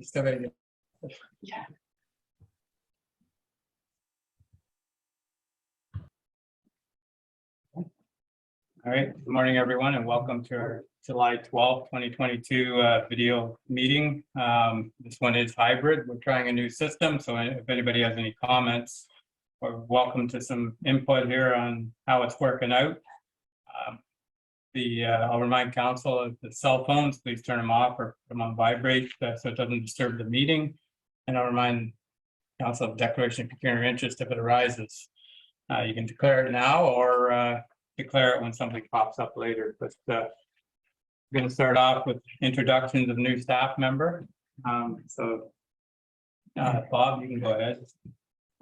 Still ready. Yeah. All right. Good morning, everyone, and welcome to our July 12th, 2022 video meeting. This one is hybrid. We're trying a new system, so if anybody has any comments, we're welcome to some input here on how it's working out. I'll remind council of the cell phones, please turn them off or put them on vibrate so it doesn't disturb the meeting. And I'll remind council of declaration of pecuniary interest if it arises. You can declare it now or declare it when something pops up later. But we're going to start off with introductions of new staff member. Bob, you can go ahead.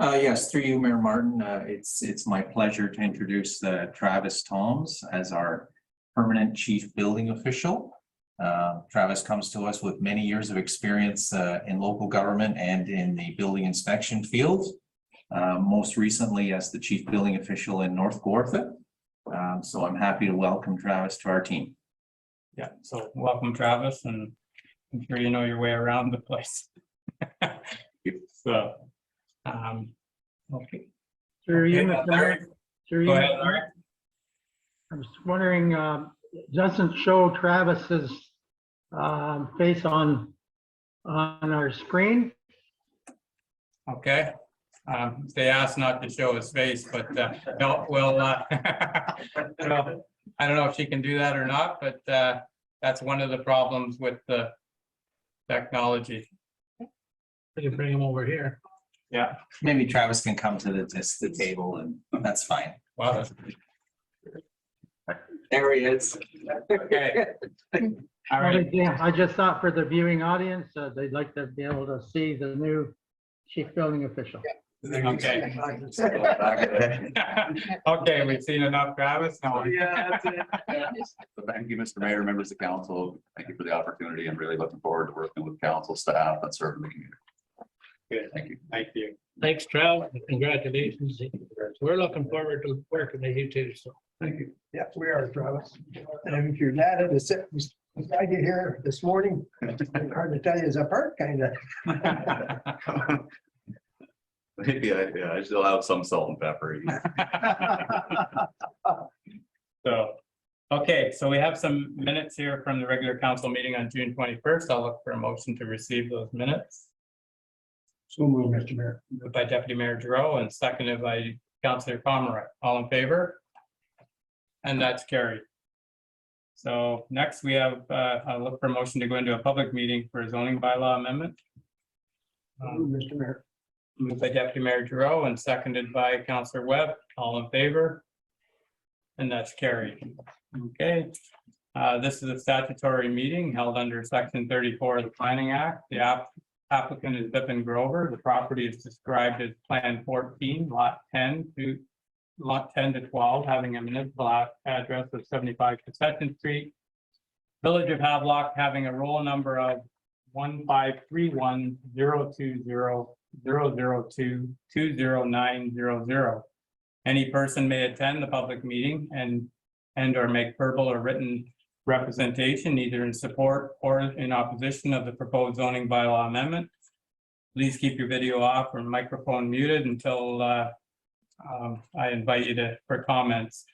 Yes, through you, Mayor Martin. It's my pleasure to introduce Travis Toms as our permanent chief building official. Travis comes to us with many years of experience in local government and in the building inspection field. Most recently as the chief building official in North Gortha. So I'm happy to welcome Travis to our team. Yeah, so welcome, Travis, and I'm sure you know your way around the place. So, okay. Through you, Okay, Mr. Mayor. Through Go you, ahead, Mr. Larry. Mayor. I was wondering, it doesn't show Travis's face on our screen. Okay. They asked not to show his face, but no, we'll, well, I don't know if she can do that or not, but that's one of the problems with the technology. We can bring him over here. Yeah. Maybe Travis can come to the table and that's fine. Wow. There he is. Okay. All right. Yeah, I just thought for the viewing audience, they'd like to be able to see the new chief building official. Okay. Okay, we've seen enough, Travis. No. Yeah, that's it. So thank you, Mr. Mayor, members of council. Thank you for the opportunity. I'm really looking forward to working with council staff and serving the community. Good. Thank you. Thank you. Thanks, Trav, and congratulations. We're looking forward to working with you too, so. Thank you. Yes, we are, Travis. And if you're glad to sit beside you here this morning, hard to tell you is apart, kind of. Yeah, I still have some salt and pepper. So, okay, so we have some minutes here from the regular council meeting on June 21st. I'll look for a motion to receive those minutes. So moved, Mr. Mayor. Moved by Deputy Mayor Giroux and seconded by Councillor Pomeroy. All in favor? And that's carried. So next we have, I'll look for a motion to go into a public meeting for a zoning bylaw amendment. Mr. Mayor. Moved by Deputy Mayor Giroux and seconded by Councillor Webb. All in favor? And that's carried. Okay. This is a statutory meeting held under Section 34 of the Planning Act. The applicant is Pps Grover. The property is described as Plan 14, Lot 10 to 12, having a municipal address of 75 Concession Street. Village of Havelock having a roll number of 153102000220900. Any person may attend the public meeting and or make verbal or written representation either in support or in opposition of the proposed zoning bylaw amendment. Please keep your video off or microphone muted until I invite you for comments.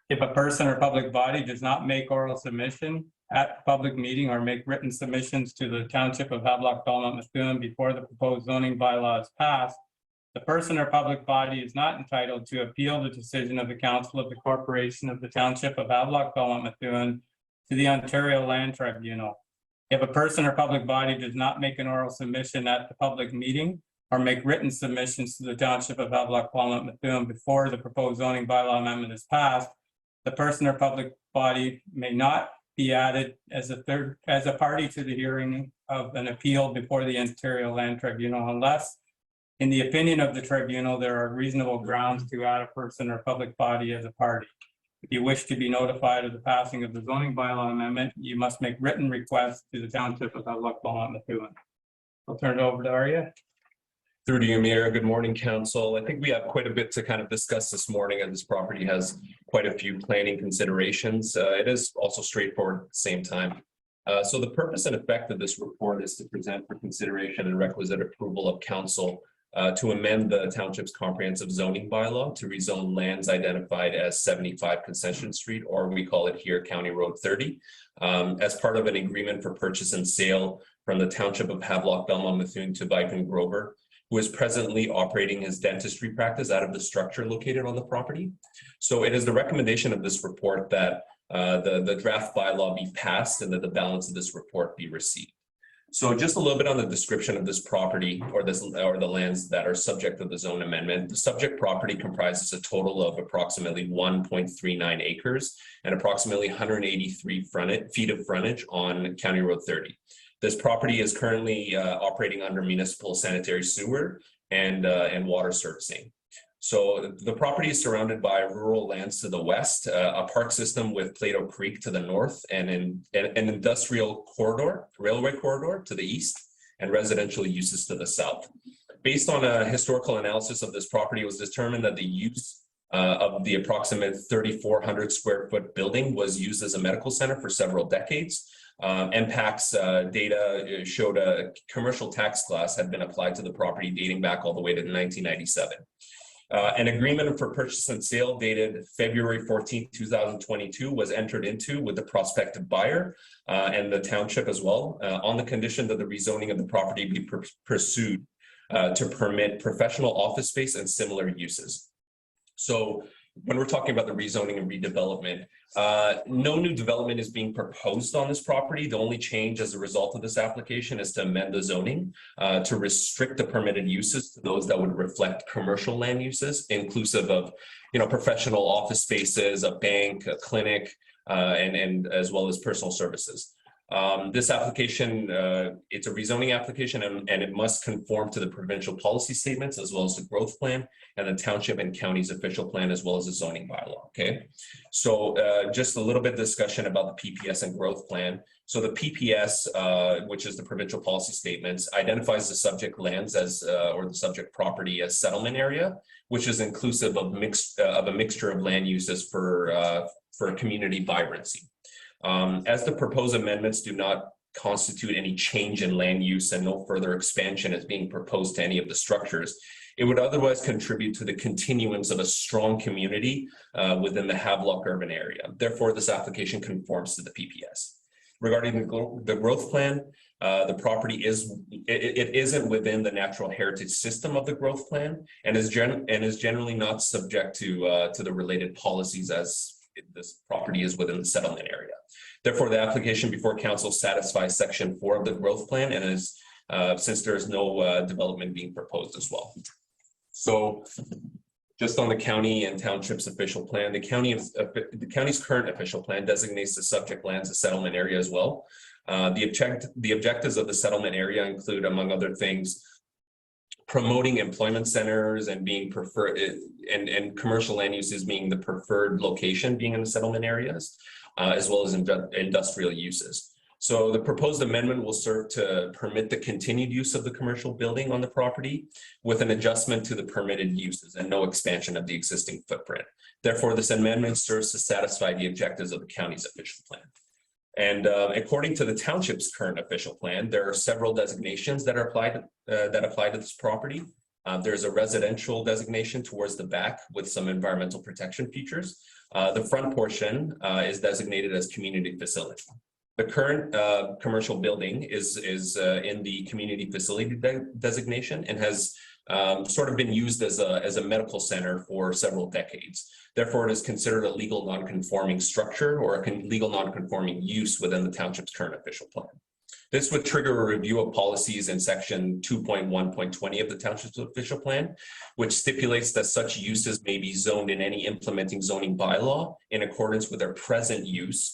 If a person or public body does not make oral submission at the public meeting or make written submissions to the Township of Havelock-Belmont-Methuen before the proposed zoning bylaw is passed, the person or public body is not entitled to appeal the decision of the Council of the Corporation of the Township of Havelock-Belmont-Methuen to the Ontario Land Tribunal. If a person or public body does not make an oral submission at the public meeting or make written submissions to the Township of Havelock-Belmont-Methuen before the proposed zoning bylaw amendment is passed, the person or public body may not be added as a party to the hearing of an appeal before the Ontario Land Tribunal unless, in the opinion of the tribunal, there are reasonable grounds to add a person or public body as a party. If you wish to be notified of the passing of the zoning bylaw amendment, you must make written requests to the Township of Havelock-Belmont-Methuen. I'll turn it over to Arya. Through to you, Mayor. Good morning, Council. I think we have quite a bit to kind of discuss this morning, and this property has quite a few planning considerations. It is also straightforward at the same time. So the purpose and effect of this report is to present for consideration and requisite approval of council to amend the township's comprehensive zoning bylaw to rezone lands identified as 75 Concession Street, or we call it here County Road 30, as part of an agreement for purchase and sale from the Township of Havelock-Belmont-Methuen to Viken Grover, who is presently operating his dentistry practice out of the structure located on the property. So it is the recommendation of this report that the draft bylaw be passed and that the balance of this report be received. So just a little bit on the description of this property or the lands that are subject to the zone amendment. The subject property comprises a total of approximately 1.39 acres and approximately 183 feet of frontage on County Road 30. This property is currently operating under municipal sanitary sewer and water servicing. So the property is surrounded by rural lands to the west, a park system with Plato Creek to the north, and an industrial corridor, railway corridor to the east, and residential uses to the south. Based on a historical analysis of this property, it was determined that the use of the approximate 3,400 square foot building was used as a medical center for several decades. MPAC's data showed a commercial tax class had been applied to the property dating back all the way to 1997. An agreement for purchase and sale dated February 14, 2022 was entered into with the prospective buyer and the township as well on the condition that the rezoning of the property be pursued to permit professional office space and similar uses. So when we're talking about the rezoning and redevelopment, no new development is being proposed on this property. The only change as a result of this application is to amend the zoning to restrict the permitted uses to those that would reflect commercial land uses, inclusive of, professional office spaces, a bank, a clinic, and as well as personal services. This application, it's a rezoning application and it must conform to the provincial policy statements as well as the growth plan and the township and county's official plan as well as the zoning bylaw. Okay, so just a little bit of discussion about the PPS and growth plan. So the PPS, which is the provincial policy statements, identifies the subject lands as or the subject property as settlement area, which is inclusive of a mixture of land uses for community vibrancy. As the proposed amendments do not constitute any change in land use and no further expansion is being proposed to any of the structures, it would otherwise contribute to the continuance of a strong community within the Havelock urban area. Therefore, this application conforms to the PPS. Regarding the growth plan, the property isn't within the natural heritage system of the growth plan and is generally not subject to the related policies as this property is within the settlement area. Therefore, the application before council satisfies section 4 of the growth plan and is since there is no development being proposed as well. So just on the county and township's official plan, the county's current official plan designates the subject lands as settlement area as well. The objectives of the settlement area include, among other things, promoting employment centers and being preferred and commercial land uses being the preferred location being in the settlement areas, as well as industrial uses. So the proposed amendment will serve to permit the continued use of the commercial building on the property with an adjustment to the permitted uses and no expansion of the existing footprint. Therefore, this amendment serves to satisfy the objectives of the county's official plan. And according to the township's current official plan, there are several designations that are applied to this property. There's a residential designation towards the back with some environmental protection features. The front portion is designated as community facility. The current commercial building is in the community facility designation and has sort of been used as a medical center for several decades. Therefore, it is considered a legal non-conforming structure or a legal non-conforming use within the township's current official plan. This would trigger a review of policies in section 2.1.20 of the township's official plan, which stipulates that such uses may be zoned in any implementing zoning bylaw in accordance with their present use,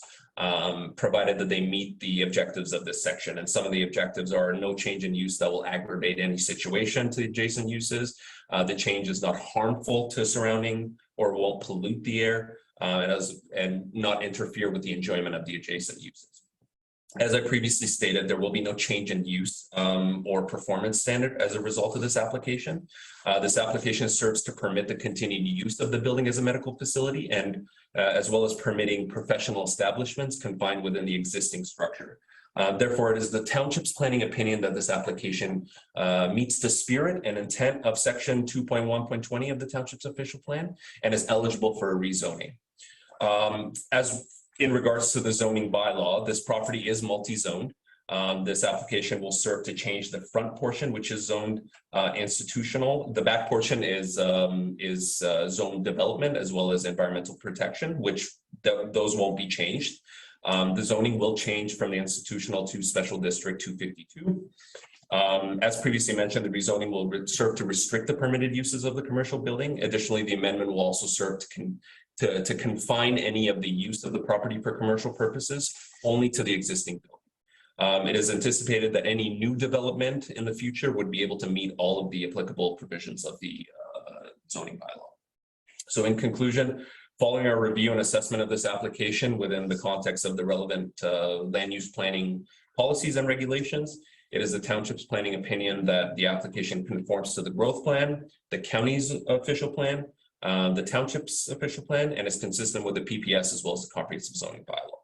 provided that they meet the objectives of this section. And some of the objectives are no change in use that will aggravate any situation to adjacent uses. The change is not harmful to surrounding or won't pollute the air and not interfere with the enjoyment of the adjacent uses. As I previously stated, there will be no change in use or performance standard as a result of this application. This application serves to permit the continued use of the building as a medical facility and as well as permitting professional establishments confined within the existing structure. Therefore, it is the Township's planning opinion that this application meets the spirit and intent of section 2.1.20 of the Township's official plan and is eligible for a rezoning. As in regards to the zoning bylaw, this property is multi-zoned. This application will serve to change the front portion, which is zoned institutional. The back portion is zoned development as well as environmental protection, which those won't be changed. The zoning will change from the institutional to special district 252. As previously mentioned, the rezoning will serve to restrict the permitted uses of the commercial building. Additionally, the amendment will also serve to confine any of the use of the property for commercial purposes only to the existing building. It is anticipated that any new development in the future would be able to meet all of the applicable provisions of the zoning bylaw. So in conclusion, following our review and assessment of this application within the context of the relevant land use planning policies and regulations, it is the Township's planning opinion that the application conforms to the growth plan, the county's official plan, the Township's official plan, and is consistent with the PPS as well as the comprehensive zoning bylaw.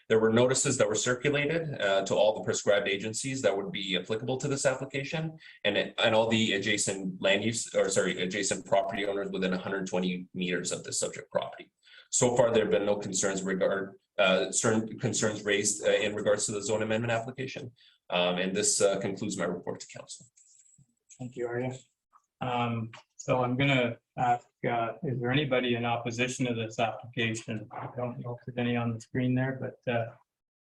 There were notices that were circulated to all the prescribed agencies that would be applicable to this application and all the adjacent adjacent property owners within 120 meters of the subject property. So far, there have been no concerns certain concerns raised in regards to the zone amendment application. And this concludes my report to council. Thank you, Arya. So I'm gonna ask, is there anybody in opposition to this application? I don't know if there's any on the screen there, but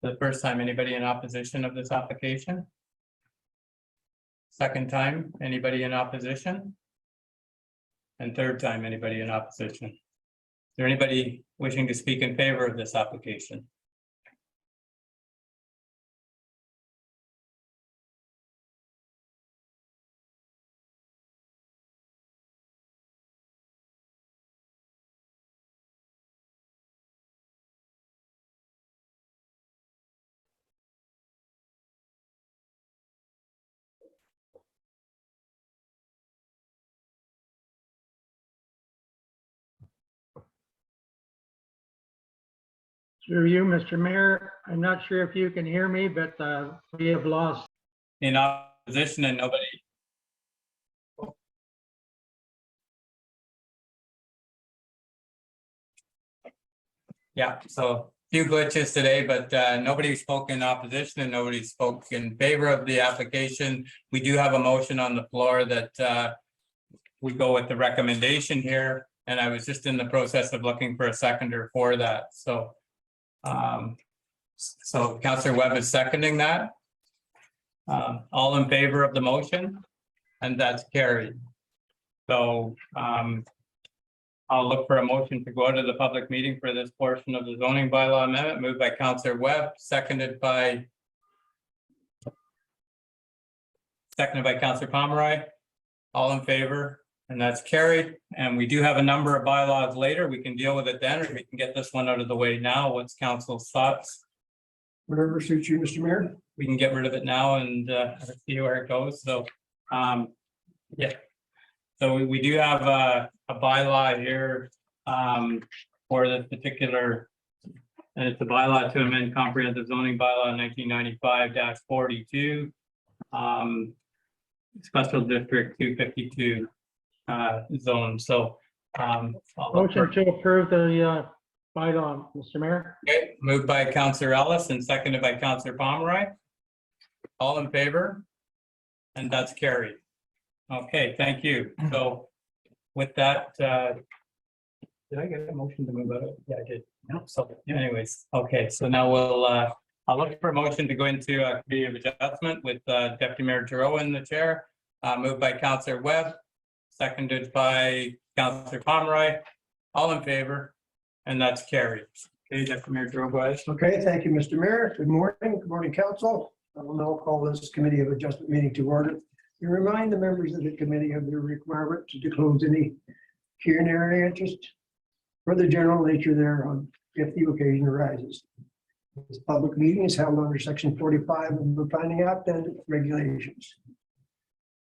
for the first time, anybody in opposition of this application? Second time, anybody in opposition? And third time, anybody in opposition? Is there anybody wishing to speak in favor of this application? Through you, Mr. Mayor, I'm not sure if you can hear me, but we have lost. In opposition and nobody. Yeah, so few glitches today, but nobody spoke in opposition and nobody spoke in favor of the application. We do have a motion on the floor that we go with the recommendation here, and I was just in the process of looking for a seconder for that. So Councillor Webb is seconding that. All in favor of the motion, and that's carried. So I'll look for a motion to go out of the public meeting for this portion of the zoning bylaw amendment, moved by Councillor Webb, seconded by Councillor Pomeroy. All in favor, and that's carried. And we do have a number of bylaws later. We can deal with it then, or we can get this one out of the way now. What's council's thoughts? Whatever suits you, Mr. Mayor. We can get rid of it now and see where it goes. So yeah. So we do have a bylaw here for this particular, and it's a bylaw to amend comprehensive zoning bylaw 1995-42, special district 252 zone. So Motion to approve the bylaw, Mr. Mayor. okay, moved by Councillor Ellis and seconded by Councillor Pomeroy. All in favor? And that's carried. Okay, thank you. So with that, did I get a motion to move out? Yeah, I did. So anyways, okay, so now we'll, I'll look for a motion to go into a committee of adjustment with Deputy Mayor Giroux in the chair, moved by Councillor Webb, seconded by Councillor Pomeroy. All in favor? And that's carried. Okay, Deputy Mayor Giroux, go ahead. Okay, thank you, Mr. Mayor. Good morning, council. I will now call this committee of adjustment meeting to order. You remind the members of the committee of their requirement to disclose any pecuniary interest for the general nature thereon if the occasion arises. This public meeting is held under section 45 of the Planning Act and regulations.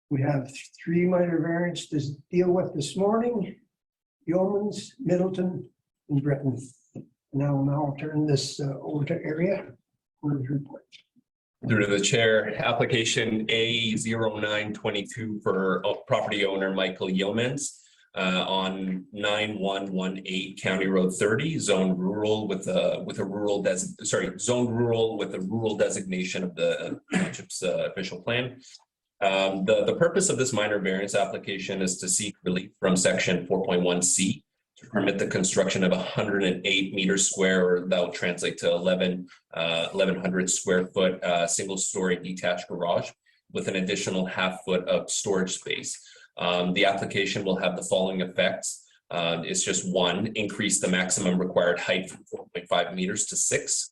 We have 3 minor variants to deal with this morning. Yeomans, Middleton, and Britton. Now I'll turn this over to Area. Through to the chair, application A0922 for property owner Michael Yeomans on 9118 County Road 30, zone rural with a rural zone rural with a rural designation of the township's official plan. The purpose of this minor variance application is to seek relief from section 4.1C to permit the construction of 108 meters square, or that will translate to 1,100 square foot single story detached garage with an additional ½ foot of storage space. The application will have the following effects. It's just 1, increase the maximum required height from 4.5 meters to 6.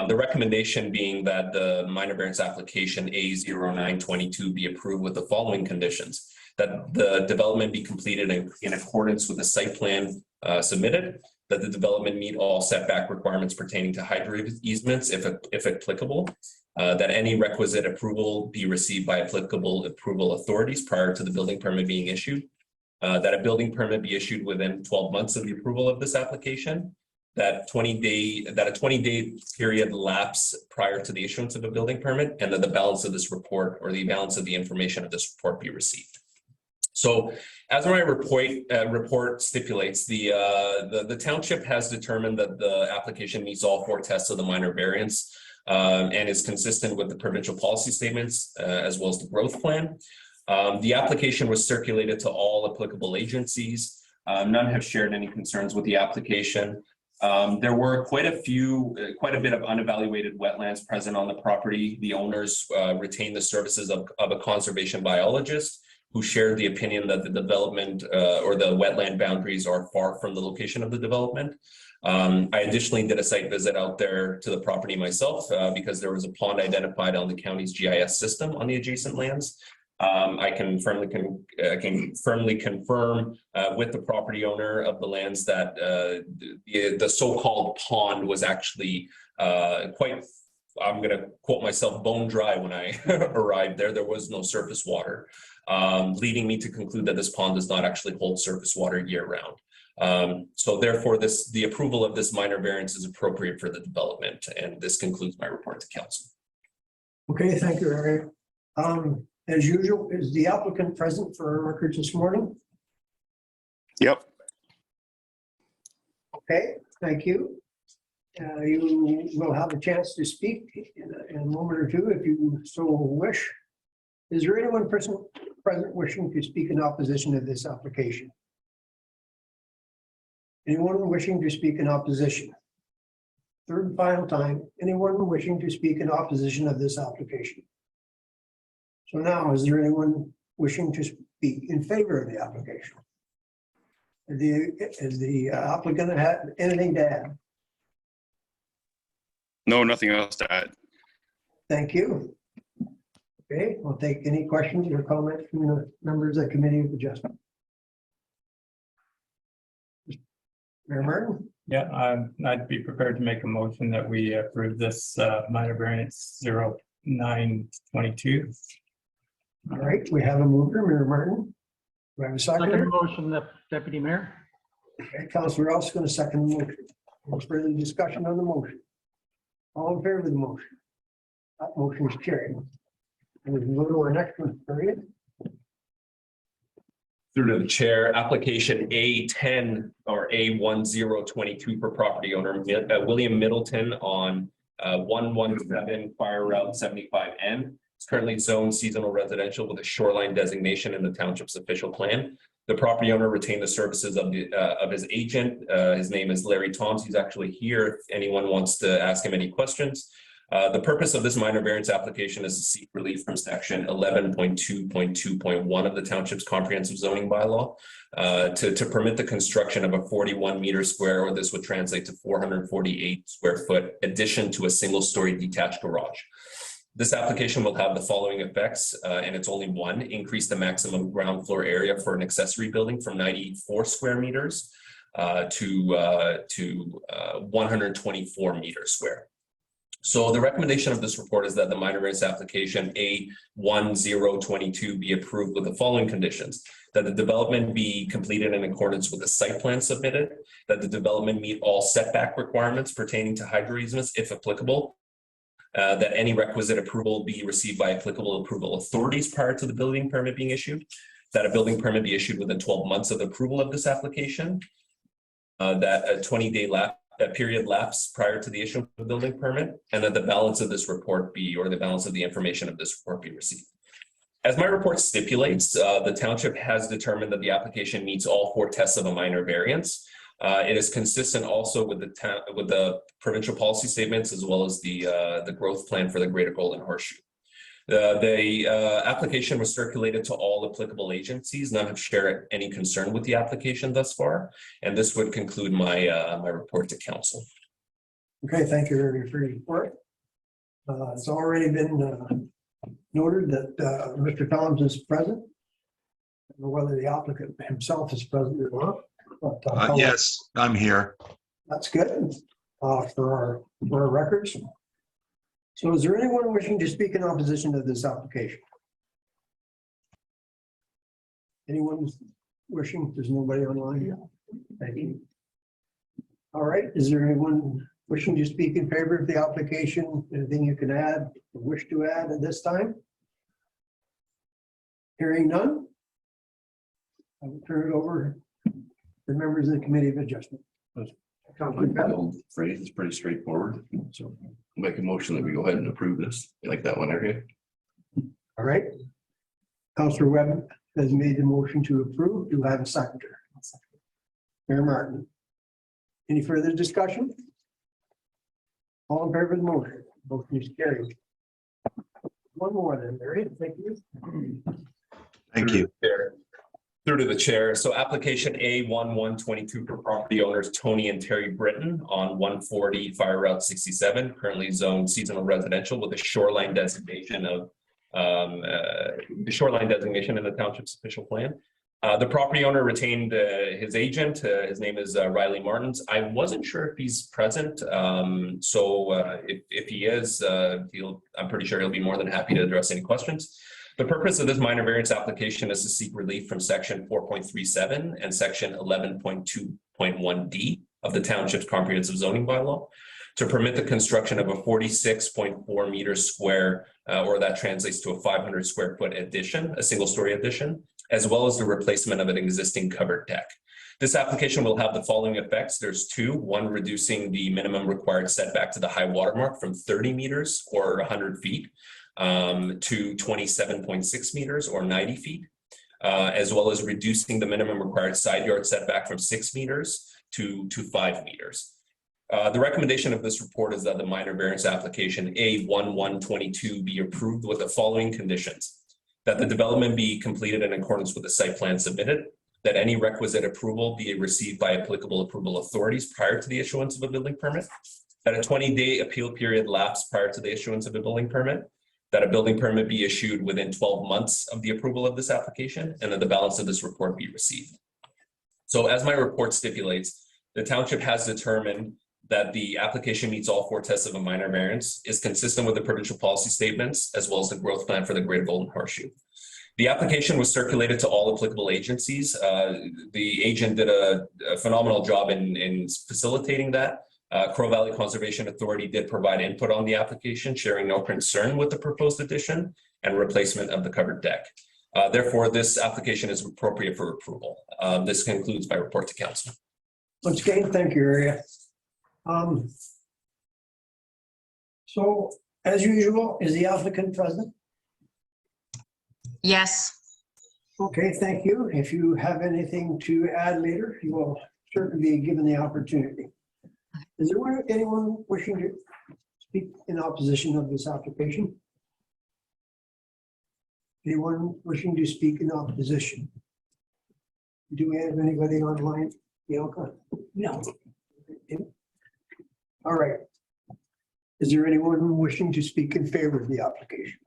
The recommendation being that the minor variance application A0922 be approved with the following conditions: that the development be completed in accordance with the site plan submitted, that the development meet all setback requirements pertaining to hydro easements if applicable, that any requisite approval be received by applicable approval authorities prior to the building permit being issued, that a building permit be issued within 12 months of the approval of this application, that a 20-day period lapse prior to the issuance of a building permit, and that the balance of this report or the balance of the information of this report be received. So, as my report stipulates, the township has determined that the application meets all 4 tests of the minor variance and is consistent with the provincial policy statements as well as the growth plan. The application was circulated to all applicable agencies. None have shared any concerns with the application. There were quite a bit of unevaluated wetlands present on the property. The owners retained the services of a conservation biologist who shared the opinion that the development or the wetland boundaries are far from the location of the development. I additionally did a site visit out there to the property myself because there was a pond identified on the county's GIS system on the adjacent lands. I can firmly confirm with the property owner of the lands that the so-called pond was actually quite, I'm going to quote myself, bone dry when I arrived there. There was no surface water, leading me to conclude that this pond does not actually hold surface water year round. So therefore, the approval of this minor variance is appropriate for the development. And this concludes my report to council. Okay, thank you, Eric. As usual, is the applicant present for our records this morning? Yep. Okay, thank you. You will have a chance to speak in a moment or two if you so wish. Is there anyone present wishing to speak in opposition to this application? Anyone wishing to speak in opposition? Third and final time, anyone wishing to speak in opposition of this application? So now, is there anyone wishing to speak in favor of the application? Is the applicant have anything to add? No, nothing else to add. Thank you. Okay, we'll take any questions or comments from the members of the Committee of Adjustment. Mayor Martin? Yeah, I'd be prepared to make a motion that we approve this minor variance 0922. All right, we have a mover, Mayor Martin. Do I have a Second seconder? motion, Deputy Mayor. Okay, Councilor Ross going to second the motion. Any further discussion on the motion? All in favor of the motion? That motion is carried. And we can go to our next one, period. Through to the chair, application A10 or A1022 for property owner William Middleton on 117 Fire Route 75N. It's currently zoned seasonal residential with a shoreline designation in the township's official plan. The property owner retained the services of his agent. His name is Larry Toms. He's actually here if anyone wants to ask him any questions. The purpose of this minor variance application is to seek relief from section 11.2.2.1 of the township's comprehensive zoning bylaw to permit the construction of a 41 meter square, or this would translate to 448 square foot addition to a single story detached garage. This application will have the following effects, and it's only one: increase the maximum ground floor area for an accessory building from 94 square meters to 124 meters square. So the recommendation of this report is that the minor variance application A1022 be approved with the following conditions: that the development be completed in accordance with the site plan submitted, that the development meet all setback requirements pertaining to hydro easements, if applicable, that any requisite approval be received by applicable approval authorities prior to the building permit being issued, that a building permit be issued within 12 months of the approval of this application, that a 20-day period lapse prior to the issue of the building permit, and that the balance of this report be, or the balance of the information of this report be received. As my report stipulates, the township has determined that the application meets all 4 tests of a minor variance. It is consistent also with the provincial policy statements, as well as the growth plan for the Greater Golden Horseshoe. The application was circulated to all applicable agencies. None have shared any concern with the application thus far, and this would conclude my my report to council. Okay, thank you for your report. It's already been noted that Mr. Collins is present. I don't know whether the applicant himself is present or not. But, Yes, I'm here. that's good for our records. So is there anyone wishing to speak in opposition to this application? Anyone wishing? There's nobody online? Thank you. All right, is there anyone wishing to speak in favor of the application? Anything you can add or wish to add at this time? Hearing none? I will turn it over to members of the Committee of Adjustment. The old phrase is pretty straightforward, so make a motion that we go ahead and approve this. You like that one, area? All right. Councillor Webb has made the motion to approve. Do I have a seconder? Mayor Martin. Any further discussion? All in favor of the motion? Motion is carried. One more then, Mary. Thank you. Thank you. Through to the chair. So application A1122 for property owners Tony and Terry Britton on 140 Fire Route 67, currently zoned seasonal residential with a shoreline designation of the shoreline designation in the township's official plan. The property owner retained his agent. His name is Riley Martins. I wasn't sure if he's present. So if he is, I'm pretty sure he'll be more than happy to address any questions. The purpose of this minor variance application is to seek relief from section 4.37 and section 11.2.1D of the township's comprehensive zoning bylaw to permit the construction of a 46.4 meters square, or that translates to a 500 square foot addition, a single story addition, as well as the replacement of an existing covered deck. This application will have the following effects. There's 2. 1, reducing the minimum required setback to the high water mark from 30 meters or 100 feet to 27.6 meters or 90 feet, as well as reducing the minimum required side yard setback from 6 meters to 5 meters. The recommendation of this report is that the minor variance application A1122 be approved with the following conditions: that the development be completed in accordance with the site plan submitted, that any requisite approval be received by applicable approval authorities prior to the issuance of a building permit, that a 20-day appeal period lapse prior to the issuance of a building permit, that a building permit be issued within 12 months of the approval of this application, and that the balance of this report be received. So as my report stipulates, the township has determined that the application meets all 4 tests of a minor variance, is consistent with the provincial policy statements, as well as the growth plan for the Greater Golden Horseshoe. The application was circulated to all applicable agencies. The agent did a phenomenal job in facilitating that. Crow Valley Conservation Authority did provide input on the application, sharing no concern with the proposed addition and replacement of the covered deck. Therefore, this application is appropriate for approval. This concludes my report to council. Once again, thank you, Area. So as usual, is the applicant present? Yes. Okay, thank you. If you have anything to add later, you will certainly be given the opportunity. Is there anyone wishing to speak in opposition of this application? Anyone wishing to speak in opposition? Do we have anybody online, Bianca? No. All right. Is there anyone wishing to speak in favor of the application?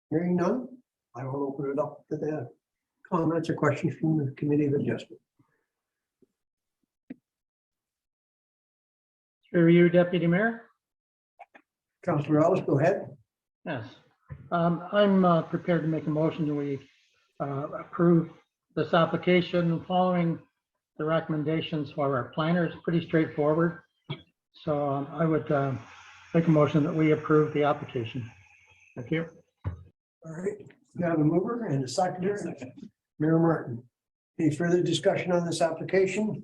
Hearing none, I will open it up to the comments or questions from the Committee of Adjustment. Through you, Deputy Mayor. Councillor Ellis, go ahead. Yes. I'm prepared to make a motion that we approve this application following the recommendations for our planner. It's pretty straightforward. So I would make a motion that we approve the application. Thank you. All right, we have a mover and a seconder, Mayor Martin. Any further discussion on this application?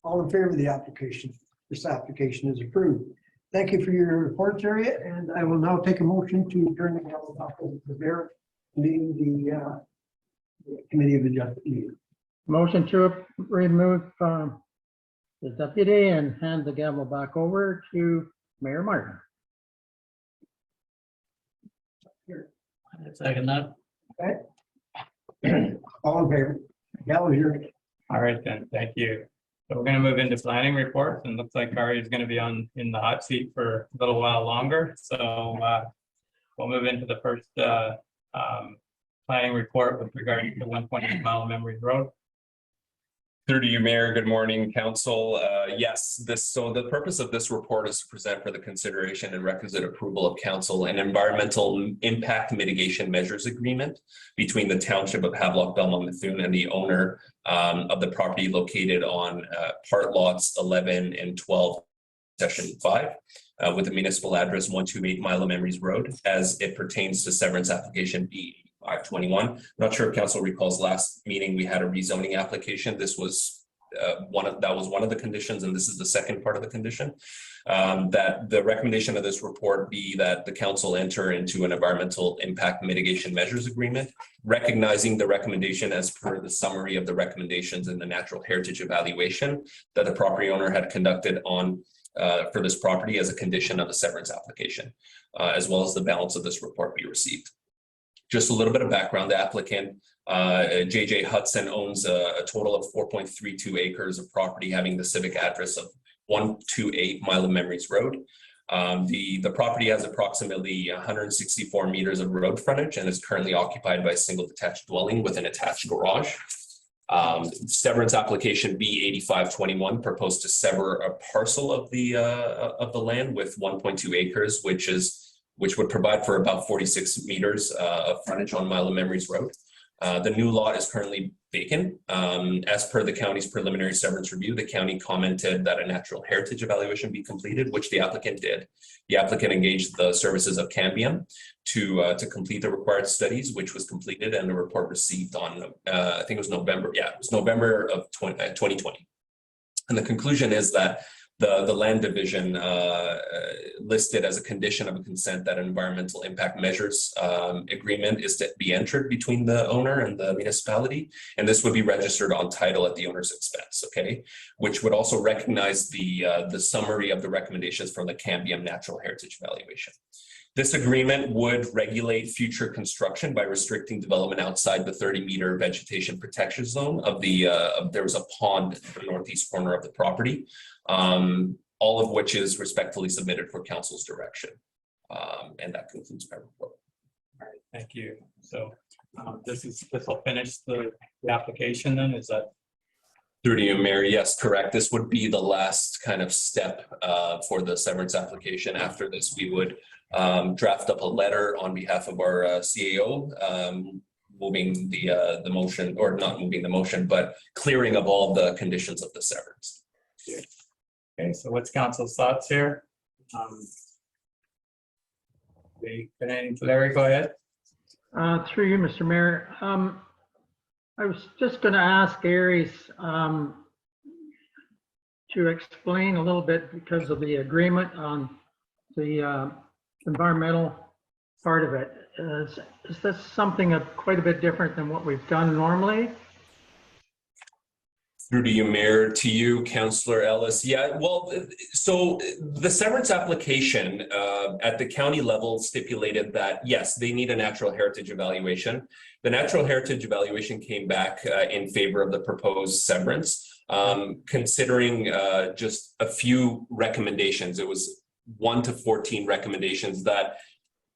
All in favor of the application? This application is approved. Thank you for your report, Harriet, and I will now take a motion to turn the gavel back over to the mayor, leading the Committee of Adjustment. Motion to remove the deputy and hand the gavel back over to Mayor Martin. Second that. All in favor? Gavel is yours. All right then, thank you. So we're gonna move into planning reports, and looks like Kari is gonna be in the hot seat for a little while longer, so we'll move into the first planning report with regard to 1.8 Mile Memory Road. Through to you, Mayor. Good morning, Council. Yes, so the purpose of this report is to present for the consideration and requisite approval of Council an environmental impact mitigation measures agreement between the Township of Havelock-Belmont-Methuen and the owner of the property located on part lots 11 and 12, Section 5, with the municipal address 128 Mile of Memories Road, as it pertains to severance application B 521. Not sure if council recalls last meeting, we had a rezoning application. This was one of the conditions, and this is the second part of the condition. That the recommendation of this report be that the council enter into an environmental impact mitigation measures agreement, recognizing the recommendation as per the summary of the recommendations in the natural heritage evaluation that the property owner had conducted on for this property as a condition of the severance application, as well as the balance of this report we received. Just a little bit of background, the applicant, JJ Hudson, owns a total of 4.32 acres of property having the civic address of 128 Mile of Memories Road. The property has approximately 164 meters of road frontage and is currently occupied by a single detached dwelling with an attached garage. Severance application B8521 proposed to sever a parcel of the land with 1.2 acres, which would provide for about 46 meters of frontage on Mile of Memories Road. The new lot is currently vacant. As per the county's preliminary severance review, the county commented that a natural heritage evaluation be completed, which the applicant did. The applicant engaged the services of Cambium to complete the required studies, which was completed, and the report received on, I think it was November. Yeah, it was November of 2020. And the conclusion is that the land division listed as a condition of a consent that an environmental impact measures agreement is to be entered between the owner and the municipality, and this would be registered on title at the owner's expense, okay? Which would also recognize the summary of the recommendations from the Cambium Natural Heritage Evaluation. This agreement would regulate future construction by restricting development outside the 30-meter vegetation protection zone of there was a pond in the northeast corner of the property, all of which is respectfully submitted for council's direction. And that concludes my report. All right, thank you. So this will finish the application then, is that? Through to you, Mayor. Yes, correct. This would be the last kind of step for the severance application. After this, we would draft up a letter on behalf of our CAO, moving the motion, or not moving the motion, but clearing of all the conditions of the severance. Okay, so what's council's thoughts here? Larry, go ahead. Through you, Mr. Mayor. I was just going to ask Aries to explain a little bit, because of the agreement on the environmental part of it. Is this something quite a bit different than what we've done normally? Through to you, Mayor, to you, Councillor Ellis. Yeah, well, so the severance application at the county level stipulated that, yes, they need a natural heritage evaluation. The natural heritage evaluation came back in favor of the proposed severance, considering just a few recommendations. It was 1 to 14 recommendations that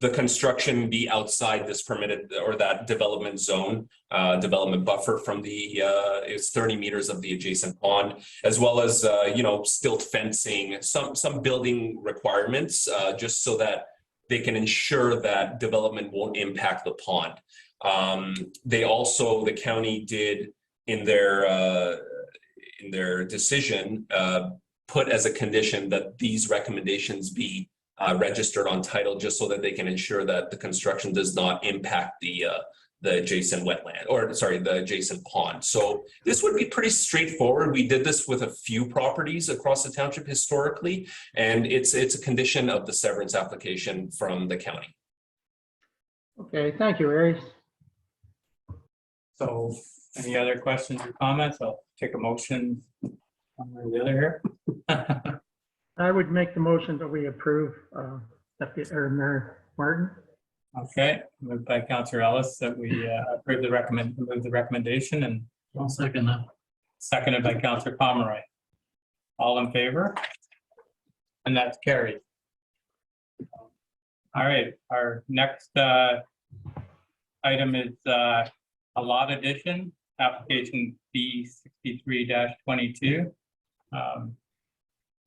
the construction be outside this permitted or that development zone, development buffer from the, is 30 meters of the adjacent pond, as well as, stilt fencing, some building requirements, just so that they can ensure that development won't impact the pond. The county did in their decision, put as a condition that these recommendations be registered on title, just so that they can ensure that the construction does not impact the adjacent wetland, or sorry, the adjacent pond. So this would be pretty straightforward. We did this with a few properties across the township historically, and it's a condition of the severance application from the county. Okay, thank you, Aries. So any other questions or comments? I'll take a motion one or the other here. I would make the motion that we approve Deputy Mayor Martin. Okay, moved by Councillor Ellis that we approve the recommendation, and I'll second that. seconded by Councillor Pomeroy. All in favor? And that's carried. All right, our next item is a lot addition, application B63-22.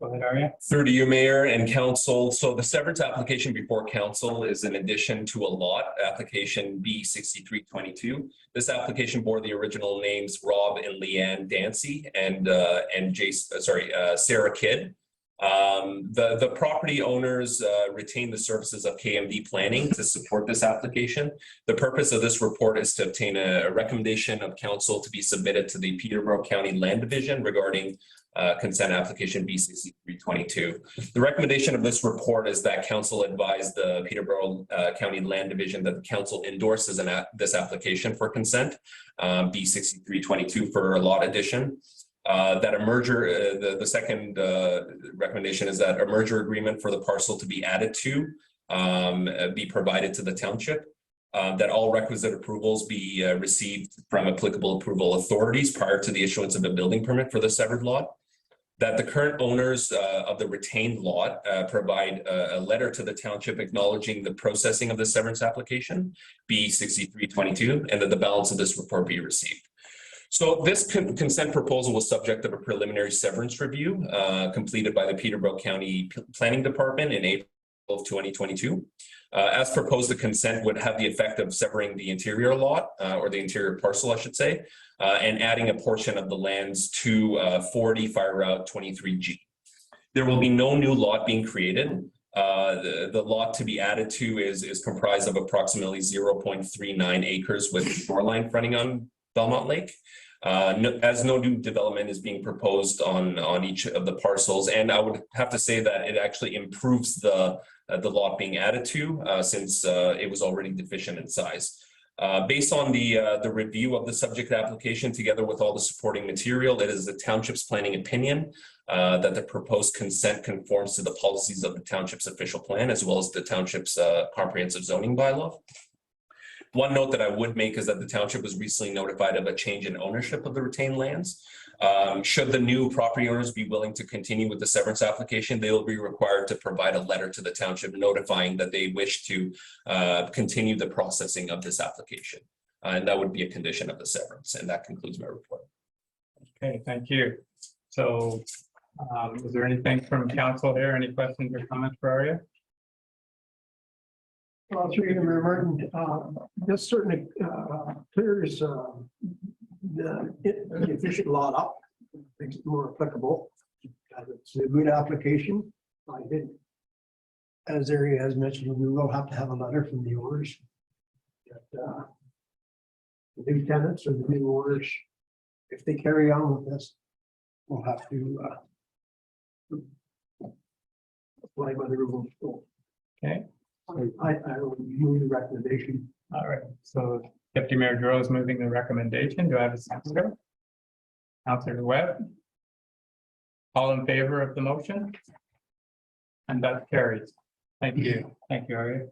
Go ahead, Arya. Through to you, Mayor and Council. So the severance application before Council is an addition to a lot, application B6322. This application bore the original names Rob and Leanne Dancy and Sarah Kidd. The property owners retain the services of KMD Planning to support this application. The purpose of this report is to obtain a recommendation of Council to be submitted to the Peterborough County Land Division regarding consent application B6322. The recommendation of this report is that Council advise the Peterborough County Land Division that the Council endorses this application for consent, B6322 for a lot addition. That a merger, the second recommendation is that a merger agreement for the parcel to be added to be provided to the township. That all requisite approvals be received from applicable approval authorities prior to the issuance of a building permit for the severed lot. That the current owners of the retained lot provide a letter to the township acknowledging the processing of the severance application, B6322, and that the balance of this report be received. So this consent proposal was subject of a preliminary severance review completed by the Peterborough County Planning Department in April of 2022. As proposed, the consent would have the effect of severing the interior lot, or the interior parcel, I should say, and adding a portion of the lands to 40 Fire Route 23G. There will be no new lot being created. The lot to be added to is comprised of approximately 0.39 acres with shoreline fronting on Belmont Lake. As no new development is being proposed on each of the parcels, and I would have to say that it actually improves the lot being added to since it was already deficient in size. Based on the review of the subject application together with all the supporting material, it is the township's planning opinion that the proposed consent conforms to the policies of the township's official plan as well as the township's comprehensive zoning bylaw. One note that I would make is that the township was recently notified of a change in ownership of the retained lands. Should the new property owners be willing to continue with the severance application, they will be required to provide a letter to the township notifying that they wish to continue the processing of this application. And that would be a condition of the severance. And that concludes my report. Okay, thank you. So is there anything from council here? Any questions or comments for Arya? Well, through you, Mayor Martin, this certainly clears the efficient lot up, makes it more applicable. It's a good application. I did, as Area has mentioned, we will have to have a letter from the owners. That, the new tenants or the new owners, if they carry on with this, we'll have to apply by the rules. Okay. I will move the recommendation. All right. So Deputy Mayor Giroux is moving the recommendation. Do I have a seconder? Councillor Webb. All in favor of the motion? And that carries. Thank you. Thank you, Arya.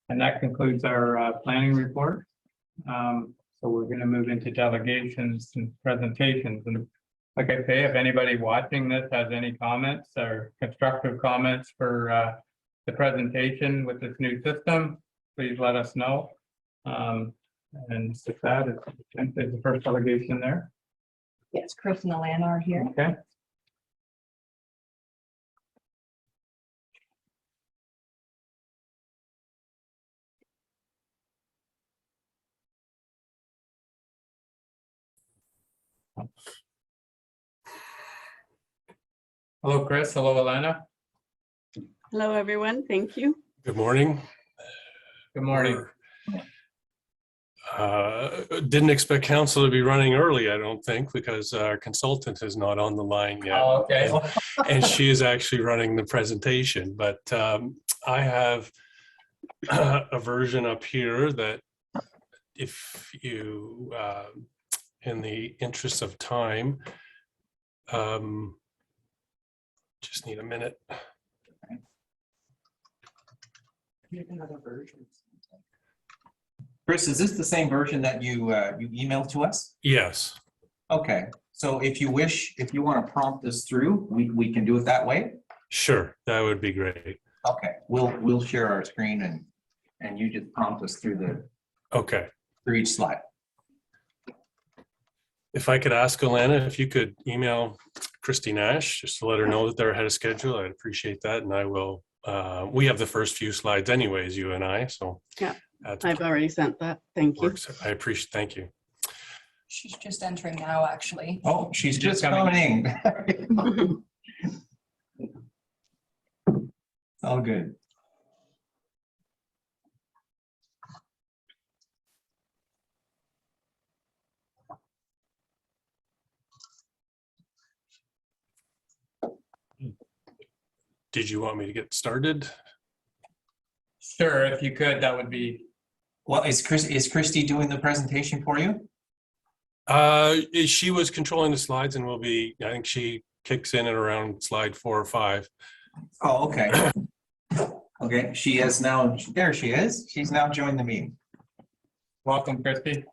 And that concludes our planning report. So we're going to move into delegations and presentations. And like I say, if anybody watching this has any comments or constructive comments for the presentation with this new system, please let us know. And with that, it's the first delegation there. Yes, Chris and Alana are here. Okay. Hello, Chris. Hello, Alana. Hello, everyone. Thank you. Good morning. Good morning. Didn't expect council to be running early, I don't think, because our consultant is not on the line yet. Oh, okay. And she is actually running the presentation, but I have a version up here that if you, in the interest of time, just need a minute. Another version. Chris, is this the same version that you emailed to us? Yes. Okay, so if you wish, if you want to prompt us through, we can do it that way. Sure, that would be great. Okay, we'll share our screen and you just prompt us through Okay. through each slide. If I could ask Alana, if you could email Christy Nash, just to let her know that they're ahead of schedule, I'd appreciate that. And I will, we have the first few slides anyways, you and I, so. Yeah, that's I've already sent that. Thank you. works. I appreciate, thank you. She's just entering now, actually. Oh, she's Just just coming. All good. Did you want me to get started? Sure, if you could, that would be. Well, is Christy doing the presentation for you? She was controlling the slides and will be, I think she kicks in at around slide 4 or 5. Oh, okay. Okay, she is now, there she is. She's now joined the meeting. Welcome, Christy.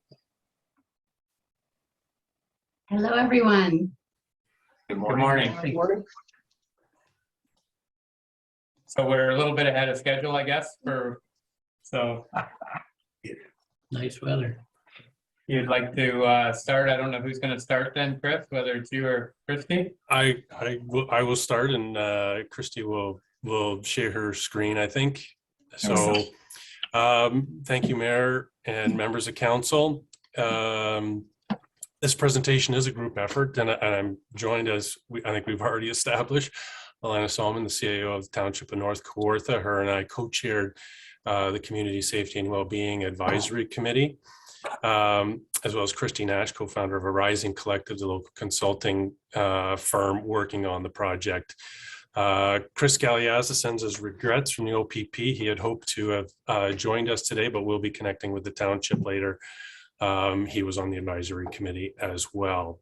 Hello, everyone. Good Good morning. So we're a little bit ahead of schedule, I guess, so Nice weather. you'd like to start. I don't know who's going to start then, Chris, whether it's you or Christy. I will start and Christy will share her screen, I think. So thank you, Mayor and members of council. This presentation is a group effort and I'm joined, as I think we've already established, Alana Solomon, the CAO of the Township of North Kawartha. Her and I co-chaired the Community Safety and Wellbeing Advisory Committee, as well as Christy Nash, co-founder of a Rising Collective, the local consulting firm working on the project. Chris Galeazza sends his regrets from the OPP. He had hoped to have joined us today, but we'll be connecting with the township later. He was on the advisory committee as well.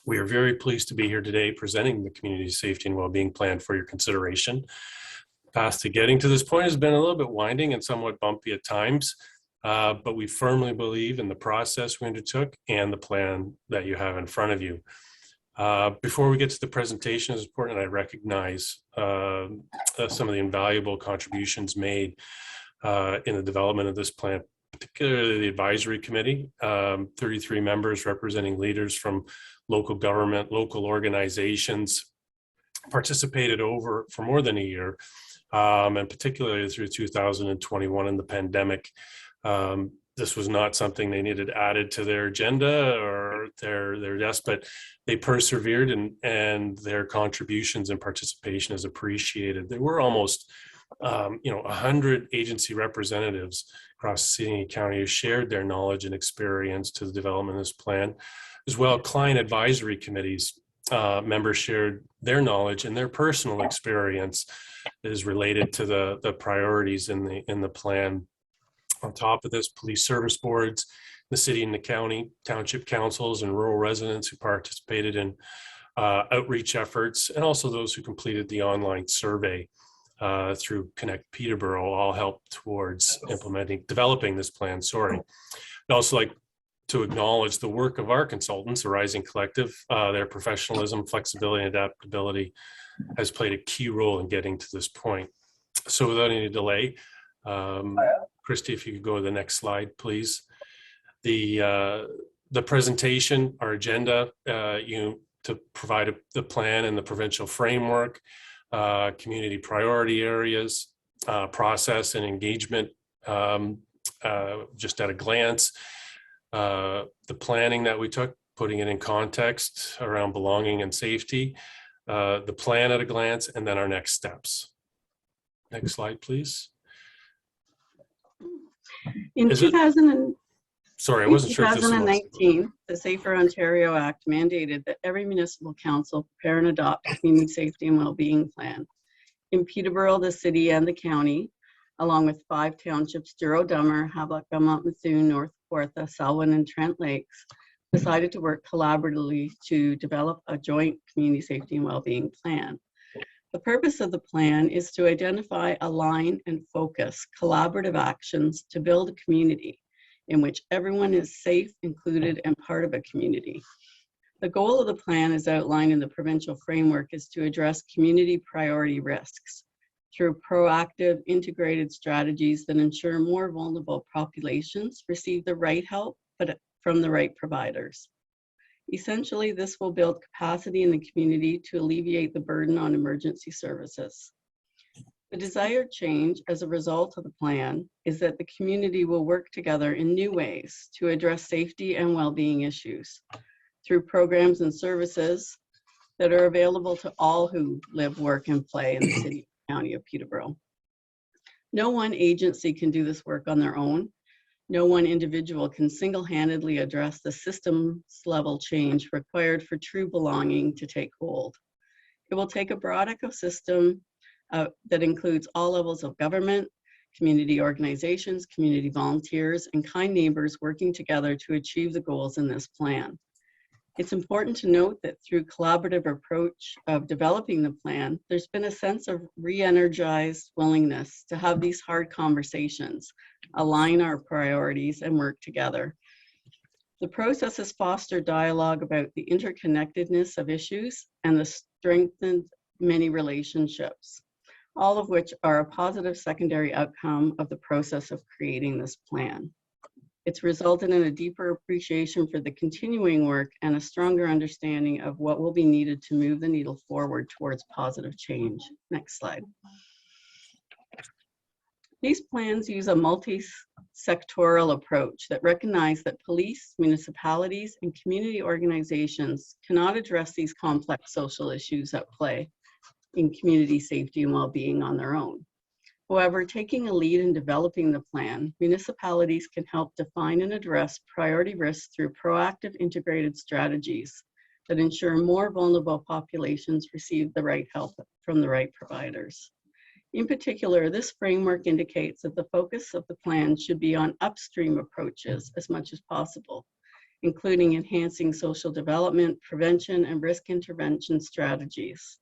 We are very pleased to be here today presenting the Community Safety and Wellbeing Plan for your consideration. The path to getting to this point has been a little bit winding and somewhat bumpy at times, but we firmly believe in the process we undertook and the plan that you have in front of you. Before we get to the presentation, it's important that I recognize some of the invaluable contributions made in the development of this plan, particularly the advisory committee, 33 members representing leaders from local government, local organizations, participated for more than a year, and particularly through 2021 and the pandemic. This was not something they needed added to their agenda or their desk, but they persevered and their contributions and participation is appreciated. There were almost 100 agency representatives across the city and county who shared their knowledge and experience to the development of this plan. As well, client advisory committees members shared their knowledge and their personal experience is related to the priorities in the plan. On top of this, police service boards, the city and the county, township councils, and rural residents who participated in outreach efforts, and also those who completed the online survey through Connect Peterborough all helped towards developing this plan. I'd also like to acknowledge the work of our consultants, the Rising Collective. Their professionalism, flexibility, and adaptability has played a key role in getting to this point. So without any delay, Christy, if you could go to the next slide, please. The presentation, our agenda, to provide the plan and the provincial framework, community priority areas, process and engagement, just at a glance, the planning that we took, putting it in context around belonging and safety, the plan at a glance, and then our next steps. Next slide, please. In Is it- 2000 Sorry, I in wasn't sure if this was. 2019, the Safer Ontario Act mandated that every municipal council prepare and adopt a community safety and well-being plan. In Peterborough, the city and the county, along with 5 townships, Duro-Dummer, Havelock-Belmont-Methuen, North Kawartha, Selwyn, and Trent Lakes, decided to work collaboratively to develop a joint community safety and well-being plan. The purpose of the plan is to identify, align, and focus collaborative actions to build a community in which everyone is safe, included, and part of a community. The goal of the plan, as outlined in the provincial framework, is to address community priority risks through proactive, integrated strategies that ensure more vulnerable populations receive the right help, but from the right providers. Essentially, this will build capacity in the community to alleviate the burden on emergency services. The desired change as a result of the plan is that the community will work together in new ways to address safety and well-being issues through programs and services that are available to all who live, work, and play in the city and county of Peterborough. No one agency can do this work on their own. No one individual can single-handedly address the systems level change required for true belonging to take hold. It will take a broad ecosystem that includes all levels of government, community organizations, community volunteers, and kind neighbors working together to achieve the goals in this plan. It's important to note that through collaborative approach of developing the plan, there's been a sense of re-energized willingness to have these hard conversations, align our priorities, and work together. The process has fostered dialogue about the interconnectedness of issues and the strengthened many relationships, all of which are a positive secondary outcome of the process of creating this plan. It's resulted in a deeper appreciation for the continuing work and a stronger understanding of what will be needed to move the needle forward towards positive change. Next slide. These plans use a multi-sectoral approach that recognize that police, municipalities, and community organizations cannot address these complex social issues at play in community safety and well-being on their own. However, taking a lead in developing the plan, municipalities can help define and address priority risks through proactive integrated strategies that ensure more vulnerable populations receive the right help from the right providers. In particular, this framework indicates that the focus of the plan should be on upstream approaches as much as possible, including enhancing social development, prevention, and risk intervention strategies.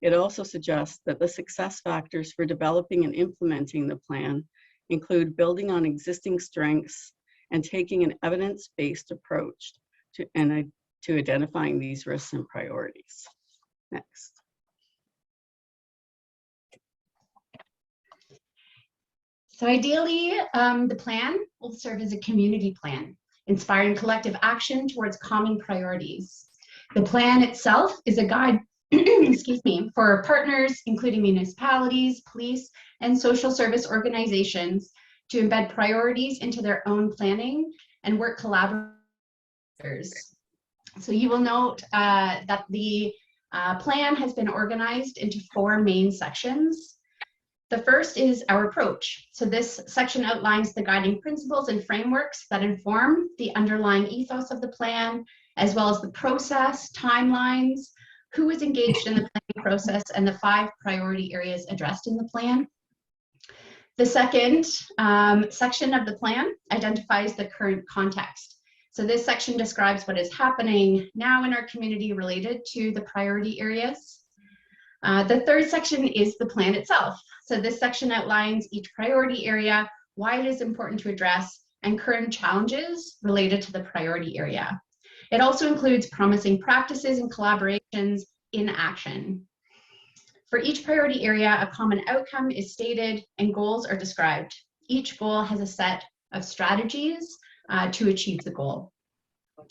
It also suggests that the success factors for developing and implementing the plan include building on existing strengths and taking an evidence-based approach to identifying these risks and priorities. Next. So ideally, the plan will serve as a community plan, inspiring collective action towards common priorities. The plan itself is a guide excuse me, for partners, including municipalities, police, and social service organizations to embed priorities into their own planning and work collaboratively. So you will note that the plan has been organized into 4 main sections. The first is our approach. So this section outlines the guiding principles and frameworks that inform the underlying ethos of the plan, as well as the process, timelines, who is engaged in the planning process, and the 5 priority areas addressed in the plan. The second section of the plan identifies the current context. So this section describes what is happening now in our community related to the priority areas. The third section is the plan itself. So this section outlines each priority area, why it is important to address, and current challenges related to the priority area. It also includes promising practices and collaborations in action. For each priority area, a common outcome is stated and goals are described. Each goal has a set of strategies to achieve the goal.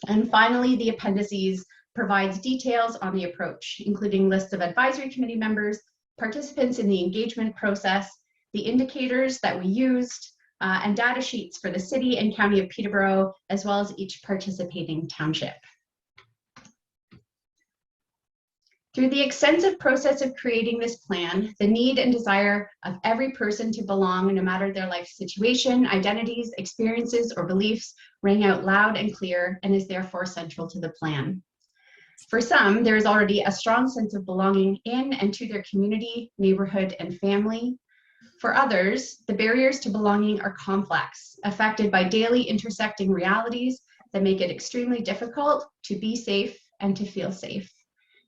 And finally, the appendices provides details on the approach, including lists of advisory committee members, participants in the engagement process, the indicators that we used, and data sheets for the city and county of Peterborough, as well as each participating township. Through the extensive process of creating this plan, the need and desire of every person to belong, no matter their life situation, identities, experiences, or beliefs, rang out loud and clear and is therefore central to the plan. For some, there is already a strong sense of belonging in and to their community, neighborhood, and family. For others, the barriers to belonging are complex, affected by daily intersecting realities that make it extremely difficult to be safe and to feel safe,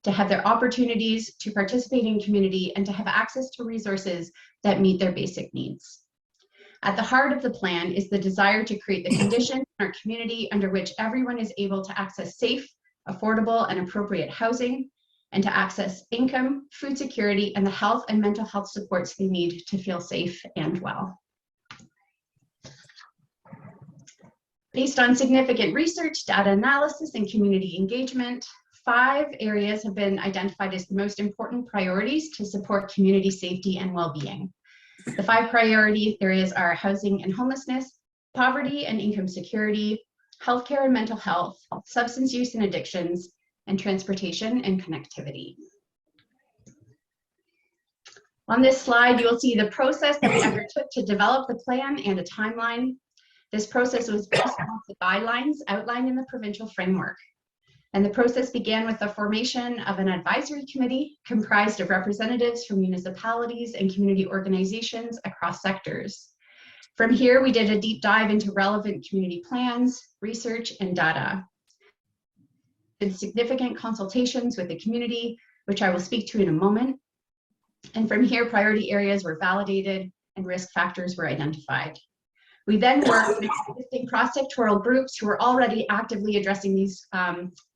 to have their opportunities to participate in community, and to have access to resources that meet their basic needs. At the heart of the plan is the desire to create the conditions in our community under which everyone is able to access safe, affordable, and appropriate housing, and to access income, food security, and the health and mental health supports they need to feel safe and well. Based on significant research, data analysis, and community engagement, 5 areas have been identified as the most important priorities to support community safety and well-being. The 5 priority areas are housing and homelessness, poverty and income security, healthcare and mental health, substance use and addictions, and transportation and connectivity. On this slide, you will see the process that we undertook to develop the plan and a timeline. This process was based on the guidelines outlined in the provincial framework. And the process began with the formation of an advisory committee comprised of representatives from municipalities and community organizations across sectors. From here, we did a deep dive into relevant community plans, research, and data. We did significant consultations with the community, which I will speak to in a moment. And from here, priority areas were validated and risk factors were identified. We then worked with existing cross-sectoral groups who were already actively addressing these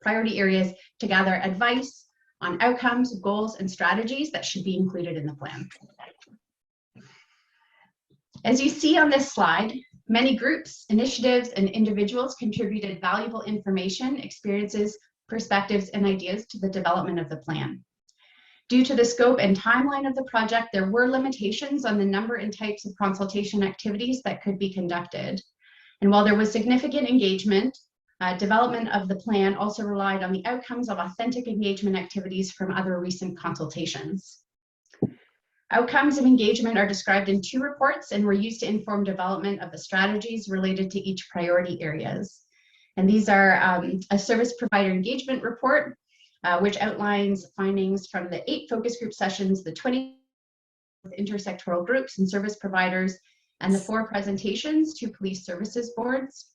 priority areas to gather advice on outcomes, goals, and strategies that should be included in the plan. As you see on this slide, many groups, initiatives, and individuals contributed valuable information, experiences, perspectives, and ideas to the development of the plan. Due to the scope and timeline of the project, there were limitations on the number and types of consultation activities that could be conducted. And while there was significant engagement, development of the plan also relied on the outcomes of authentic engagement activities from other recent consultations. Outcomes of engagement are described in 2 reports and were used to inform development of the strategies related to each priority areas. And these are a service provider engagement report, which outlines findings from the 8 focus group sessions, the 20 intersectoral groups and service providers, and the 4 presentations to police services boards.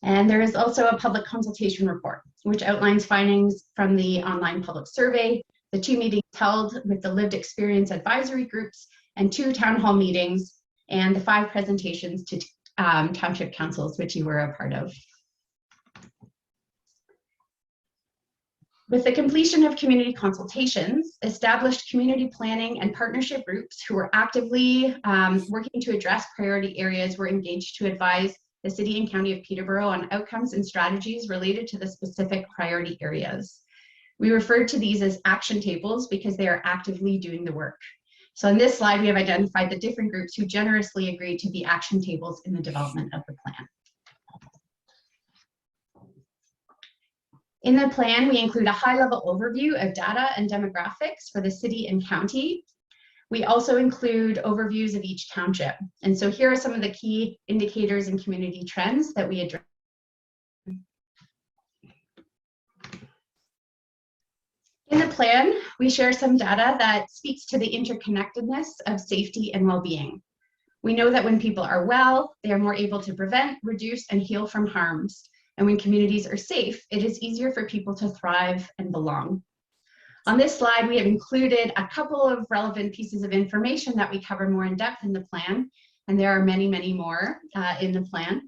And there is also a public consultation report, which outlines findings from the online public survey, the 2 meetings held with the lived experience advisory groups, and 2 town hall meetings, and the 5 presentations to township councils, which you were a part of. With the completion of community consultations, established community planning and partnership groups who were actively working to address priority areas were engaged to advise the City and County of Peterborough on outcomes and strategies related to the specific priority areas. We referred to these as action tables because they are actively doing the work. So in this slide, we have identified the different groups who generously agreed to be action tables in the development of the plan. In the plan, we include a high-level overview of data and demographics for the city and county. We also include overviews of each township. And so here are some of the key indicators and community trends that we address. In the plan, we share some data that speaks to the interconnectedness of safety and well-being. We know that when people are well, they are more able to prevent, reduce, and heal from harms. And when communities are safe, it is easier for people to thrive and belong. On this slide, we have included a couple of relevant pieces of information that we cover more in depth in the plan, and there are many, many more in the plan.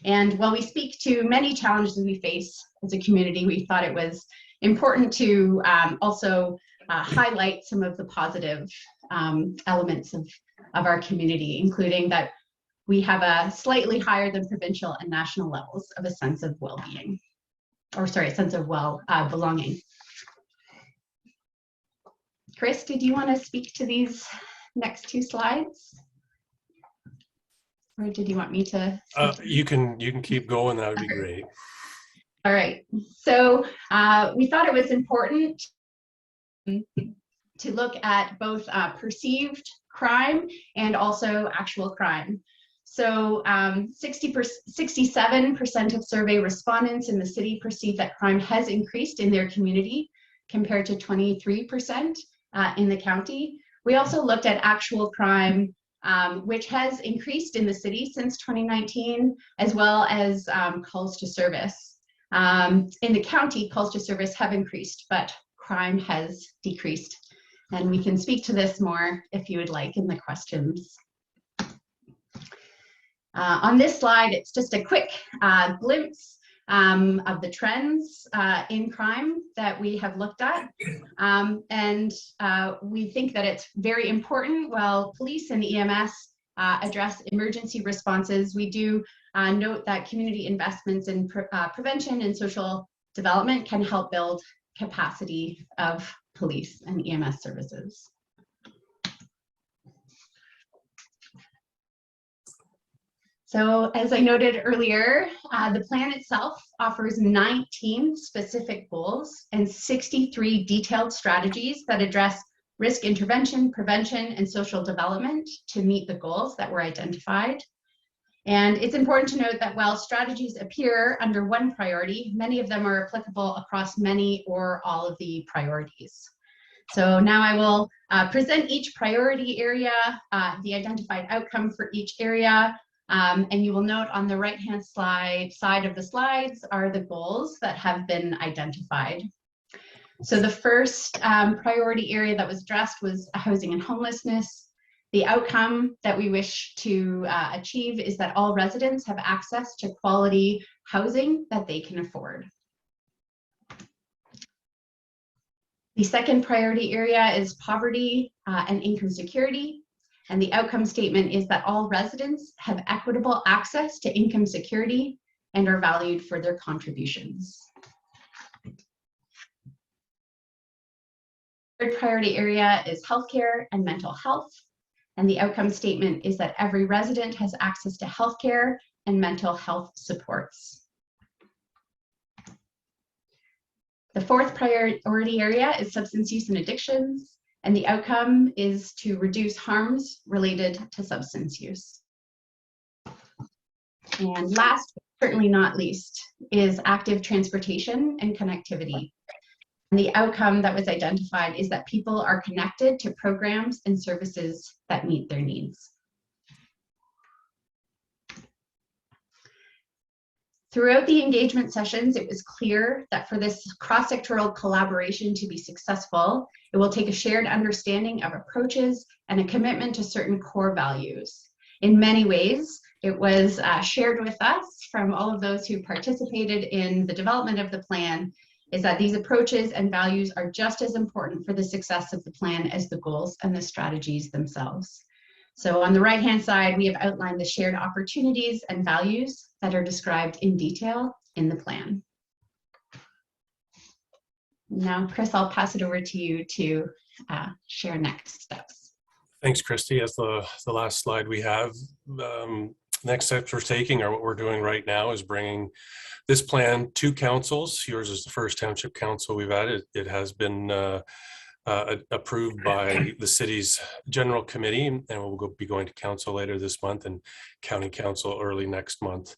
And while we speak to many challenges we face as a community, we thought it was important to also highlight some of the positive elements of our community, including that we have a slightly higher than provincial and national levels of a sense of well-being, or sorry, sense of belonging. Chris, did you want to speak to these next two slides? Or did you want me to? You can keep going. That would be great. All right. So we thought it was important to look at both perceived crime and also actual crime. So 67% of survey respondents in the city perceive that crime has increased in their community compared to 23% in the county. We also looked at actual crime, which has increased in the city since 2019, as well as calls to service. In the county, calls to service have increased, but crime has decreased. And we can speak to this more if you would like in the questions. On this slide, it's just a quick glimpse of the trends in crime that we have looked at. And we think that it's very important while police and EMS address emergency responses. We do note that community investments in prevention and social development can help build capacity of police and EMS services. So as I noted earlier, the plan itself offers 19 specific goals and 63 detailed strategies that address risk intervention, prevention, and social development to meet the goals that were identified. And it's important to note that while strategies appear under one priority, many of them are applicable across many or all of the priorities. So now I will present each priority area, the identified outcome for each area, and you will note on the right-hand side of the slides are the goals that have been identified. So the first priority area that was addressed was housing and homelessness. The outcome that we wish to achieve is that all residents have access to quality housing that they can afford. The second priority area is poverty and income security. And the outcome statement is that all residents have equitable access to income security and are valued for their contributions. Third priority area is healthcare and mental health. And the outcome statement is that every resident has access to healthcare and mental health supports. The fourth priority area is substance use and addictions. And the outcome is to reduce harms related to substance use. And last, but certainly not least, is active transportation and connectivity. And the outcome that was identified is that people are connected to programs and services that meet their needs. Throughout the engagement sessions, it was clear that for this cross-sectoral collaboration to be successful, it will take a shared understanding of approaches and a commitment to certain core values. In many ways, it was shared with us from all of those who participated in the development of the plan, is that these approaches and values are just as important for the success of the plan as the goals and the strategies themselves. So on the right-hand side, we have outlined the shared opportunities and values that are described in detail in the plan. Now, Chris, I'll pass it over to you to share next steps. Thanks, Christy. As the last slide we have, next steps we're taking or what we're doing right now is bringing this plan to councils. Yours is the first township council we've had. It has been approved by the city's general committee, and we'll be going to council later this month and county council early next month.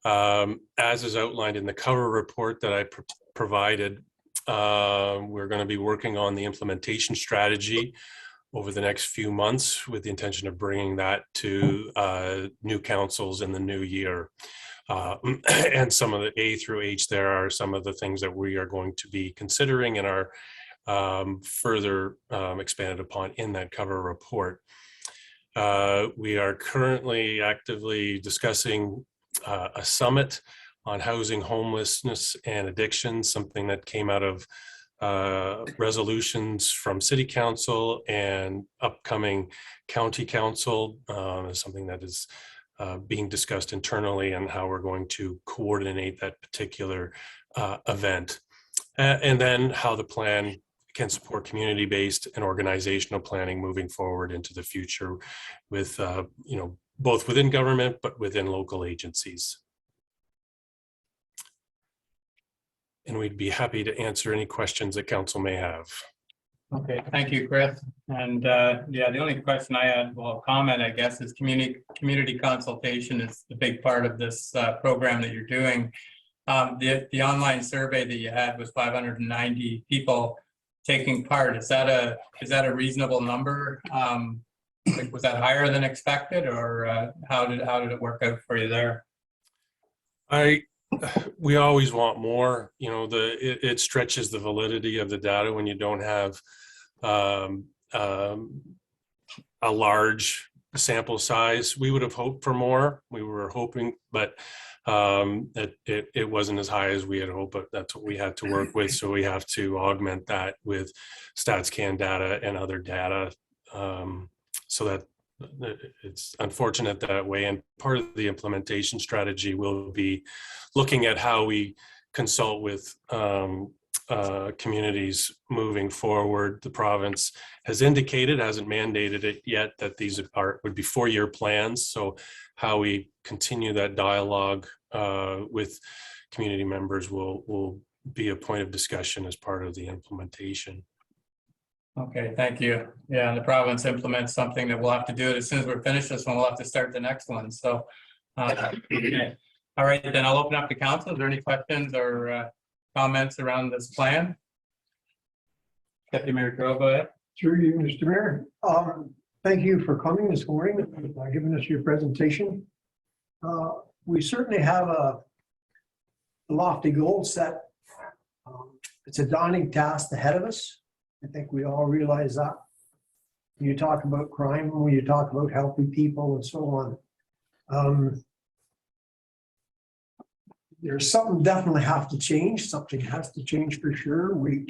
As is outlined in the cover report that I provided, we're going to be working on the implementation strategy over the next few months with the intention of bringing that to new councils in the new year. And some of the A through H there are some of the things that we are going to be considering and are further expanded upon in that cover report. We are currently actively discussing a summit on housing, homelessness, and addiction, something that came out of resolutions from city council and upcoming county council is something that is being discussed internally, and how we're going to coordinate that particular event. And then how the plan can support community-based and organizational planning moving forward into the future with, both within government, but within local agencies. And we'd be happy to answer any questions that council may have. Okay, thank you, Chris. And yeah, the only question I had, well, comment, I guess, is community consultation is the big part of this program that you're doing. The online survey that you had was 590 people taking part. Is that a reasonable number? Like, was that higher than expected, or how did it work out for you there? We always want more. It stretches the validity of the data when you don't have a large sample size. We would have hoped for more. We were hoping, but it wasn't as high as we had hoped, but that's what we had to work with. So we have to augment that with StatsCan data and other data. So that it's unfortunate that way. And part of the implementation strategy will be looking at how we consult with communities moving forward. The province has indicated, hasn't mandated it yet, that these would be 4-year plans. So how we continue that dialogue with community members will be a point of discussion as part of the implementation. Okay, thank you. Yeah, and the province implements something that we'll have to do it as soon as we're finished this one. We'll have to start the next one. So, okay. All right, then I'll open up to council. Is there any questions or comments around this plan? Deputy Mayor Carroll, go ahead. Through you, Mr. Mayor. Thank you for coming this morning and giving us your presentation. We certainly have a lofty goal set. It's a daunting task ahead of us. I think we all realize that. When you talk about crime, when you talk about helping people and so on, there's something definitely have to change. Something has to change for sure. We're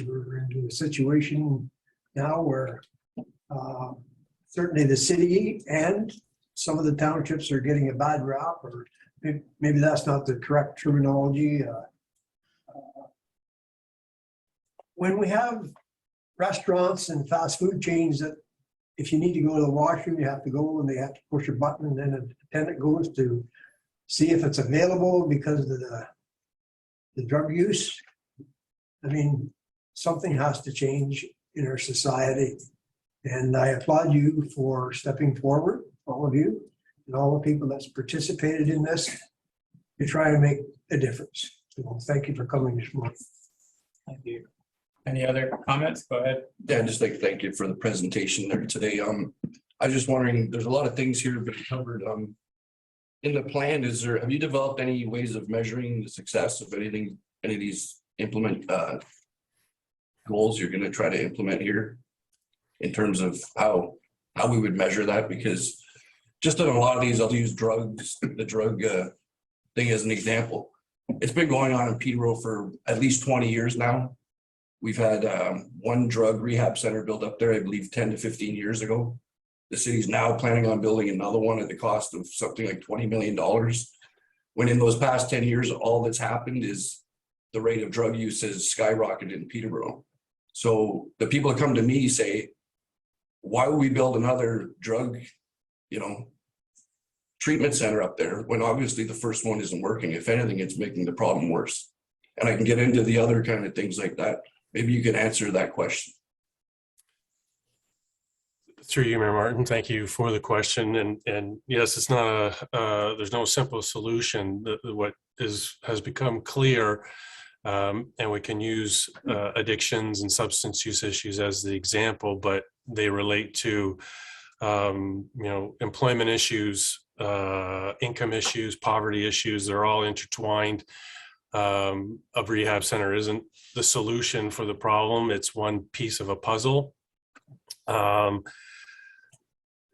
into a situation now where certainly the city and some of the townships are getting a bad rap, or maybe that's not the correct terminology. When we have restaurants and fast food chains that if you need to go to the washroom, you have to go and they have to push a button, and then an attendant goes to see if it's available because of the drug use. I mean, something has to change in our society. And I applaud you for stepping forward, all of you, and all the people that's participated in this to try to make a difference. So thank you for coming this morning. Thank you. Any other comments? Go ahead. Yeah, just like thank you for the presentation there today. I was just wondering, there's a lot of things here been covered. In the plan, have you developed any ways of measuring the success of any of these goals you're going to try to implement here, in terms of how we would measure that? Because just on a lot of these, I'll use the drug thing as an example. It's been going on in Peterborough for at least 20 years now. We've had one drug rehab center built up there, I believe 10 to 15 years ago. The city's now planning on building another one at the cost of something like $20 million. When in those past 10 years, all that's happened is the rate of drug use has skyrocketed in Peterborough. So the people that come to me say, why would we build another drug, treatment center up there when obviously the first one isn't working? If anything, it's making the problem worse. And I can get into the other kind of things like that. Maybe you can answer that question. Through you, Mayor Martin, thank you for the question. And yes, it's not there's no simple solution. What has become clear, and we can use addictions and substance use issues as the example, but they relate to employment issues, income issues, poverty issues. They're all intertwined. A rehab center isn't the solution for the problem. It's one piece of a puzzle.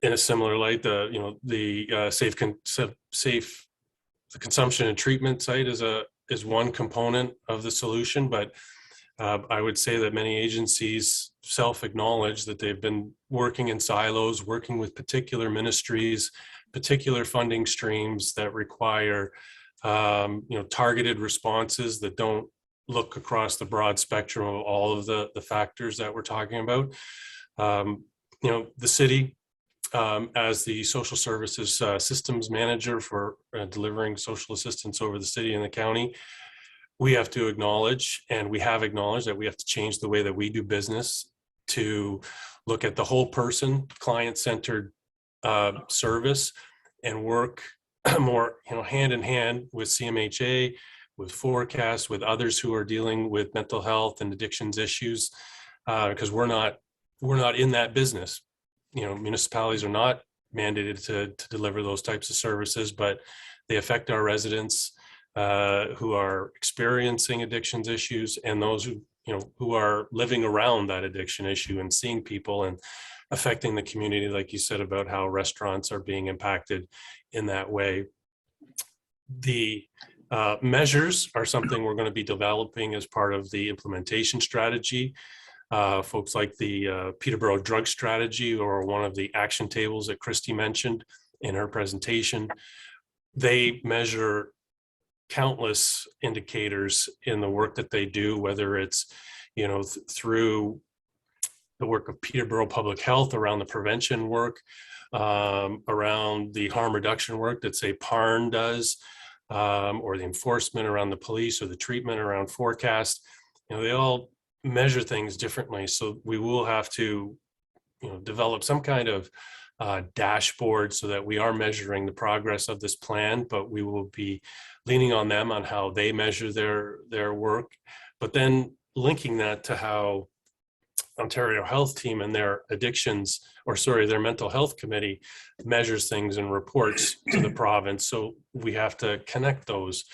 In a similar light, the consumption and treatment site is one component of the solution, but I would say that many agencies self-acknowledge that they've been working in silos, working with particular ministries, particular funding streams that require targeted responses that don't look across the broad spectrum of all of the factors that we're talking about. The city, as the social services systems manager for delivering social assistance over the city and the county, we have to acknowledge, and we have acknowledged, that we have to change the way that we do business to look at the whole person, client-centered service, and work more hand in hand with CMHA, with Forecast, with others who are dealing with mental health and addictions issues, because we're not in that business. Municipalities are not mandated to deliver those types of services, but they affect our residents who are experiencing addictions issues, and those who are living around that addiction issue and seeing people and affecting the community, like you said, about how restaurants are being impacted in that way. The measures are something we're going to be developing as part of the implementation strategy. Folks like the Peterborough Drug Strategy, or one of the action tables that Christy mentioned in her presentation, they measure countless indicators in the work that they do, whether it's through the work of Peterborough Public Health around the prevention work, around the harm reduction work that, say, PARN does, or the enforcement around the police, or the treatment around Forecast. They all measure things differently. So we will have to develop some kind of dashboard so that we are measuring the progress of this plan, but we will be leaning on them on how they measure their work, but then linking that to how Ontario Health Team and their their mental health committee measures things and reports to the province. So we have to connect those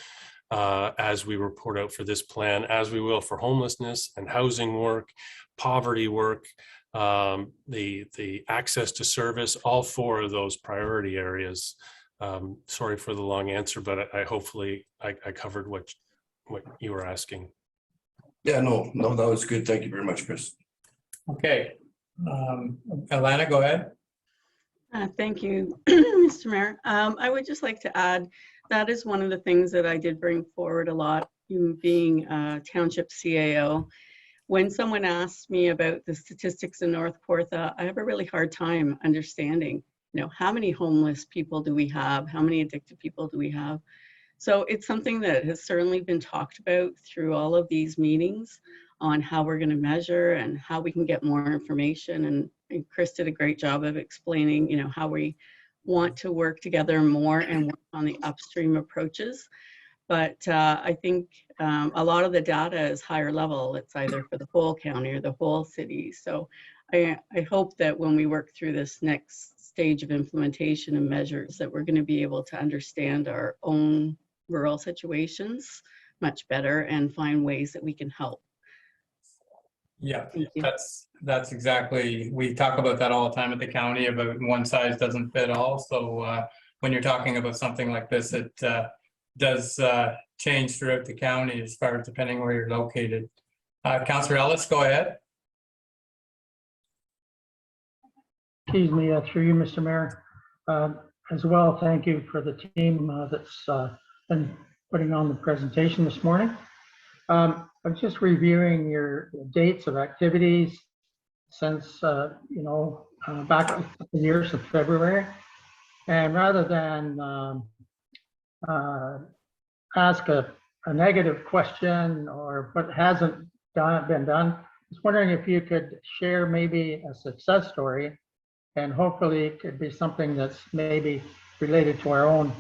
as we report out for this plan, as we will for homelessness and housing work, poverty work, the access to service, all four of those priority areas. Sorry for the long answer, but I hopefully covered what you were asking. Yeah, no, that was good. Thank you very much, Chris. Okay. Alana, go ahead. Thank you, Mr. Mayor. I would just like to add, that is one of the things that I did bring forward a lot, being a Township CAO. When someone asks me about the statistics in North Kawartha, I have a really hard time understanding, how many homeless people do we have? How many addicted people do we have? So it's something that has certainly been talked about through all of these meetings on how we're going to measure and how we can get more information. And Chris did a great job of explaining, how we want to work together more and work on the upstream approaches. But I think a lot of the data is higher level. It's either for the whole county or the whole city. So I hope that when we work through this next stage of implementation and measures, that we're going to be able to understand our own rural situations much better and find ways that we can help. Yeah, that's exactly, we talk about that all the time at the county, about one size doesn't fit all. So when you're talking about something like this, it does change throughout the county as far as depending where you're located. Councillor Ellis, go ahead. Excuse me, through you, Mr. Mayor. As well, thank you for the team that's been putting on the presentation this morning. I was just reviewing your dates of activities since, back a couple years of February. And rather than ask a negative question or what hasn't been done, I was wondering if you could share maybe a success story, and hopefully it could be something that's maybe related to our own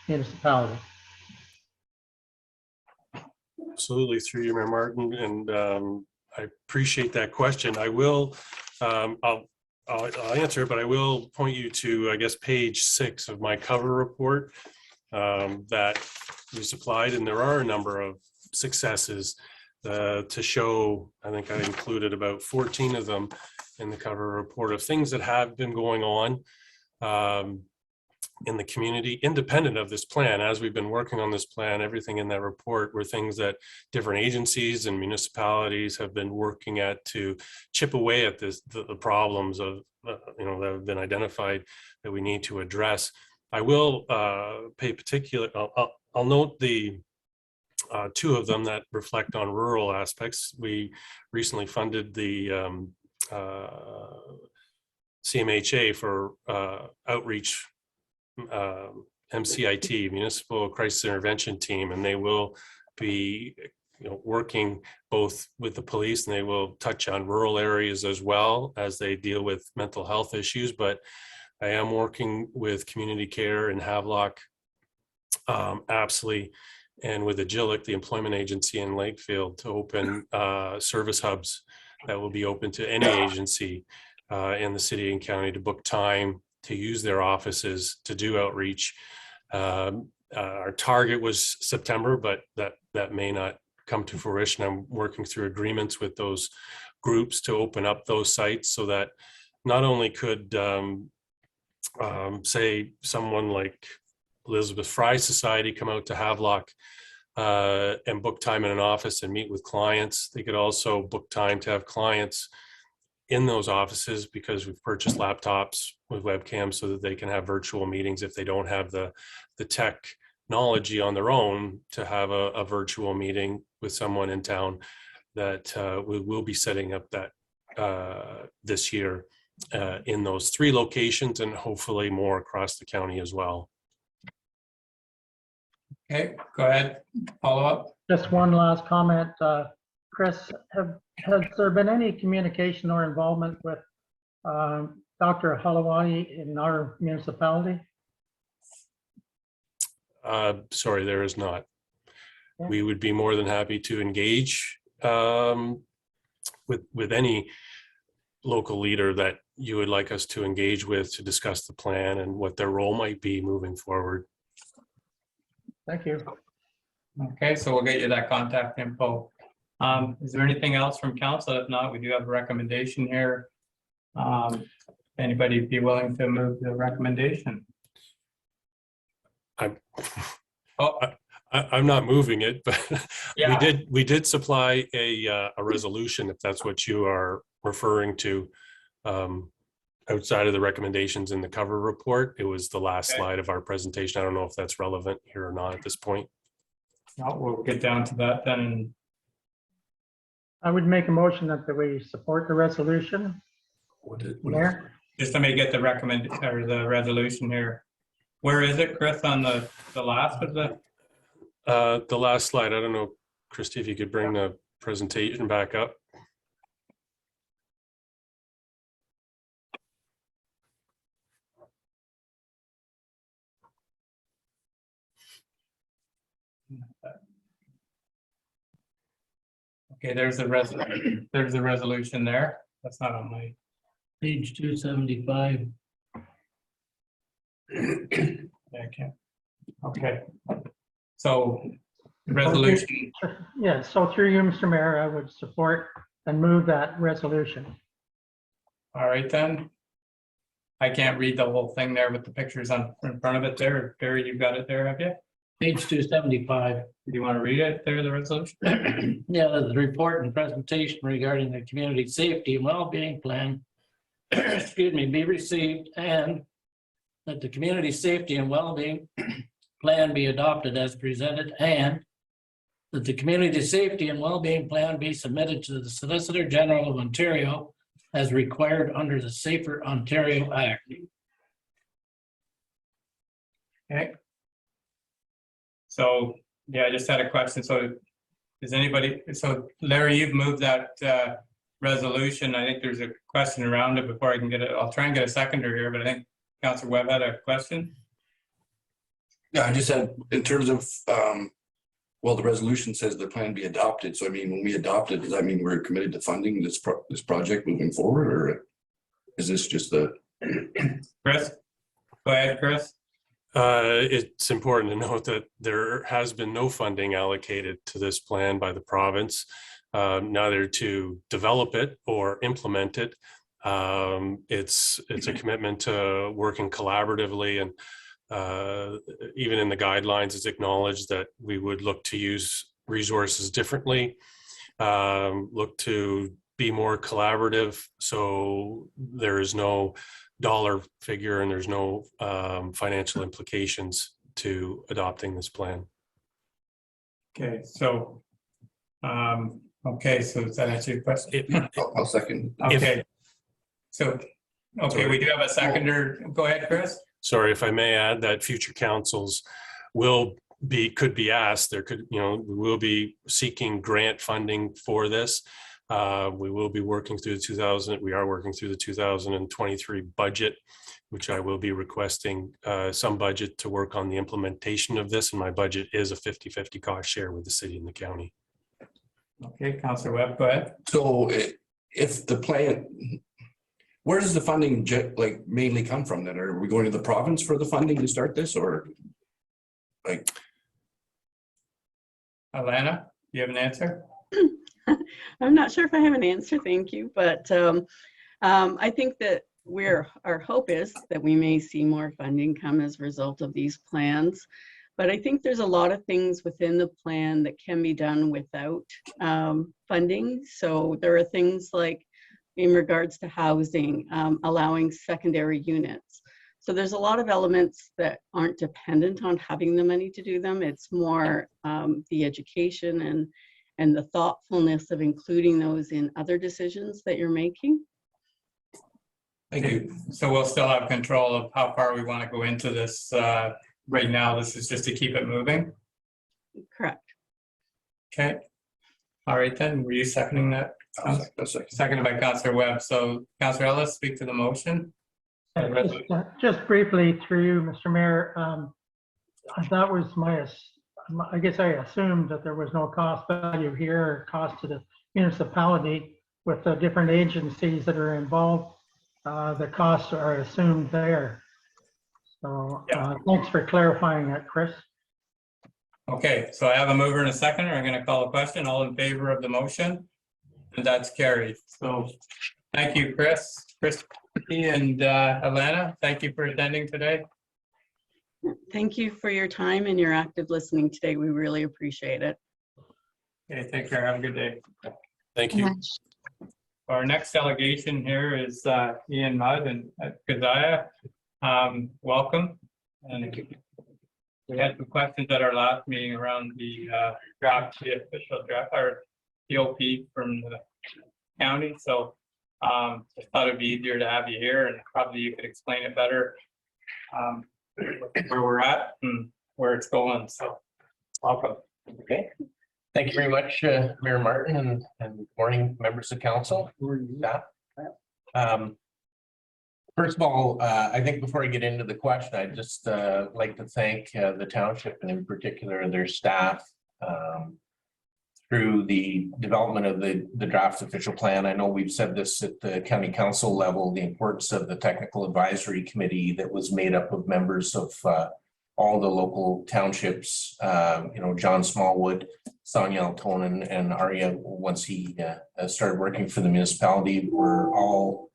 municipality. Absolutely, through you, Mayor Martin, and I appreciate that question. I will, I'll answer it, but I will point you to, I guess, page 6 of my cover report that we supplied, and there are a number of successes to show. I think I included about 14 of them in the cover report of things that have been going on. in the community, independent of this plan. As we've been working on this plan, everything in that report were things that different agencies and municipalities have been working at to chip away at the problems of, that have been identified that we need to address. I will pay particular, I'll note the two of them that reflect on rural aspects. We recently funded the CMHA for outreach MCIT, Municipal Crisis Intervention Team, and they will be working both with the police, and they will touch on rural areas as well as they deal with mental health issues. But I am working with Community Care in Havelock, Apsley, and with Agilic, the employment agency in Lakefield, to open service hubs that will be open to any agency in the city and county to book time to use their offices to do outreach. Our target was September, but that may not come to fruition. I'm working through agreements with those groups to open up those sites so that not only could say someone like Elizabeth Fry Society come out to Havelock and book time in an office and meet with clients. They could also book time to have clients in those offices, because we've purchased laptops with webcams so that they can have virtual meetings if they don't have the technology on their own to have a virtual meeting with someone in town. That we will be setting up that this year in those 3 locations, and hopefully more across the county as well. Okay, go ahead, follow up. Just one last comment. Chris, has there been any communication or involvement with Dr. Halawani in our municipality? Sorry, there is not. Yeah. We would be more than happy to engage with any local leader that you would like us to engage with to discuss the plan and what their role might be moving forward. Thank you. Okay, so we'll get you that contact info. Is there anything else from council? If not, we do have a recommendation here. Anybody be willing to move the recommendation? I'm not moving it, but Yeah. we did supply a resolution, if that's what you are referring to, outside of the recommendations in the cover report. It was the last slide of our presentation. I don't know if that's relevant here or not at this point. No, we'll get down to that then. I would make a motion that we support the resolution. Mayor? Just let me get the the resolution here. Where is it, Chris, on the last of the? The last slide. I don't know, Christy, if you could bring the presentation back up. Okay, there's a resolution there. That's not on my. Page 275. Okay. Okay. So resolution. Yeah, so through you, Mr. Mayor, I would support and move that resolution. All right, then. I can't read the whole thing there with the pictures in front of it there. Barry, you've got it there, have you? Page 275. Do you want to read it there, the resolution? Yeah, the report and presentation regarding the community safety and well-being plan, excuse me, be received, and that the community safety and well-being plan be adopted as presented, and that the community safety and well-being plan be submitted to the Solicitor General of Ontario as required under the Safer Ontario Act. Okay. So, yeah, I just had a question. So does anybody, so Larry, you've moved that resolution. I think there's a question around it before I can get it. I'll try and get a seconder here, but I think Councillor Webb had a question. Yeah, I just had, in terms of, well, the resolution says the plan be adopted. So I mean, when we adopt it, does that mean we're committed to funding this project moving forward, or is this just the? Chris, go ahead, Chris. It's important to note that there has been no funding allocated to this plan by the province, neither to develop it or implement it. It's a commitment to working collaboratively, and even in the guidelines, it's acknowledged that we would look to use resources differently, look to be more collaborative. So there is no dollar figure and there's no financial implications to adopting this plan. Okay, so, so does that answer your question? I'll second. Okay. So, okay, we do have a seconder. Go ahead, Chris. Sorry, if I may add that future councils could be asked, we will be seeking grant funding for this. We will be working through we are working through the 2023 budget, which I will be requesting some budget to work on the implementation of this. And my budget is a 50-50 cost share with the city and the county. Okay, Councillor Webb, go ahead. So if the plan, where does the funding mainly come from then? Are we going to the province for the funding to start this, or like? Alana, do you have an answer? I'm not sure if I have an answer, thank you, but I think that our hope is that we may see more funding come as a result of these plans. But I think there's a lot of things within the plan that can be done without funding. So there are things like in regards to housing, allowing secondary units. So there's a lot of elements that aren't dependent on having the money to do them. It's more the education and the thoughtfulness of including those in other decisions that you're making. Thank you. So we'll still have control of how far we want to go into this. Right now, this is just to keep it moving. Correct. Okay. All right, then. Were you seconding that? Seconded by Councillor Webb. So Councillor Ellis, speak to the motion. Just briefly through you, Mr. Mayor, that was I guess I assumed that there was no cost value here or cost to the municipality with the different agencies that are involved. The costs are assumed there. So thanks for clarifying that, Chris. Okay, so I have a mover and a seconder. I'm going to call a question. All in favor of the motion? And that's carried. So thank you, Chris and Alana. Thank you for attending today. Thank you for your time and your active listening today. We really appreciate it. Okay, take care. Have a good day. Thank you. Our next delegation here is Ian Mudd and Keziah. Welcome. And we had some questions at our last meeting around the official draft, our POP from the county. So just thought it'd be easier to have you here, and probably you could explain it better where we're at and where it's going. So welcome. Okay. Thank you very much, Mayor Martin, and good morning, members of council. First of all, I think before I get into the question, I'd just like to thank the township and in particular their staff through the development of the draft official plan. I know we've said this at the county council level, the importance of the technical advisory committee that was made up of members of all the local townships, John Smallwood, Sonia Altonen, and Arya, once he started working for the municipality, were all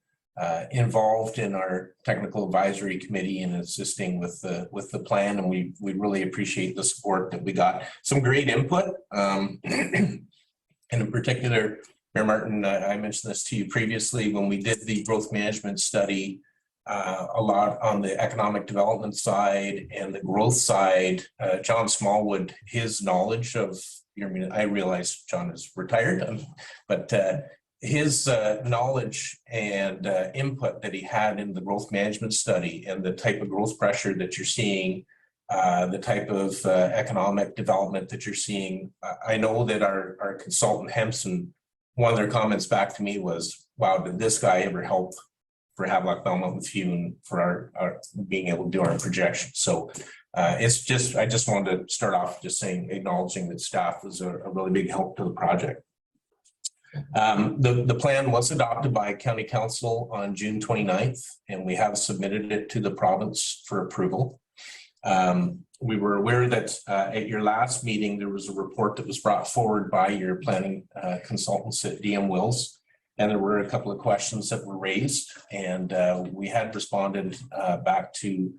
involved in our technical advisory committee and assisting with the plan, and we really appreciate the support that we got. Some great input, and in particular, Mayor Martin, I mentioned this to you previously when we did the growth management study. A lot on the economic development side and the growth side. John Smallwood, his knowledge of, I realize John is retired, but his knowledge and input that he had in the growth management study and the type of growth pressure that you're seeing, the type of economic development that you're seeing. I know that our consultant Hempson, one of their comments back to me was, wow, did this guy ever help for Havelock-Belmont-Methuen for our being able to do our projections. So I just wanted to start off just acknowledging that staff was a really big help to the project. The plan was adopted by County Council on June 29th, and we have submitted it to the province for approval. We were aware that at your last meeting, there was a report that was brought forward by your planning consultants at DM Wills. And there were a couple of questions that were raised, and we had responded back to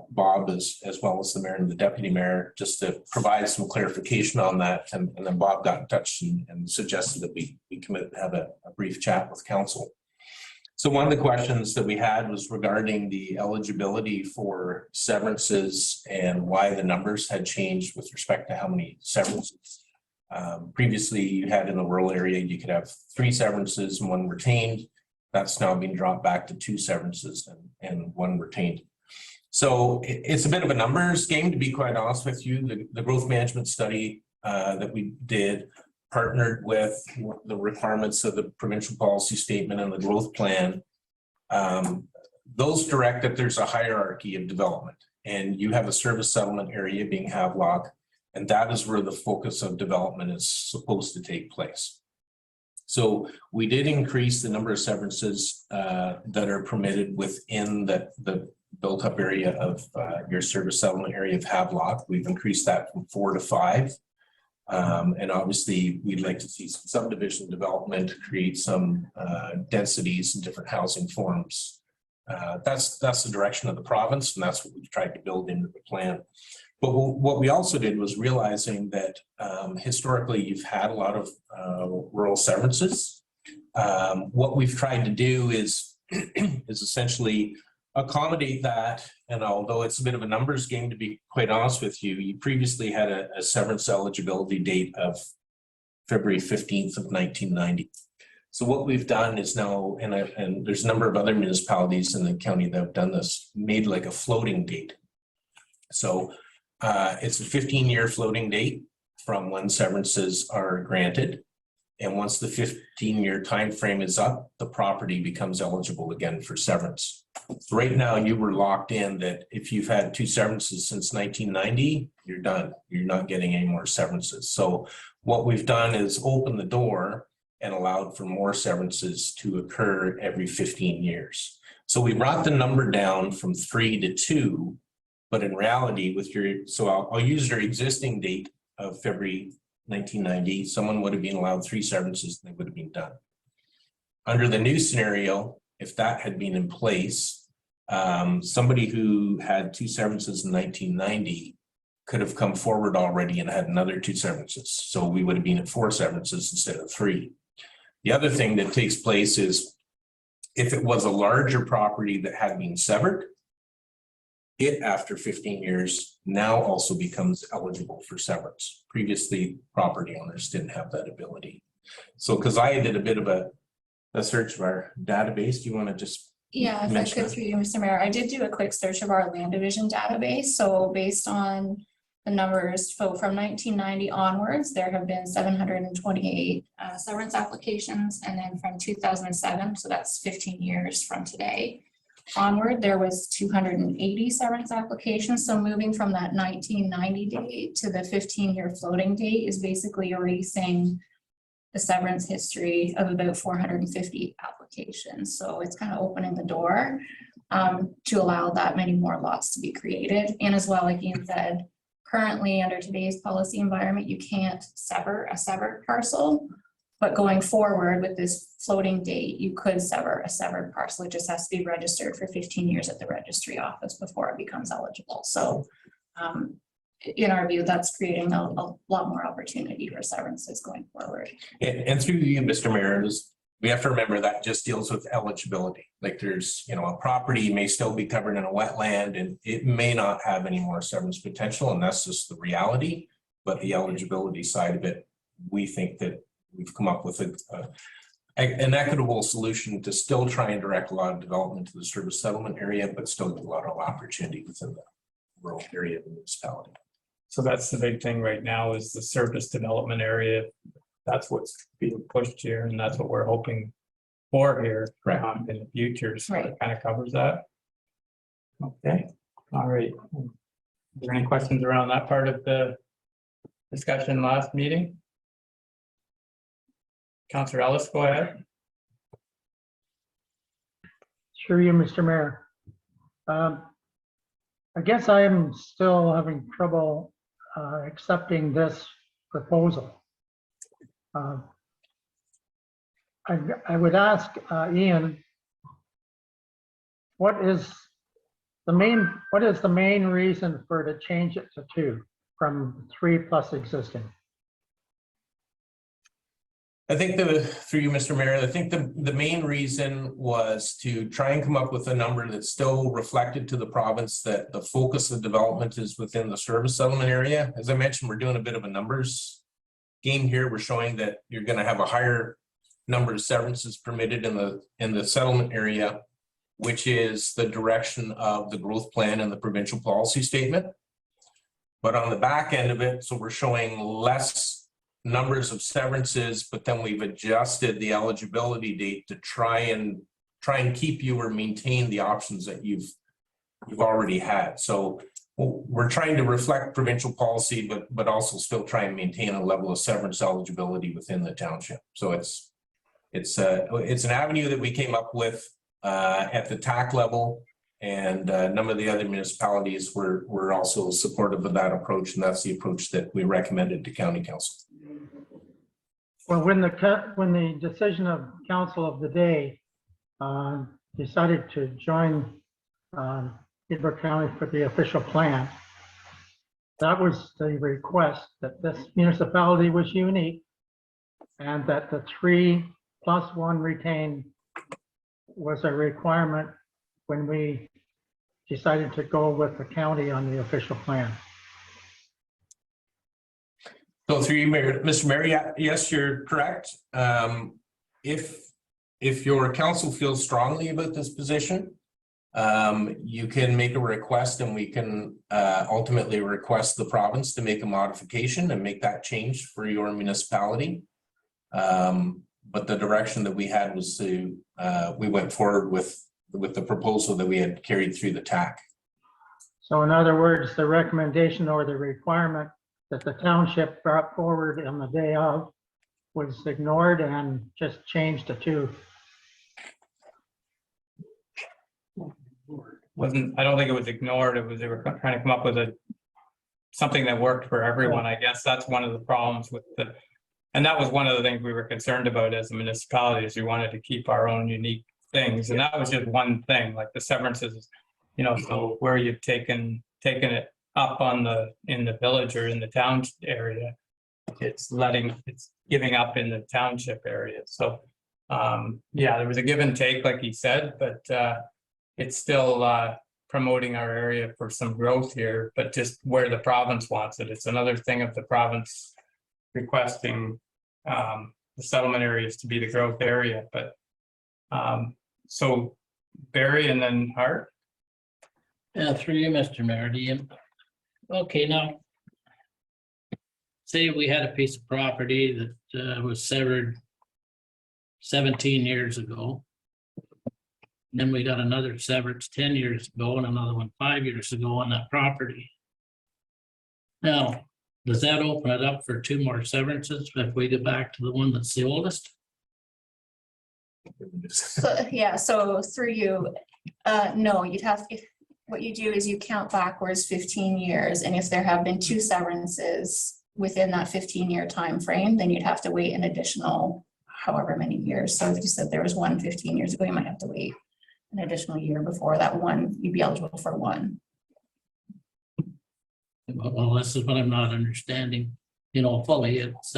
Bob as well as the mayor and the deputy mayor, just to provide some clarification on that. And then Bob got in touch and suggested that we commit to have a brief chat with council. So one of the questions that we had was regarding the eligibility for severances and why the numbers had changed with respect to how many severances. Previously, you had in the rural area, you could have 3 severances and 1 retained. That's now been dropped back to 2 severances and 1 retained. So it's a bit of a numbers game, to be quite honest with you. The growth management study that we did partnered with the requirements of the provincial policy statement and the growth plan. Those direct that there's a hierarchy of development, and you have a service settlement area being Havelock, and that is where the focus of development is supposed to take place. So we did increase the number of severances that are permitted within the built up area of your service settlement area of Havelock. We've increased that from 4 to 5. And obviously we'd like to see some subdivision development, create some densities in different housing forms. That's the direction of the province, and that's what we've tried to build into the plan. But what we also did was realizing that historically you've had a lot of rural severances. What we've tried to do is essentially accommodate that. And although it's a bit of a numbers game, to be quite honest with you, you previously had a severance eligibility date of February 15th of 1990. So what we've done is now, and there's a number of other municipalities in the county that have done this, made like a floating date. So it's a 15-year floating date from when severances are granted. And once the 15-year time frame is up, the property becomes eligible again for severance. Right now, you were locked in that if you've had 2 severances since 1990, you're done. You're not getting any more severances. So what we've done is open the door and allowed for more severances to occur every 15 years. So we brought the number down from 3 to 2, but in reality, with your, so I'll use your existing date of February 1990, someone would have been allowed 3 severances and they would have been done. Under the new scenario, if that had been in place, somebody who had 2 severances in 1990 could have come forward already and had another 2 severances. So we would have been at 4 severances instead of 3. The other thing that takes place is if it was a larger property that had been severed, it, after 15 years, now also becomes eligible for severance. Previously, property owners didn't have that ability. So, because I did a bit of a search of our database, do you want to just Yeah, if I could through you, Mr. Mayor, I did do a quick search of our land division database. So based on the numbers, so from 1990 onwards, there have been 728 severance applications. And then from 2007, so that's 15 years from today, onward, there was 280 severance applications. So moving from that 1990 date to the 15-year floating date is basically erasing the severance history of about 450 applications. So it's kind of opening the door to allow that many more lots to be created. And as well, like Ian said, currently under today's policy environment, you can't sever a severed parcel. But going forward with this floating date, you could sever a severed parcel. It just has to be registered for 15 years at the registry office before it becomes eligible. So in our view, that's creating a lot more opportunity for severances going forward. And through you, Mr. Mayor, we have to remember that just deals with eligibility. Like there's, a property may still be covered in a wetland and it may not have any more severance potential, and that's just the reality. But the eligibility side of it, we think that we've come up with an equitable solution to still try and direct a lot of development to the service settlement area, but still get a lot of opportunity within the rural area of the municipality. So that's the big thing right now is the service development area. That's what's being pushed here, and that's what we're hoping for here in the future. So it kind of covers that. Okay, all right. Are there any questions around that part of the discussion last meeting? Councillor Ellis, go ahead. Sure, you, Mr. Mayor. I guess I am still having trouble accepting this proposal. I would ask Ian, what is what is the main reason for to change it to 2 from 3 plus existing? I think through you, Mr. Mayor, I think the main reason was to try and come up with a number that still reflected to the province that the focus of development is within the service settlement area. As I mentioned, we're doing a bit of a numbers game here. We're showing that you're going to have a higher number of severances permitted in the settlement area, which is the direction of the growth plan and the provincial policy statement. But on the back end of it, so we're showing less numbers of severances, but then we've adjusted the eligibility date to try and keep you or maintain the options that you've already had. So we're trying to reflect provincial policy, but also still try and maintain a level of severance eligibility within the township. So it's an avenue that we came up with at the TAC level, and a number of the other municipalities were also supportive of that approach, and that's the approach that we recommended to County Council. Well, when the decision of council of the day decided to join Peterborough County for the official plan, that was the request that this municipality was unique and that the 3 plus 1 retained was a requirement when we decided to go with the county on the official plan. So through you, Mayor, Mr. Mayor, yes, you're correct. If your council feels strongly about this position, you can make a request and we can ultimately request the province to make a modification and make that change for your municipality. But the direction that we had was to, we went forward with the proposal that we had carried through the TAC. So in other words, the recommendation or the requirement that the township brought forward on the day of was ignored and just changed to 2. I don't think it was ignored. It was, they were trying to come up with something that worked for everyone. I guess that's one of the problems with and that was one of the things we were concerned about as a municipality, is we wanted to keep our own unique things. And that was just one thing, like the severances, so where you've taken it up in the village or in the town area, it's giving up in the township area. So yeah, there was a give and take, like he said, but it's still promoting our area for some growth here, but just where the province wants it. It's another thing of the province requesting the settlement areas to be the growth area. But so Barry and then Hart. Yeah, through you, Mr. Mayor. Okay, now, say we had a piece of property that was severed 17 years ago. Then we got another severance 10 years ago and another one 5 years ago on that property. Now, does that open it up for 2 more severances if we go back to the one that's the oldest? So, yeah, so through you, no, you'd have, what you do is you count backwards 15 years, and if there have been 2 severances within that 15-year time frame, then you'd have to wait an additional however many years. So if you said there was 1 15 years ago, you might have to wait an additional year before that one, you'd be eligible for 1. Well, this is what I'm not understanding, fully. It's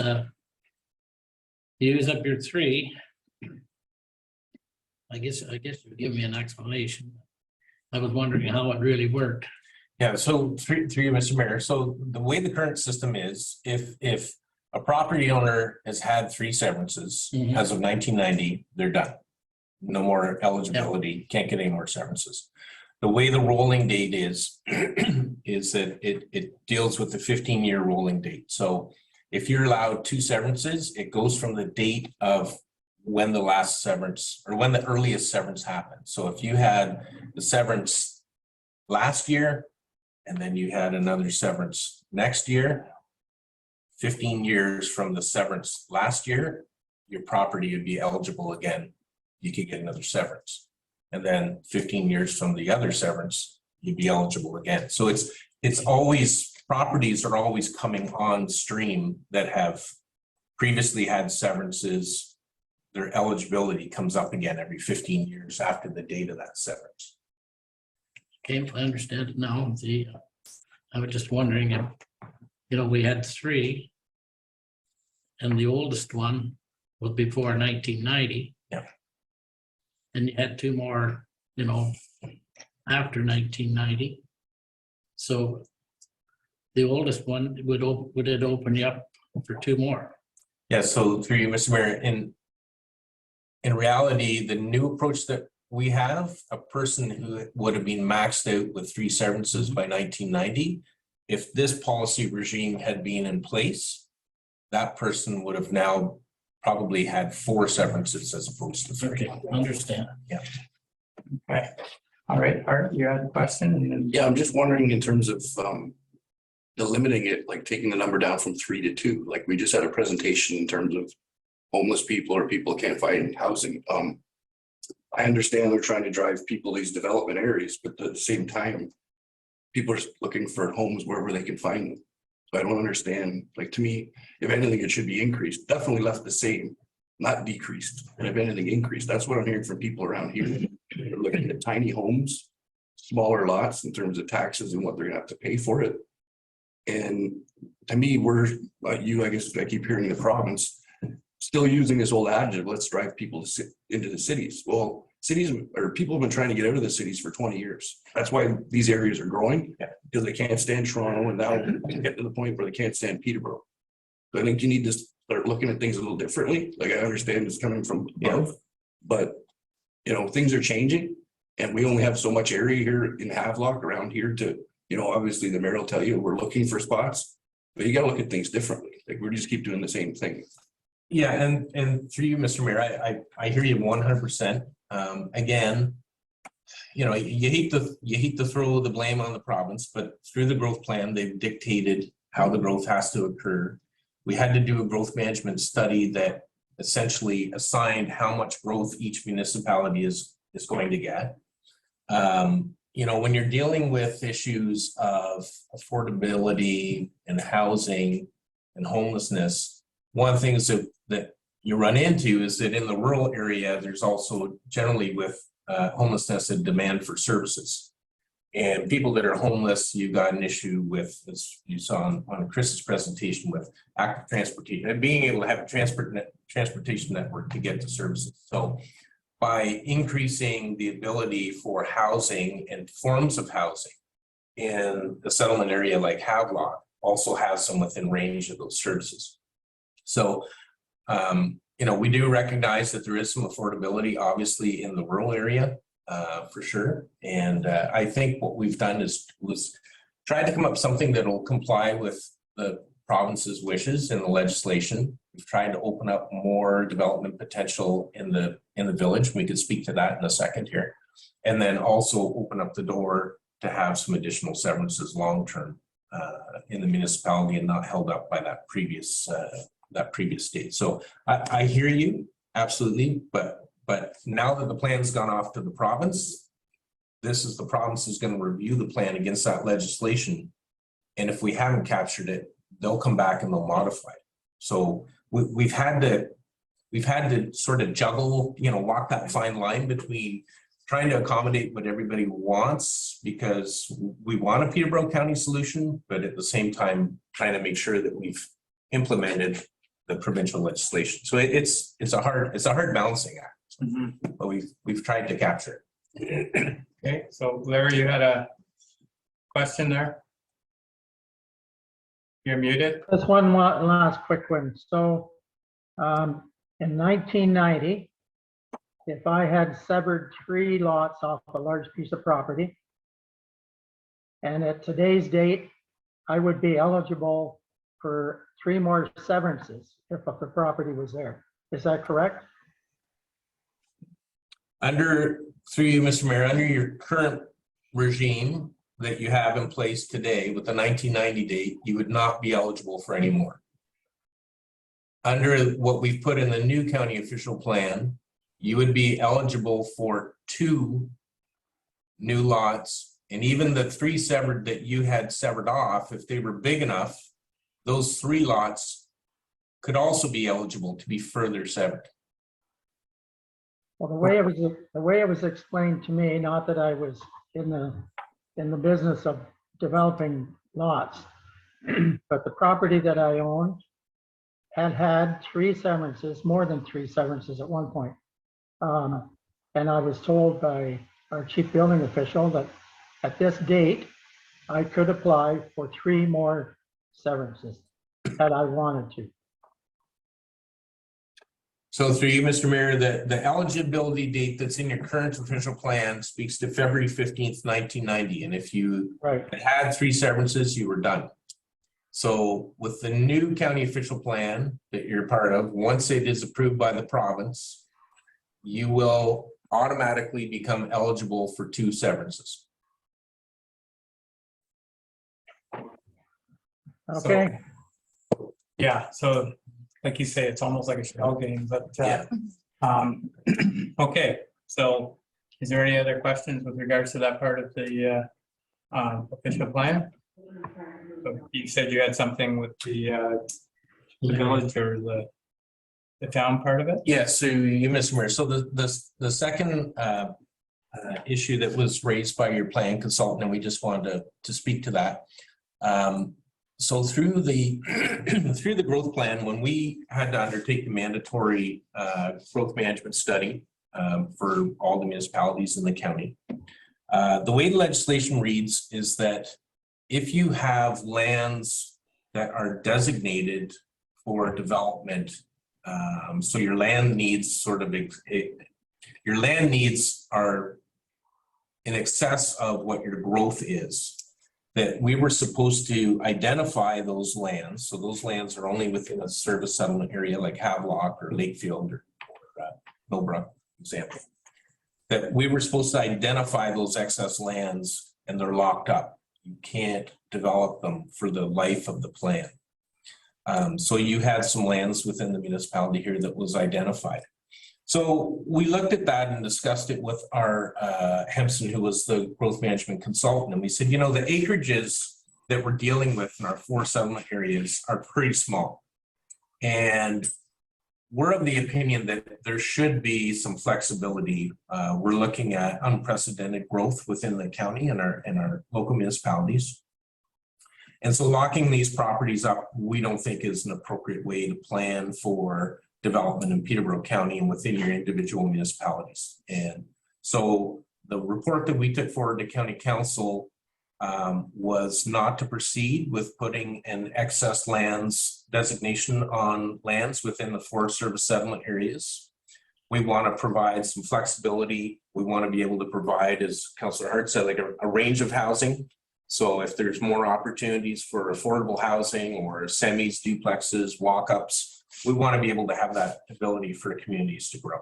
use up your 3. I guess you give me an explanation. I was wondering how it really worked. Yeah, so through you, Mr. Mayor. So the way the current system is, if a property owner has had 3 severances as of 1990, they're done. No more eligibility, can't get any more severances. The way the rolling date is that it deals with the 15-year rolling date. So if you're allowed 2 severances, it goes from the date of when the last severance or when the earliest severance happened. So if you had the severance last year and then you had another severance next year, 15 years from the severance last year, your property would be eligible again. You could get another severance. And then 15 years from the other severance, you'd be eligible again. So it's always, properties are always coming on stream that have previously had severances. Their eligibility comes up again every 15 years after the date of that severance. Okay, I understand it now. I was just wondering if, we had 3. And the oldest one was before 1990. Yeah. And you had 2 more, after 1990. So the oldest one would it open you up for 2 more? Yeah, so through you, Mr. Mayor, in reality, the new approach that we have, a person who would have been maxed out with 3 severances by 1990, if this policy regime had been in place, that person would have now probably had 4 severances as opposed to 3. Okay, understand. Yeah. Okay. All right, Art, you had a question and then. Yeah, I'm just wondering in terms of limiting it, like taking the number down from 3 to 2, like we just had a presentation in terms of homeless people or people can't find housing. I understand they're trying to drive people to these development areas, but at the same time, people are looking for homes wherever they can find them. So I don't understand, like, to me, if anything, it should be increased, definitely left the same, not decreased. And if anything increased, that's what I'm hearing from people around here. They're looking at tiny homes, smaller lots in terms of taxes and what they're gonna have to pay for it. And to me, we're, I guess I keep hearing the province still using this old adage of let's drive people into the cities. Well, cities or people have been trying to get out of the cities for 20 years. That's why these areas are growing, because they can't stand Toronto, and now get to the point where they can't stand Peterborough. So I think you need to start looking at things a little differently. Like, I understand it's coming from above, but things are changing, and we only have so much area here in Havelock around here to, obviously the mayor will tell you we're looking for spots, but you got to look at things differently. Like, we just keep doing the same thing. Yeah, and through you, Mr. Mayor, I hear you 100%. Again, you hate to throw the blame on the province, but through the growth plan, they've dictated how the growth has to occur. We had to do a growth management study that essentially assigned how much growth each municipality is going to get. When you're dealing with issues of affordability and housing and homelessness, one of the things that you run into is that in the rural area, there's also generally with homelessness a demand for services. And people that are homeless, you've got an issue with, as you saw on Chris's presentation, with active transportation and being able to have a transportation network to get to services. So by increasing the ability for housing and forms of housing in the settlement area like Havelock, also has some within range of those services. So, we do recognize that there is some affordability, obviously, in the rural area, for sure. And I think what we've done was try to come up with something that will comply with the province's wishes in the legislation. We've tried to open up more development potential in the village. We could speak to that in a second here, and then also open up the door to have some additional severances long term in the municipality and not held up by that previous state. So I hear you absolutely, but now that the plan's gone off to the province, the province is going to review the plan against that legislation, and if we haven't captured it, they'll come back and they'll modify it. So we've had to sort of juggle, walk that fine line between trying to accommodate what everybody wants, because we want a Peterborough County solution, but at the same time trying to make sure that we've implemented the provincial legislation. So it's a hard balancing act, but we've tried to capture it. Okay, so Larry, you had a question there? You're muted. Just one last quick one. So in 1990, if I had severed 3 lots off a large piece of property, and at today's date, I would be eligible for 3 more severances if the property was there. Is that correct? Through you, Mr. Mayor, under your current regime that you have in place today with the 1990 date, you would not be eligible for any more. Under what we've put in the new county official plan, you would be eligible for 2 new lots, and even the 3 severed that you had severed off, if they were big enough, those 3 lots could also be eligible to be further severed. Well, the way it was explained to me, not that I was in the in the business of developing lots. But the property that I owned had 3 severances, more than 3 severances at one point. And I was told by our chief building official that at this date, I could apply for 3 more severances had I wanted to. So through you, Mr. Mayor, the eligibility date that's in your current official plan speaks to February 15th, 1990. And if you had 3 severances, you were done. So with the new county official plan that you're part of, once it is approved by the province, you will automatically become eligible for 2 severances. Okay. Yeah, so like you say, it's almost like a shell game, but okay, so is there any other questions with regards to that part of the official plan? So you said you had something with the village or the town part of it? Yes, so you, Mr. Mayor. So the second issue that was raised by your plan consultant, and we just wanted to speak to that. So through the through the growth plan, when we had to undertake the mandatory growth management study for all the municipalities in the county, the way the legislation reads is that if you have lands that are designated for development, so your land needs your land needs are in excess of what your growth is, that we were supposed to identify those lands. So those lands are only within a service settlement area like Havelock or Lakefield or Millbrook, example. That we were supposed to identify those excess lands and they're locked up. You can't develop them for the life of the plan. So you had some lands within the municipality here that was identified. So we looked at that and discussed it with our Hempson, who was the growth management consultant. And we said, you know, the acreages that we're dealing with in our 4 settlement areas are pretty small. And we're of the opinion that there should be some flexibility. We're looking at unprecedented growth within the county and our local municipalities. And so locking these properties up, we don't think is an appropriate way to plan for development in Peterborough County and within your individual municipalities. And so the report that we took forward to County Council was not to proceed with putting an excess lands designation on lands within the 4 service settlement areas. We want to provide some flexibility. We want to be able to provide, as Councillor Hart said, like a range of housing. So if there's more opportunities for affordable housing or semis, duplexes, walk-ups, we want to be able to have that ability for communities to grow.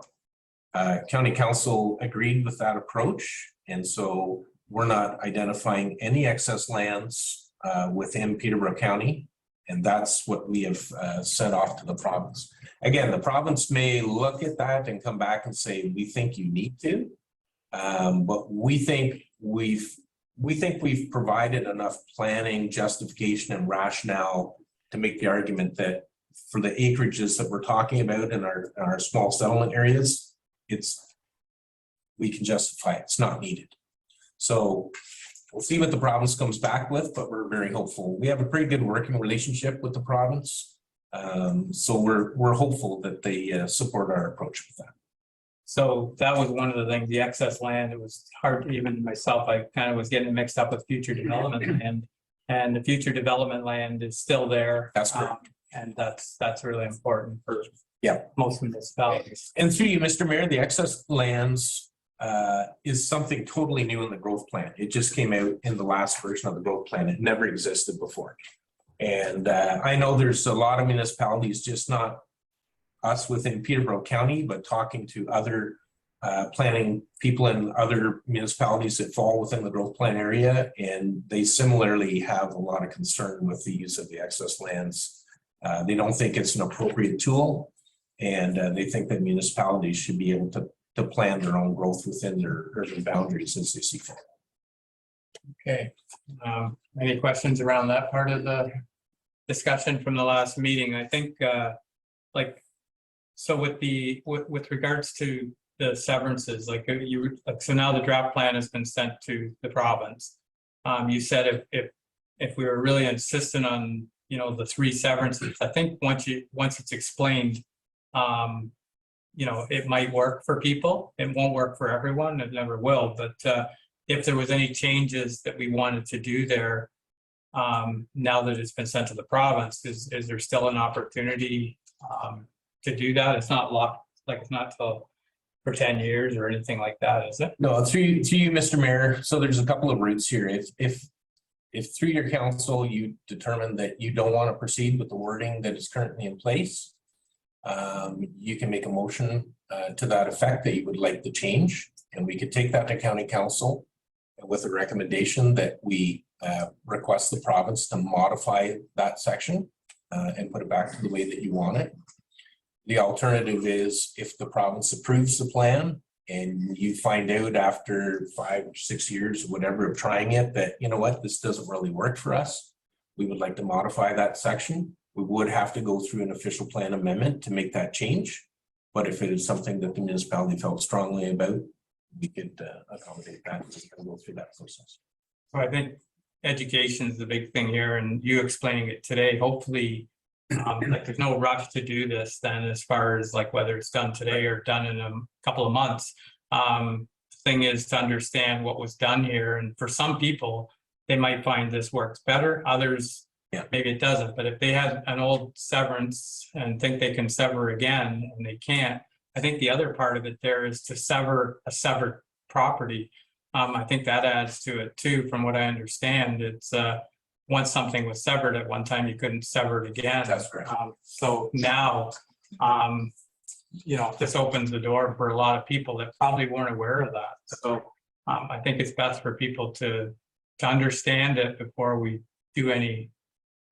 County Council agreed with that approach. And so we're not identifying any excess lands within Peterborough County. And that's what we have sent off to the province. Again, the province may look at that and come back and say, we think you need to, but we think we've provided enough planning, justification, and rationale to make the argument that for the acreages that we're talking about in our small settlement areas, we can justify it. It's not needed. So we'll see what the province comes back with, but we're very hopeful. We have a pretty good working relationship with the province. So we're hopeful that they support our approach with that. So that was one of the things, the excess land. It was hard, even myself, I kind of was getting mixed up with future development land, and the future development land is still there. That's correct. And that's really important for most municipalities. And through you, Mr. Mayor, the excess lands is something totally new in the growth plan. It just came out in the last version of the growth plan. It never existed before. And I know there's a lot of municipalities, just not us within Peterborough County, but talking to other planning people in other municipalities that fall within the growth plan area. And they similarly have a lot of concern with the use of the excess lands. They don't think it's an appropriate tool. And they think that municipalities should be able to plan their own growth within their urban boundaries as they see fit. Okay. Any questions around that part of the discussion from the last meeting? I think so with regards to the severances, so now the draft plan has been sent to the province. You said if we were really insistent on, you know, the 3 severances, I think once it's explained, you know, it might work for people. It won't work for everyone. It never will. But if there was any changes that we wanted to do there, now that it's been sent to the province, is there still an opportunity to do that? It's not locked, like it's not till for 10 years or anything like that, is it? No, through you, Mr. Mayor. So there's a couple of routes here. If through your council, you determine that you don't want to proceed with the wording that is currently in place, you can make a motion to that effect that you would like the change, and we could take that to county council with a recommendation that we request the province to modify that section and put it back to the way that you want it. The alternative is if the province approves the plan and you find out after 5 or 6 years, whatever, of trying it, that, you know what, this doesn't really work for us, we would like to modify that section. We would have to go through an official plan amendment to make that change. But if it is something that the municipality felt strongly about, we could accommodate that and go through that process. So I think education is the big thing here, and you explaining it today, hopefully, like there's no rush to do this then, as far as like whether it's done today or done in a couple of months. Thing is to understand what was done here, and for some people, they might find this works better. Others, yeah, maybe it doesn't. But if they have an old severance and think they can sever again and they can't, I think the other part of it there is to sever a severed property. I think that adds to it too, from what I understand. It's once something was severed at one time, you couldn't sever it again. That's correct. So now, you know, this opens the door for a lot of people that probably weren't aware of that. So I think it's best for people to understand it before we do any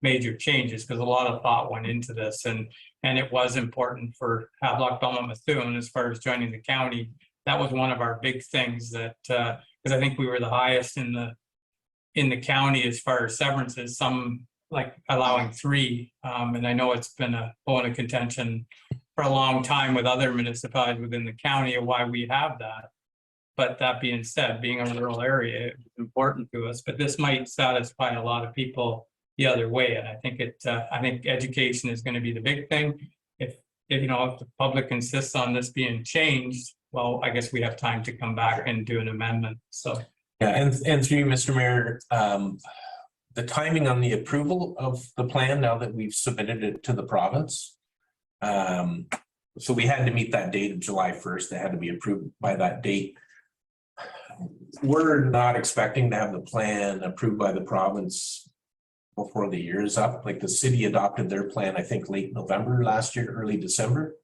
major changes, because a lot of thought went into this, and it was important for Havelock-Belmont-Methuen as far as joining the county. That was one of our big things, that because I think we were the highest in the county as far as severances, some like allowing 3. And I know it's been a bone of contention for a long time with other municipalities within the county of why we have that. But that being said, being a rural area, it's important to us, but this might satisfy a lot of people the other way. And I think I think education is going to be the big thing. If you know, if the public insists on this being changed, well, I guess we have time to come back and do an amendment. So yeah, and through you, Mr. Mayor, the timing on the approval of the plan, now that we've submitted it to the province, so we had to meet that date of July 1st. It had to be approved by that date. We're not expecting to have the plan approved by the province before the year is up. Like the city adopted their plan, I think late November last year, early December.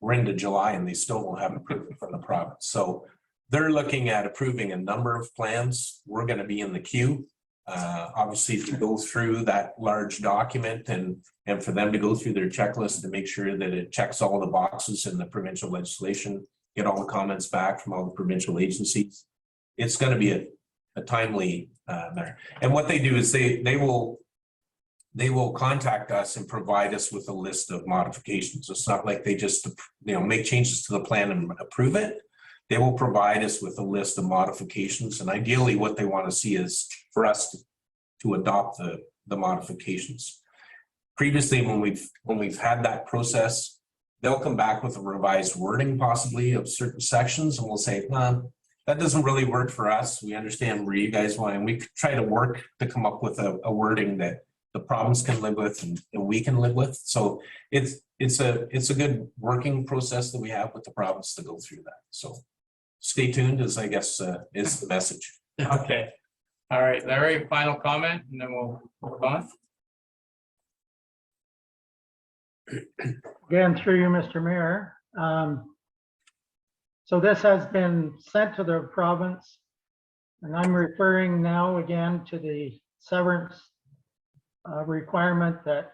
We're into July and they still won't have approval from the province. So they're looking at approving a number of plans. We're going to be in the queue. Obviously to go through that large document and for them to go through their checklist to make sure that it checks all the boxes in the provincial legislation, get all the comments back from all the provincial agencies. It's going to be a timely matter. And what they do is they will contact us and provide us with a list of modifications. It's not like they just, you know, make changes to the plan and approve it. They will provide us with a list of modifications, and ideally what they want to see is for us to adopt the modifications. Previously, when we've had that process, they'll come back with a revised wording possibly of certain sections, and we'll say, that doesn't really work for us. We understand where you guys want, and we could try to work to come up with a wording that the province can live with and we can live with. So it's a good working process that we have with the province to go through that. So stay tuned, as I guess is the message. okay. All right, Larry, final comment, and then we'll move on. Again, through you, Mr. Mayor. So this has been sent to the province, and I'm referring now again to the severance requirement that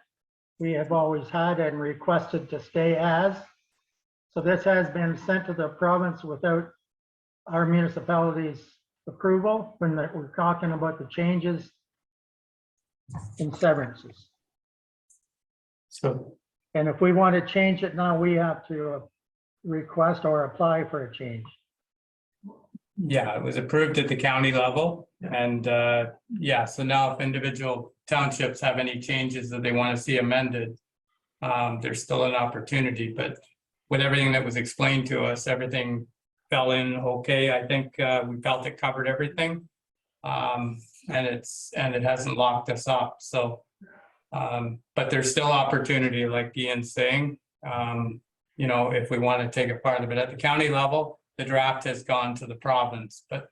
we have always had and requested to stay as. So this has been sent to the province without our municipality's approval when we're talking about the changes in severances. So, and if we want to change it now, we have to request or apply for a change. Yeah, it was approved at the county level and, yeah, so now if individual townships have any changes that they want to see amended, there's still an opportunity, but with everything that was explained to us, everything fell in okay. I think, we felt it covered everything. And it hasn't locked us up, so. But there's still opportunity, like Ian's saying, you know, if we want to take it farther, but at the county level, the draft has gone to the province, but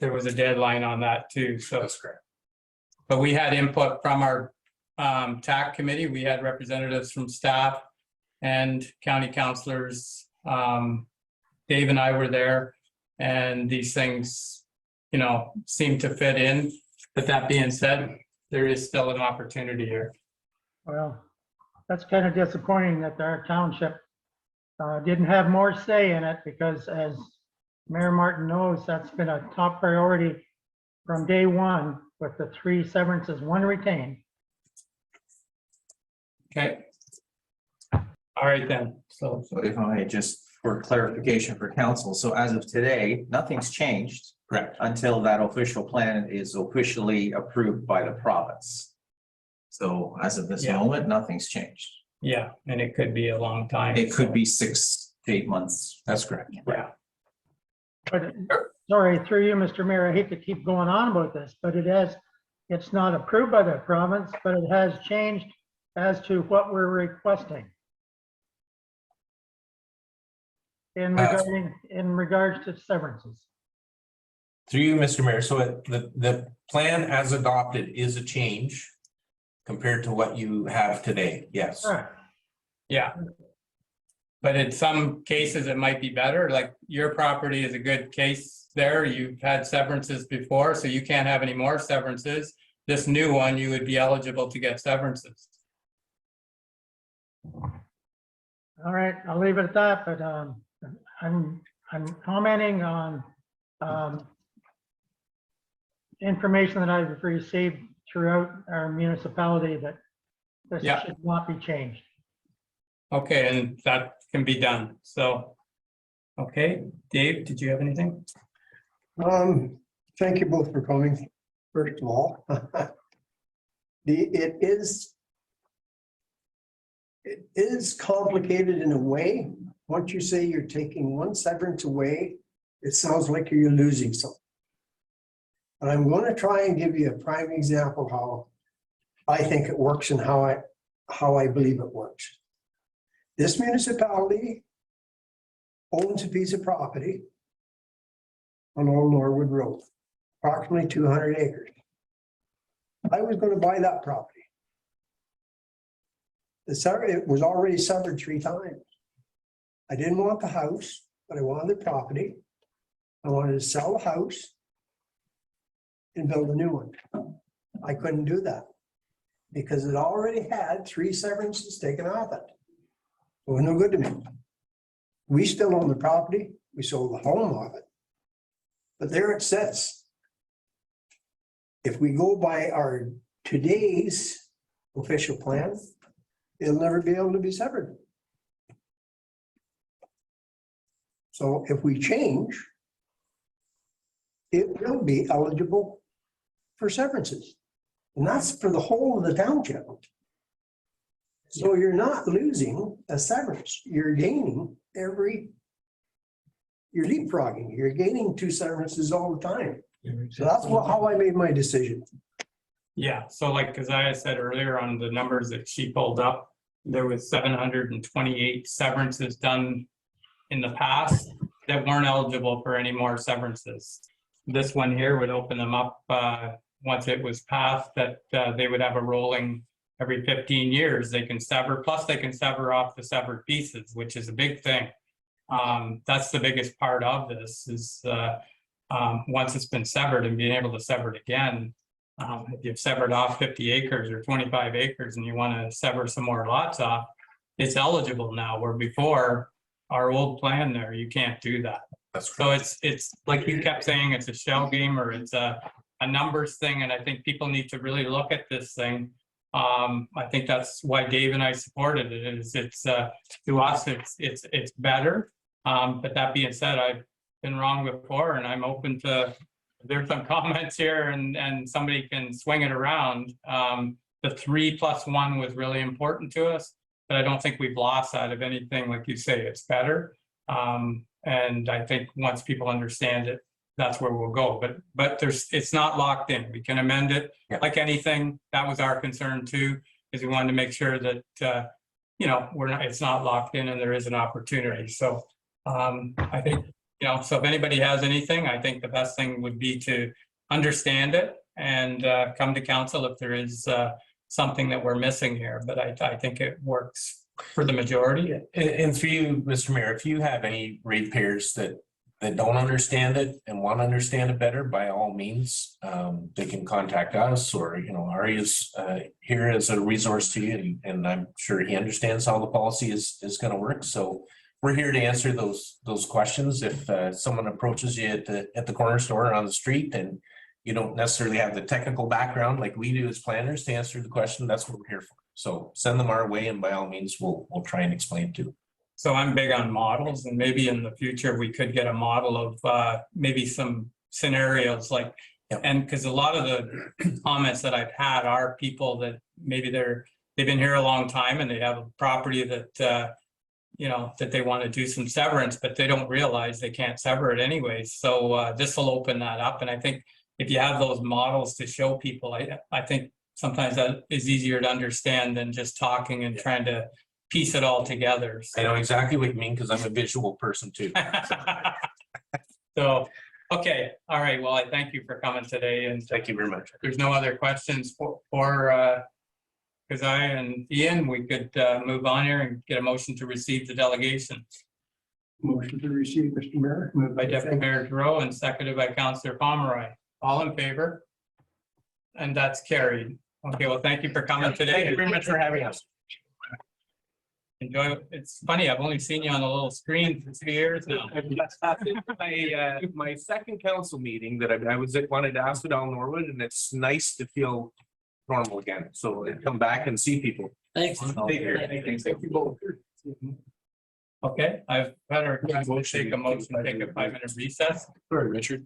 there was a deadline on that too, so. That's correct. But we had input from our TAC committee, we had representatives from staff and county councilors. Dave and I were there, and these things, you know, seem to fit in. But that being said, there is still an opportunity here. Well, that's kind of disappointing that our township didn't have more say in it, because as Mayor Martin knows, that's been a top priority from day one with the 3 severances, 1 retained. Okay. All right then, so. So if I may, just for clarification for council, so as of today, nothing's changed. Correct. Until that official plan is officially approved by the province. So as of this Yeah. moment, nothing's changed. Yeah, and it could be a long time. It could be 6 to 8 months. That's correct. Yeah. But sorry, through you, Mr. Mayor, I hate to keep going on about this, but it's not approved by the province, but it has changed as to what we're requesting. In regards to severances. Through you, Mr. Mayor, so the plan as adopted is a change compared to what you have today, yes. Correct. Yeah. But in some cases, it might be better, like your property is a good case there. You've had severances before, so you can't have any more severances. This new one, you would be eligible to get severances. All right, I'll leave it at that, but I'm commenting on information that I've received throughout our municipality that this Yeah. should not be changed. Okay, and that can be done, so. Okay, Dave, did you have anything? Thank you both for coming, first of all. It is complicated in a way. Once you say you're taking 1 severance away, it sounds like you're losing something. But I'm going to try and give you a prime example how I think it works and how I believe it works. This municipality owns a piece of property on Old Norwood Road, approximately 200 acres. I was going to buy that property. It was already severed 3 times. I didn't want the house, but I wanted the property. I wanted to sell the house and build a new one. I couldn't do that because it already had 3 severances taken off it. It was no good to me. We still own the property. We sold the home off it. But there it sits. If we go by our today's official plan, it'll never be able to be severed. So if we change, it will be eligible for severances. And that's for the whole of the township. So you're not losing a severance, you're gaining you're leapfrogging, you're gaining 2 severances all the time. So that's how I made my decision. Yeah, so like, as I said earlier on the numbers that she pulled up, there was 728 severances done in the past that weren't eligible for any more severances. This one here would open them up once it was passed, that they would have a rolling every 15 years they can sever, plus they can sever off the severed pieces, which is a big thing. That's the biggest part of this is once it's been severed and being able to sever it again. If you've severed off 50 acres or 25 acres and you want to sever some more lots off, it's eligible now, where before our old plan there, you can't do that. So it's like you kept saying, it's a shell game or it's a numbers thing. And I think people need to really look at this thing. I think that's why Dave and I supported it. It's to us, it's better. But that being said, been wrong before, and I'm open to, there's some comments here and somebody can swing it around. The 3+1 was really important to us, but I don't think we've lost out of anything. Like you say, it's better. And I think once people understand it, that's where we'll go. But it's not locked in. We can amend it like anything. That was our concern too, is we wanted to make sure that, you know, it's not locked in and there is an opportunity. So I think, you know, so if anybody has anything, I think the best thing would be to understand it and come to council if there is something that we're missing here. But I think it works for the majority. And for you, Mr. Mayor, if you have any ratepayers that don't understand it and want to understand it better, by all means, they can contact us, or, you know, Ari is here as a resource to you, and I'm sure he understands how the policy is going to work. So we're here to answer those questions. If someone approaches you at the corner store or on the street and you don't necessarily have the technical background like we do as planners to answer the question, that's what we're here for. So send them our way, and by all means, we'll try and explain too. So I'm big on models, and maybe in the future we could get a model of maybe some scenarios like, and because a lot of the comments that I've had are people that maybe they've been here a long time and they have a property that you know, that they want to do some severance, but they don't realize they can't sever it anyway. So this will open that up. And I think if you have those models to show people, I think sometimes that is easier to understand than just talking and trying to piece it all together. So. I know exactly what you mean, because I'm a visual person too. So, okay. All right. Well, I thank you for coming today, and thank you very much. If there's no other questions for Keziah and Ian, we could move on here and get a motion to receive the delegation. Motion to receive, Mr. Mayor. Moved by Deputy Mayor Giroux and seconded by Councillor Pomeroy. All in favor? And that's carried. Okay, well, thank you for coming today. Thank you very much for having us. Enjoy it. It's funny, I've only seen you on a little screen for 2 years now. My second council meeting that I was at, wanted to Asphodel Norwood, and it's nice to feel normal again. So come back and see people. Thanks. Take care. Thank you both. Okay, I've had our take a motion, take a 5-minute recess. Sorry, Richard.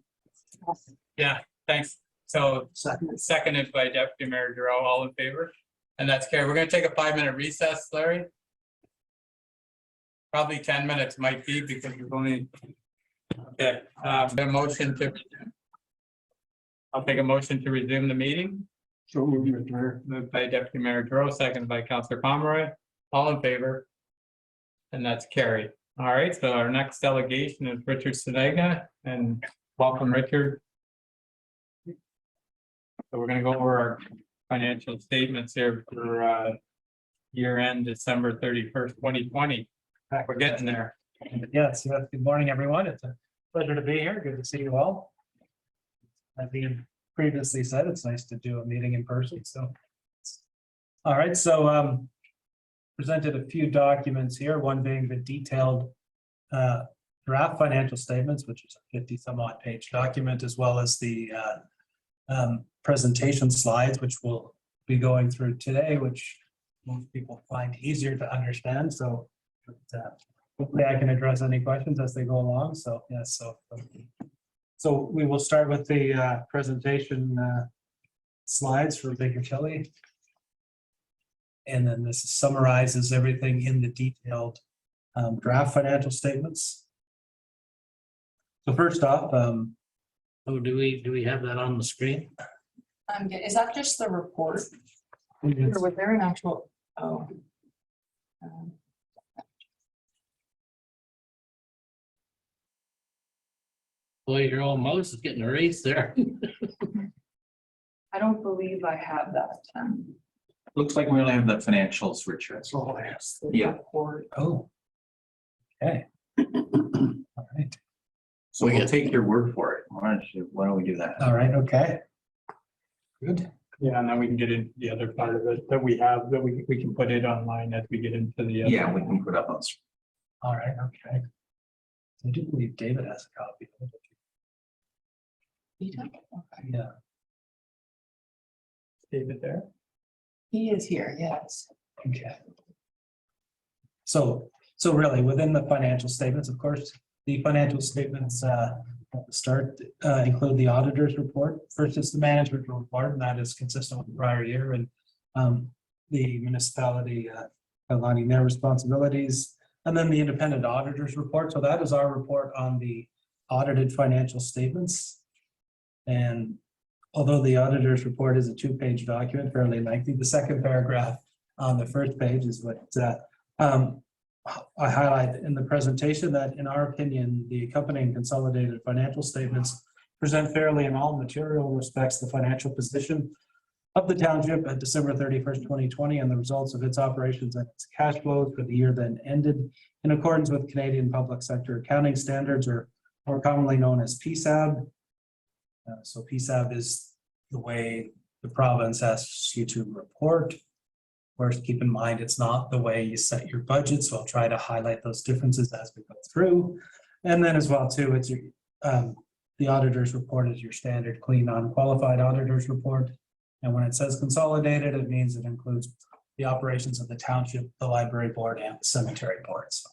Yeah, thanks. So seconded by Deputy Mayor Giroux, all in favor? And that's carried. We're going to take a 5-minute recess, Larry. Probably 10 minutes might be, because we've only, okay, the motion to, I'll take a motion to resume the meeting. So Moved by Deputy Mayor Giroux, seconded by Councillor Pomeroy, all in favor? And that's carried. All right, so our next delegation is Richard Senega, and welcome, Richard. So we're going to go over our financial statements here for year end December 31st, 2020. We're getting there. Yes, good morning, everyone. It's a pleasure to be here. Good to see you all. As Ian previously said, it's nice to do a meeting in person. So, all right. So, presented a few documents here. One being the detailed draft financial statements, which is a 50-some-odd page document, as well as the presentation slides, which we'll be going through today, which most people find easier to understand. So. Hopefully I can address any questions as they go along. So yes, so we will start with the presentation slides for Baker Tilly, and then this summarizes everything in the detailed draft financial statements. So first off, oh, do we have that on the screen? Is that just the report? Or was there an actual? Oh. Boy, your old mouse is getting erased there. I don't believe I have that. Looks like we only have the financials, Richard. oh yes, Yeah. oh, okay, all right, So we'll take your word for it. Why don't we do that? all right, okay, good. Yeah, and then we can get into the other part of it that we have, that we can put it online as we get into the. Yeah, we can put up on. All right, okay. I do believe David has a copy of it. Yeah. David there. He is here, yes. Okay. So really, within the financial statements, of course, The financial statements at the start include the auditor's report. First is the management report, and that is consistent with the prior year, and the municipality outlining their responsibilities. And then the independent auditor's report. So that is our report on the audited financial statements. And although the auditor's report is a 2-page document, fairly lengthy, the second paragraph on the first page is what I highlight in the presentation, that in our opinion, the accompanying consolidated financial statements present fairly in all material respects the financial position of the township at December 31st, 2020, and the results of its operations and its cash flows for the year then ended in accordance with Canadian public sector accounting standards, or more commonly known as PSAB. So PSAB is the way the province asks you to report. Of course, keep in mind, it's not the way you set your budget, so I'll try to highlight those differences as we go through. And then as well too, it's your, the auditor's report is your standard clean non-qualified auditor's report. And when it says consolidated, it means it includes the operations of the township, the library board, and the cemetery boards.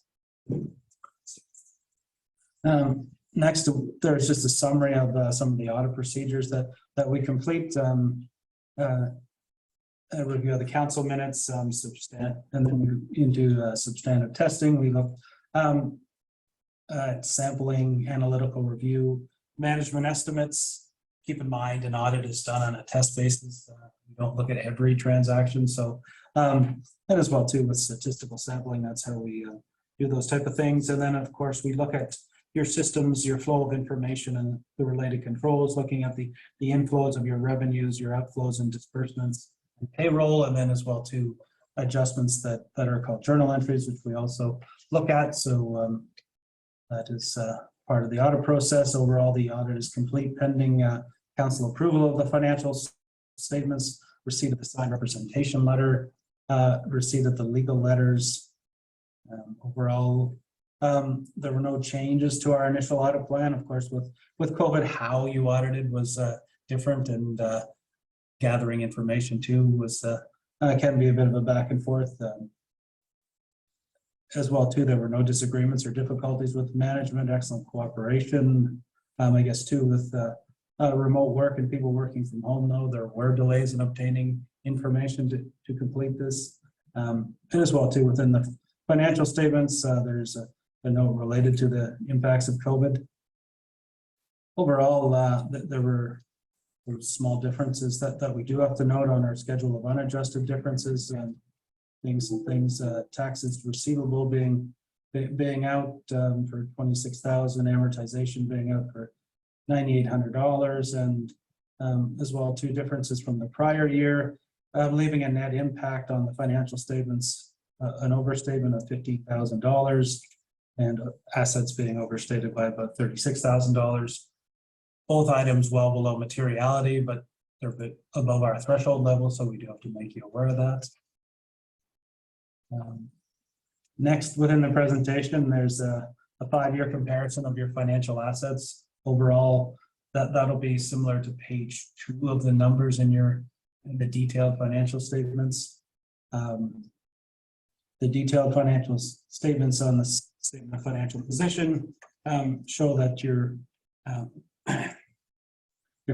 Next, there's just a summary of some of the audit procedures that we complete. A review of the council minutes, and then into substantive testing. We look at sampling, analytical review, management estimates. Keep in mind, an audit is done on a test basis. We don't look at every transaction. So, and as well too with statistical sampling, that's how we do those type of things. And then of course we look at your systems, your flow of information, and the related controls, looking at the inflows of your revenues, your outflows and disbursements, and payroll, and then as well to adjustments that are called journal entries, which we also look at. So that is part of the audit process. Overall, the audit is complete pending council approval of the financial statements, receipt of the signed representation letter, receipt of the legal letters. Overall, there were no changes to our initial audit plan. Of course, with COVID, how you audited was different, and gathering information too was can be a bit of a back and forth. As well too, there were no disagreements or difficulties with management, excellent cooperation. I guess too with remote work and people working from home, though, there were delays in obtaining information to complete this. And as well too, within the financial statements, there's a note related to the impacts of COVID. Overall, there were small differences that we do have to note on our schedule of unadjusted differences, and things, taxes receivable being out for $26,000, amortization being out for $9,800, and as well two differences from the prior year, leaving a net impact on the financial statements, an overstatement of $15,000, and assets being overstated by about $36,000. Both items well below materiality, but they're a bit above our threshold level, so we do have to make you aware of that. Next, within the presentation, there's a 5-year comparison of your financial assets. Overall, that'll be similar to page 2 of the numbers in the detailed financial statements. The detailed financial statements on the statement of financial position show that your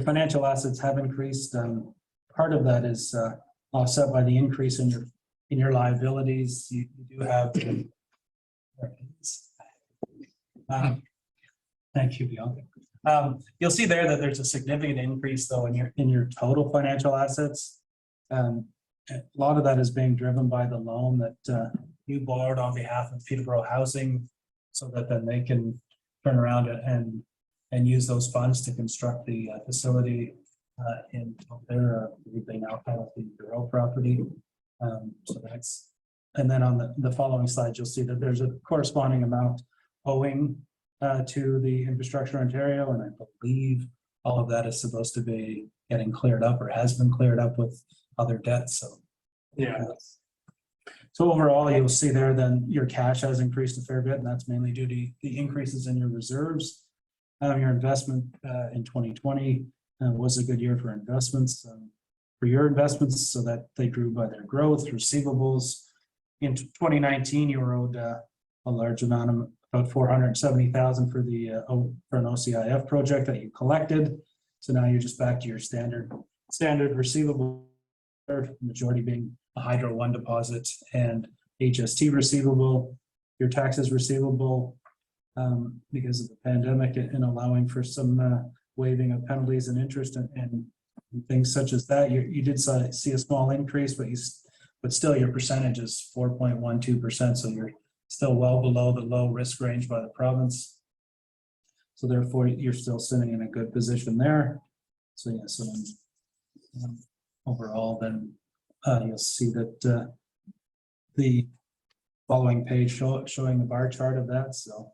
financial assets have increased. Part of that is offset by the increase in your liabilities. You do have. Thank you, Bianca. You'll see there that there's a significant increase, though, in your total financial assets. A lot of that is being driven by the loan that you borrowed on behalf of Peterborough Housing, so that then they can turn around and use those funds to construct the facility in their being out of the Bureau property. So that's, and then on the following slide, you'll see that there's a corresponding amount owing to the Infrastructure Ontario, and I believe all of that is supposed to be getting cleared up, or has been cleared up with other debts. So yeah. So overall, you'll see there then your cash has increased a fair bit, and that's mainly due to the increases in your reserves. Your investment in 2020 was a good year for investments. For your investments, so that they grew by their growth, receivables. In 2019, you were owed a large amount of about 470,000 for the for an OCIF project that you collected. So now you're just back to your standard receivable, majority being a Hydro 1 deposit and HST receivable. Your taxes receivable because of the pandemic and allowing for some waiving of penalties and interest and things such as that. You did see a small increase, but still your percentage is 4.12%. So you're still well below the low risk range by the province. So therefore, you're still sitting in a good position there. So yeah, so then, overall, then you'll see that the following page showing the bar chart of that. So,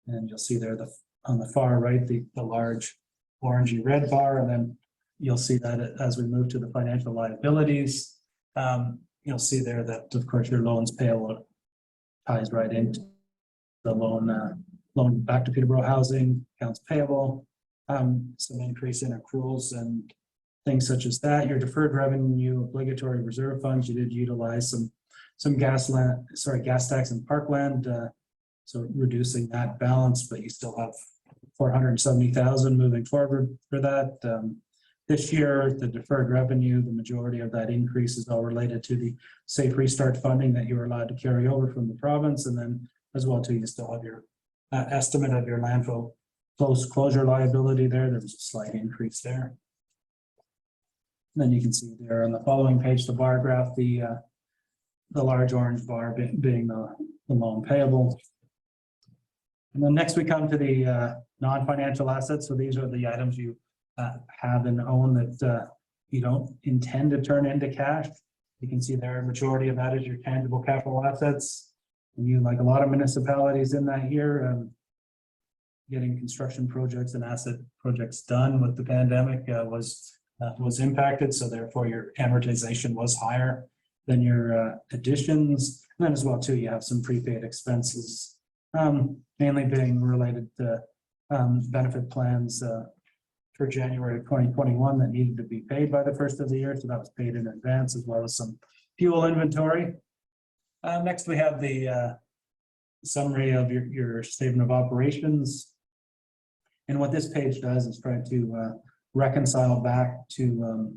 and you'll see there on the far right, the large orangey red bar, and then you'll see that as we move to the financial liabilities, you'll see there that of course your loans payable ties right into the loan back to Peterborough Housing, accounts payable, some increase in accruals and things such as that. Your deferred revenue obligatory reserve funds, you did utilize some gas tax and parkland, so reducing that balance, but you still have 470,000 moving forward for that. This year, the deferred revenue, the majority of that increase is all related to the safe restart funding that you were allowed to carry over from the province. And then as well too, you still have your estimate of your landfill closure liability there. There was a slight increase there. And then you can see there on the following page, the bar graph, the large orange bar being the loan payable. And then next we come to the non-financial assets. So these are the items you have and own that you don't intend to turn into cash. You can see there, a majority of that is your tangible capital assets. And you, like a lot of municipalities in that year, getting construction projects and asset projects done with the pandemic was impacted. So therefore your amortization was higher than your additions. And then as well too, you have some prepaid expenses, mainly being related to benefit plans for January of 2021 that needed to be paid by the first of the year. So that was paid in advance, as well as some fuel inventory. Next, we have the summary of your statement of operations. And what this page does is try to reconcile back to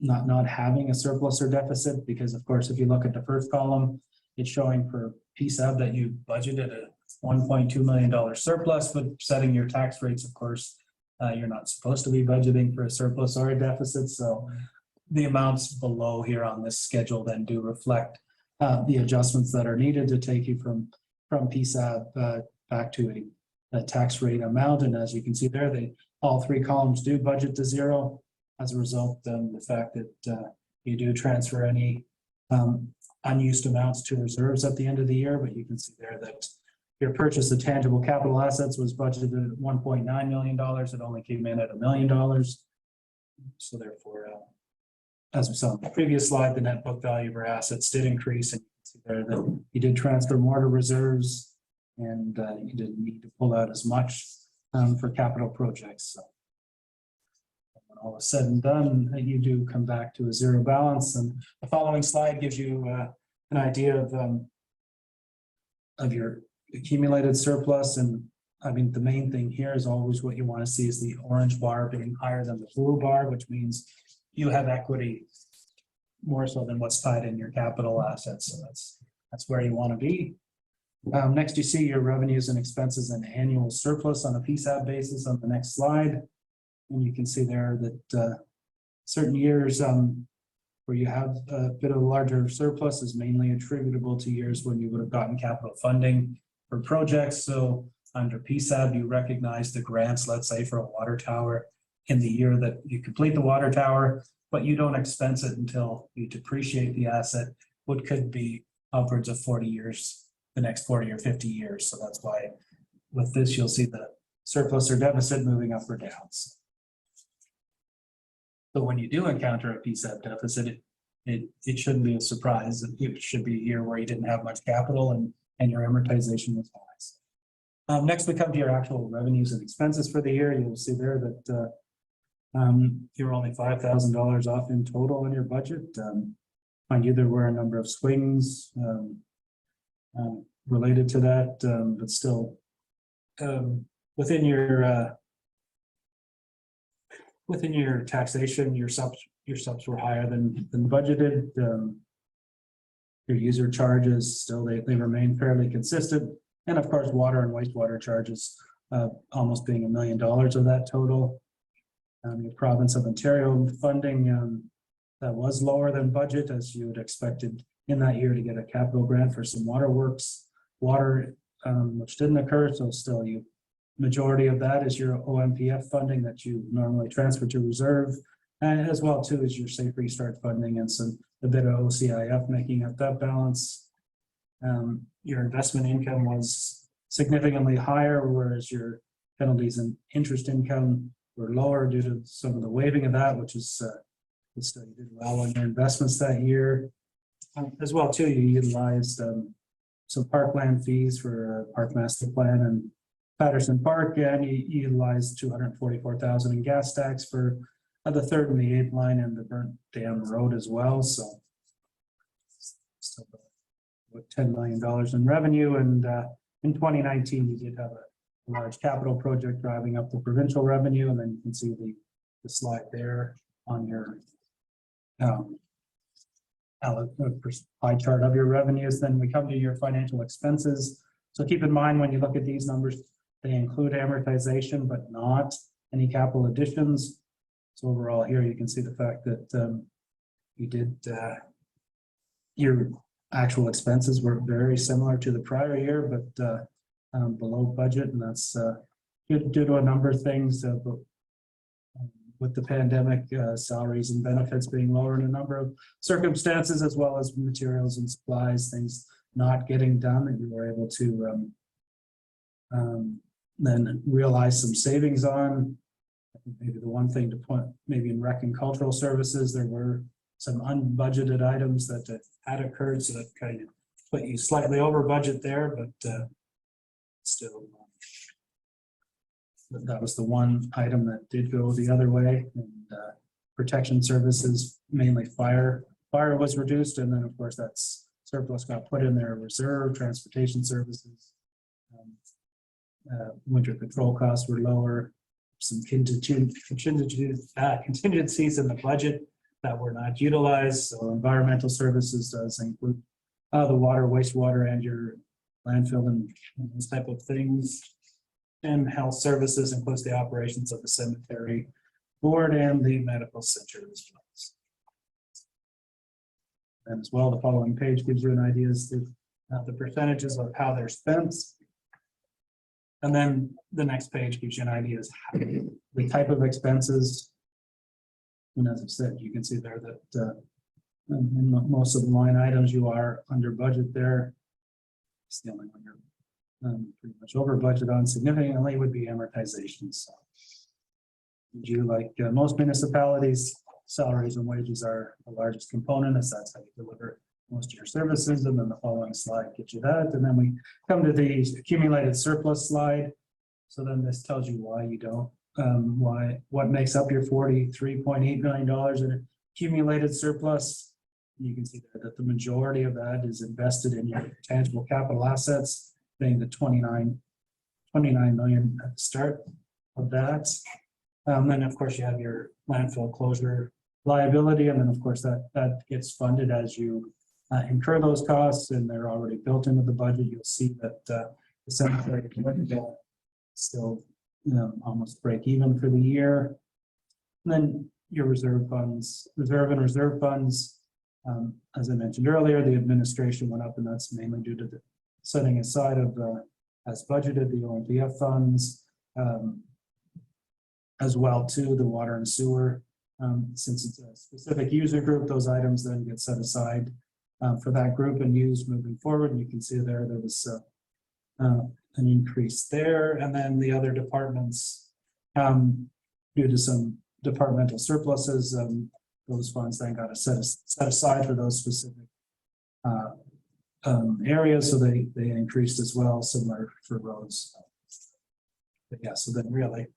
not having a surplus or deficit, because of course, if you look at the first column, it's showing for PSAB that you budgeted a $1.2 million surplus, but setting your tax rates, of course, you're not supposed to be budgeting for a surplus or a deficit. So the amounts below here on this schedule then do reflect the adjustments that are needed to take you from PSAB back to a tax rate amount. And as you can see there, all three columns do budget to zero. As a result, the fact that you do transfer any unused amounts to reserves at the end of the year, but you can see there that your purchase of tangible capital assets was budgeted at $1.9 million. It only came in at $1 million. So therefore, as we saw in the previous slide, the net book value of our assets did increase, and you can see there that you did transfer more to reserves, and you didn't need to pull out as much for capital projects. So when all is said and done, you do come back to a zero balance. And the following slide gives you an idea of your accumulated surplus. And I mean, the main thing here is always what you want to see is the orange bar being higher than the blue bar, which means you have equity more so than what's tied in your capital assets. So that's where you want to be. Next, you see your revenues and expenses and annual surplus on a PSAB basis on the next slide. And you can see there that certain years where you have a bit of a larger surplus is mainly attributable to years when you would have gotten capital funding for projects. So under PSAB, you recognize the grants, let's say for a water tower in the year that you complete the water tower, but you don't expense it until you depreciate the asset, what could be upwards of 40 years, the next 40 or 50 years. So that's why with this, you'll see the surplus or deficit moving up or down. So when you do encounter a PSAB deficit, it shouldn't be a surprise. It should be a year where you didn't have much capital and your amortization was high. Next, we come to your actual revenues and expenses for the year. You'll see there that you're only $5,000 off in total in your budget. Mind you, there were a number of swings. related to that, but still within your taxation, your subs were higher than budgeted. Your user charges still they remain fairly consistent, and of course water and wastewater charges almost being $1 million of that total. Your province of Ontario funding that was lower than budget, as you would expected in that year to get a capital grant for some waterworks water, which didn't occur. So still, majority of that is your OMPF funding that you normally transfer to reserve, and as well too is your Safe Restart funding and a bit of OCIF making up that balance. Your investment income was significantly higher, whereas your penalties and interest income were lower due to some of the waiving of that, which is still you did well on your investments that year. As well too, you utilized some parkland fees for Park Master Plan and Patterson Park, and you utilized $244,000 in gas tax for the 3rd and the 8th line and the Burnt Dam Road as well. So still about $10 million in revenue, and in 2019 you did have a large capital project driving up the provincial revenue, and then you can see the slide there on your pie chart of your revenues. Then we come to your financial expenses. So keep in mind when you look at these numbers, they include amortization, but not any capital additions. So overall here, you can see the fact that you did your actual expenses were very similar to the prior year, but below budget, and that's due to a number of things. But with the pandemic, salaries and benefits being lower in a number of circumstances, as well as materials and supplies, things not getting done, and you were able to then realize some savings on. I think maybe the one thing to point, maybe in rec and cultural services, there were some unbudgeted items that had occurred, so that kind of put you slightly over budget there, but still. That was the one item that did go the other way, and protection services, mainly fire was reduced, and then of course that's surplus got put in their reserve. Transportation services, winter patrol costs were lower. Some contingencies in the budget that were not utilized. So environmental services does include the water, wastewater, and your landfill and those type of things. And health services includes the operations of the cemetery board and the medical center as well. And as well, the following page gives you an idea as to the percentages of how they're spent. And then the next page gives you an idea as how the type of expenses. And as I said, you can see there that in most of the line items you are under budget there. It's the only one you're pretty much over budget on significantly would be amortization. So would you, like most municipalities, salaries and wages are the largest component, as that's how you deliver most of your services. And then the following slide gives you that. And then we come to the accumulated surplus slide. So then this tells you why you don't, what makes up your $43.8 million in accumulated surplus. You can see there that the majority of that is invested in your tangible capital assets, being the 29 million at the start of that. Then of course you have your landfill closure liability, and then of course that gets funded as you incur those costs, and they're already built into the budget. You'll see that the cemetery still almost break even for the year. And then your reserve funds, reserve funds. As I mentioned earlier, the administration went up, and that's mainly due to the setting aside of as budgeted the OMPF funds, as well too the water and sewer. Since it's a specific user group, those items then get set aside for that group and used moving forward. And you can see there was an increase there, and then the other departments, due to some departmental surpluses, those funds then got set aside for those specific areas, so they increased as well, similar for roads. But yeah, so then really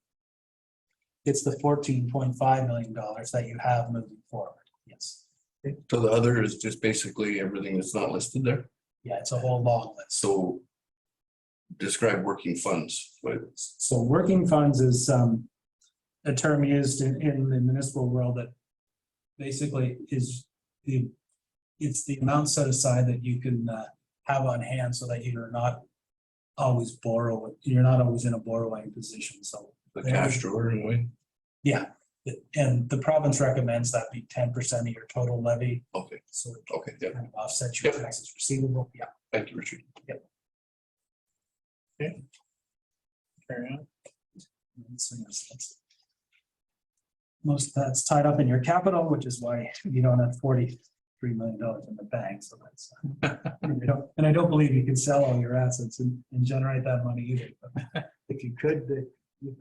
it's the $14.5 million that you have moving forward. Yes. So the other is just basically everything that's not listed there. Yeah, it's a whole long list. So describe working funds, but So working funds is a term used in the municipal world that basically is it's the amount set aside that you can have on hand so that you're not always you're not always in a borrowing position. So the cash drawer in a way. yeah, and the province recommends that be 10% of your total levy. Okay. So it Okay. Yeah. kind of offsets your taxes receivable. Yeah. Thank you, Richard. Carry on. So yes, most of that's tied up in your capital, which is why you don't have $43 million in the bank. So that's and I don't believe you can sell all your assets and generate that money either. But if you could, you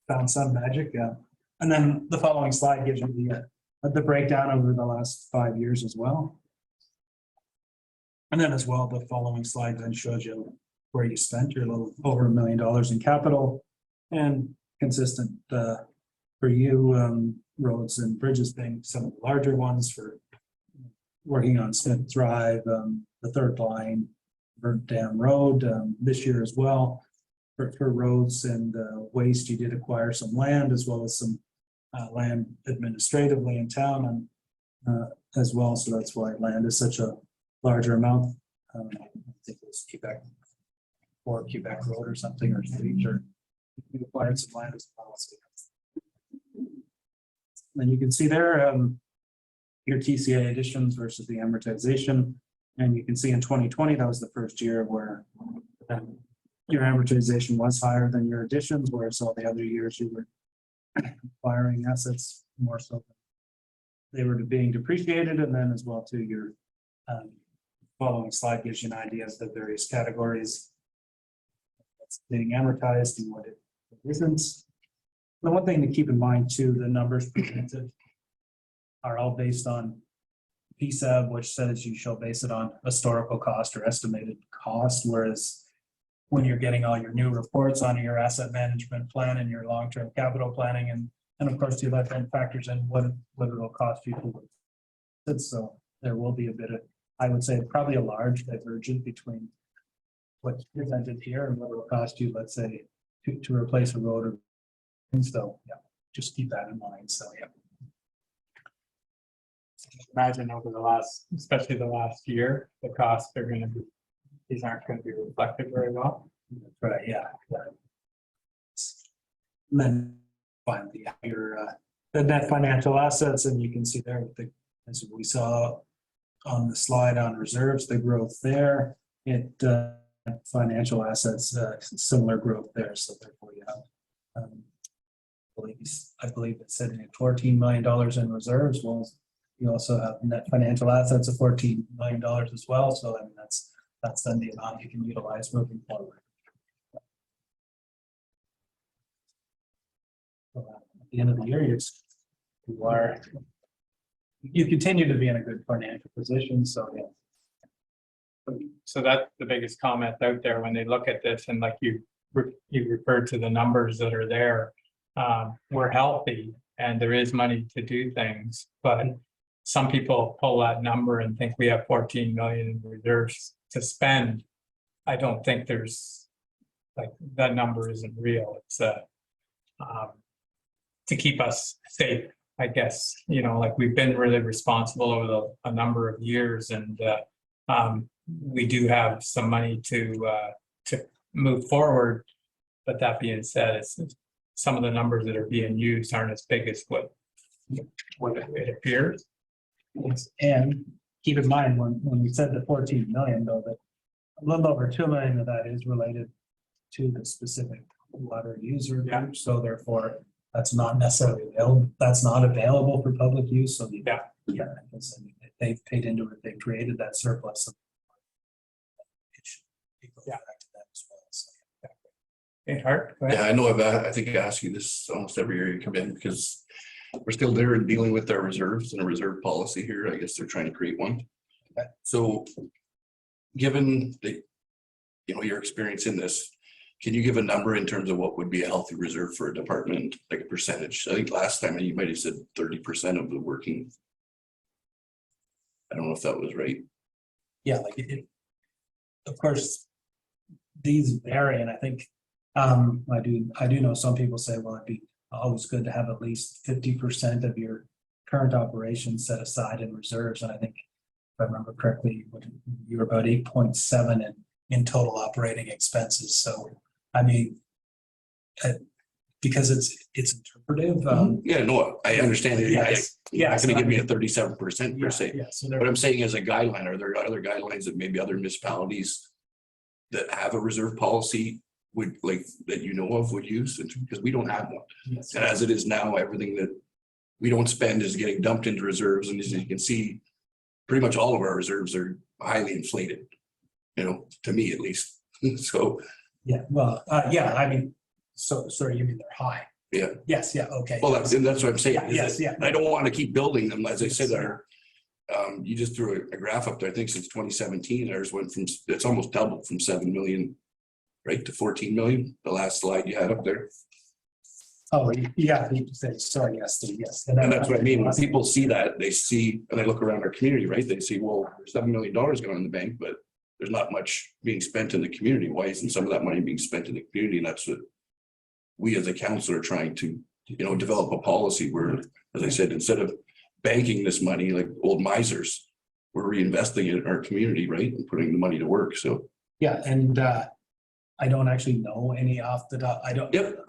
found some magic. And then the following slide gives you the breakdown over the last 5 years as well. And then as well, the following slide then shows you where you spent your little over $1 million in capital, and consistent for you, roads and bridges being some of the larger ones for working on Smith Drive, the third line, Burnt Dam Road, this year as well. For roads and waste, you did acquire some land as well as some land administratively in town and as well. So that's why land is such a larger amount. I think it was Quebec Road or something, or street, or you acquired some land as well. So then you can see there your TCA additions versus the amortization. And you can see in 2020, that was the first year where your amortization was higher than your additions, whereas all the other years you were acquiring assets more so they were being depreciated. And then as well too, your following slide gives you an idea of the various categories that's being amortized and what it isn't. The one thing to keep in mind too, the numbers presented are all based on PSAB, which says you shall base it on historical cost or estimated cost, whereas when you're getting all your new reports on your asset management plan and your long-term capital planning, and of course you let them factors in what it'll cost you to. So there will be a bit of, I would say, probably a large divergence between what's presented here and what it'll cost you, let's say, to replace a road or. And so, yeah, just keep that in mind. So, yeah. Imagine over the last, especially the last year, the costs are going to be, these aren't going to be reflected very well. Right. Yeah. And then finally, your the net financial assets, and you can see there with as we saw on the slide on reserves, the growth there. It financial assets, similar growth there. So therefore, you have. I believe it's sitting at $14 million in reserves. Well, you also have net financial assets of $14 million as well. So I mean, that's then the amount you can utilize moving forward. So, at the end of the year, you continue to be in a good financial position. So yeah. So that's the biggest comment out there when they look at this, and like you referred to the numbers that are there. We're healthy and there is money to do things, but some people pull that number and think we have 14 million in reserves to spend. I don't think there's like that number isn't real. It's to keep us safe, I guess, you know, like we've been really responsible over a number of years, and we do have some money to move forward. But that being said, it's some of the numbers that are being used aren't as big as what it appears. And keep in mind when we said the 14 million, though, that a little over 2 million of that is related to the specific water user group. So therefore, that's not necessarily available. That's not available for public use. So yeah, because they've paid into it. They've created that surplus. It should go back to that as well. So, Hey, Hart, go ahead. Yeah, I know I think I ask you this almost every year you come in, because we're still there and dealing with our reserves and a reserve policy here. I guess they're trying to create one. So given the, you know, your experience in this, can you give a number in terms of what would be a healthy reserve for a department, like a percentage? I think last time you might have said 30% of the working. I don't know if that was right. Yeah, like of course, these vary, and I think, I do know some people say, well, it'd be always good to have at least 50% of your current operations set aside in reserves, and I think, if I remember correctly, you were about 8.7 in total operating expenses, so, I mean, because it's interpretive. Yeah, no, I understand it. Yes. You're not Yes, gonna I give me a mean- 37% per se. Yeah, so What I'm saying as a guideline, are there other guidelines that maybe other municipalities that have a reserve policy would like, that you know of would use? Because we don't have one. yes. And as it is now, everything that we don't spend is getting dumped into reserves. And as you can see, pretty much all of our reserves are highly inflated, you know, to me at least. So, Yeah, well, yeah, I mean, so, sorry, you mean they're high? yeah. Yes, yeah, okay. Well, that's what I'm saying. Yeah, is yes, that yeah. I don't want to keep building them. As I said, you just threw a graph up there. I think since 2017, ours went from, it's almost doubled from 7 million, right, to 14 million. The last slide you had up there. Oh, yeah, you said, sorry, yes, yes. And that's what I mean. When people see that, they see, and they look around our community, right? They see, well, there's $7 million going in the bank, but there's not much being spent in the community. Why isn't some of that money being spent in the community? And that's what we as a council are trying to, you know, develop a policy where, as I said, instead of banking this money like old misers, we're reinvesting it in our community, right? And putting the money to work. So. Yeah, and I don't actually know any off the top. I don't, Yep.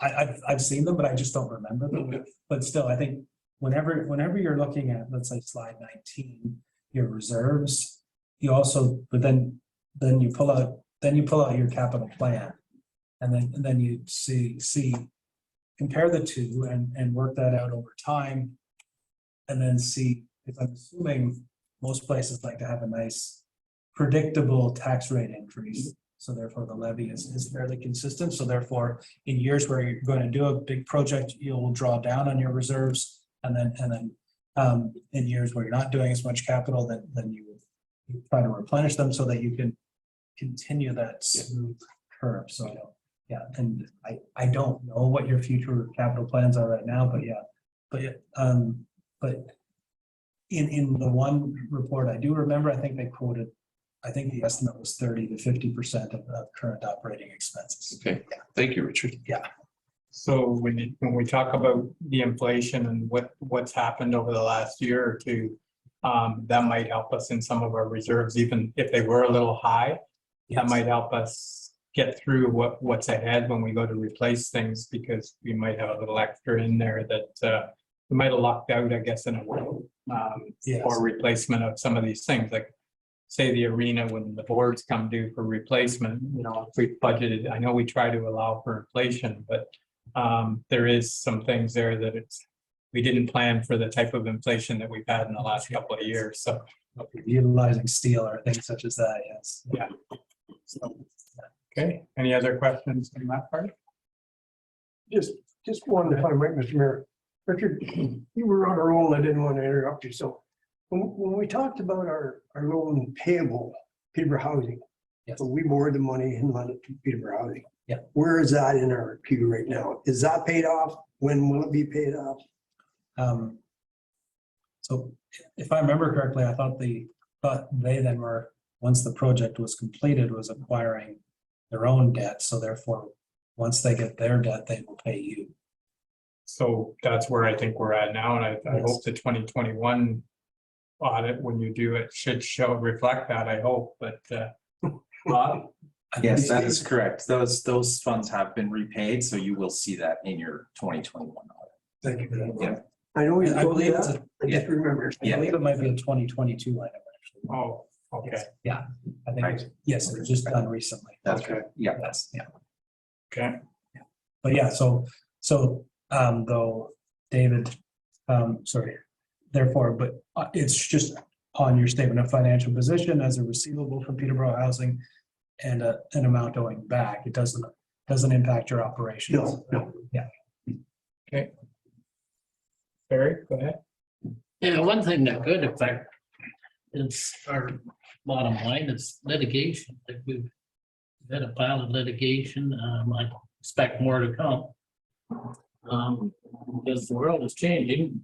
I've seen them, but I just don't remember them. Okay. But still, I think whenever you're looking at, let's say, slide 19, your reserves, you also, but then you pull out your capital plan. And then you see, compare the two and work that out over time. And then see, if I'm assuming most places like to have a nice predictable tax rate increase. So therefore the levy is fairly consistent. So therefore, in years where you're going to do a big project, you'll draw down on your reserves. And then in years where you're not doing as much capital, then you try to replenish them so that you can continue that smooth curve. So yeah, and I don't know what your future capital plans are right now, but in the one report I do remember, I think they quoted, I think the estimate was 30 to 50% of current operating expenses. Okay, thank you, Richard. Yeah. So when we talk about the inflation and what's happened over the last year or two, that might help us in some of our reserves, even if they were a little high. Yes. That might help us get through what's ahead when we go to replace things, because we might have a little extra in there that we might have locked out, I guess, in a way, Yes. for replacement of some of these things, like say the arena, when the boards come due for replacement, you know, if we budgeted, I know we try to allow for inflation, but there is some things there that we didn't plan for the type of inflation that we've had in the last couple of years. So Utilizing steel or things such as that, yes. yeah. So, okay, any other questions on that part? Just one, if I might, Mr. Mayor. Richard, you were on a roll. I didn't want to interrupt you. So when we talked about our loan payable, Peterborough Housing, yes. So we borrowed the money and lent it to Peterborough Housing. Yeah. Where is that in our queue right now? Is that paid off? When will it be paid off? So if I remember correctly, I thought they then were, once the project was completed, was acquiring their own debt. So therefore, once they get their debt, they will pay you. So that's where I think we're at now, and I hope the 2021 audit, when you do it, should reflect that, I hope, but Bob? Yes, that is correct. Those funds have been repaid, so you will see that in your 2021 audit. Thank you for that. Yeah. I know you I told me believe it's that. I just remember. I believe it might be a 2022 item, actually. Oh, okay. Yeah, I think, Right. yes, it was just done recently. That's right. Yeah. Yes, yeah. Okay. But yeah, so though, David, sorry, therefore, but it's just on your statement of financial position as a receivable from Peterborough Housing and an amount owing back. It doesn't impact your operations. No. Yeah. Okay. Barry, go ahead. Yeah, one thing that could affect is our bottom line is litigation. Like we've had a pile of litigation. I expect more to come. Because the world is changing.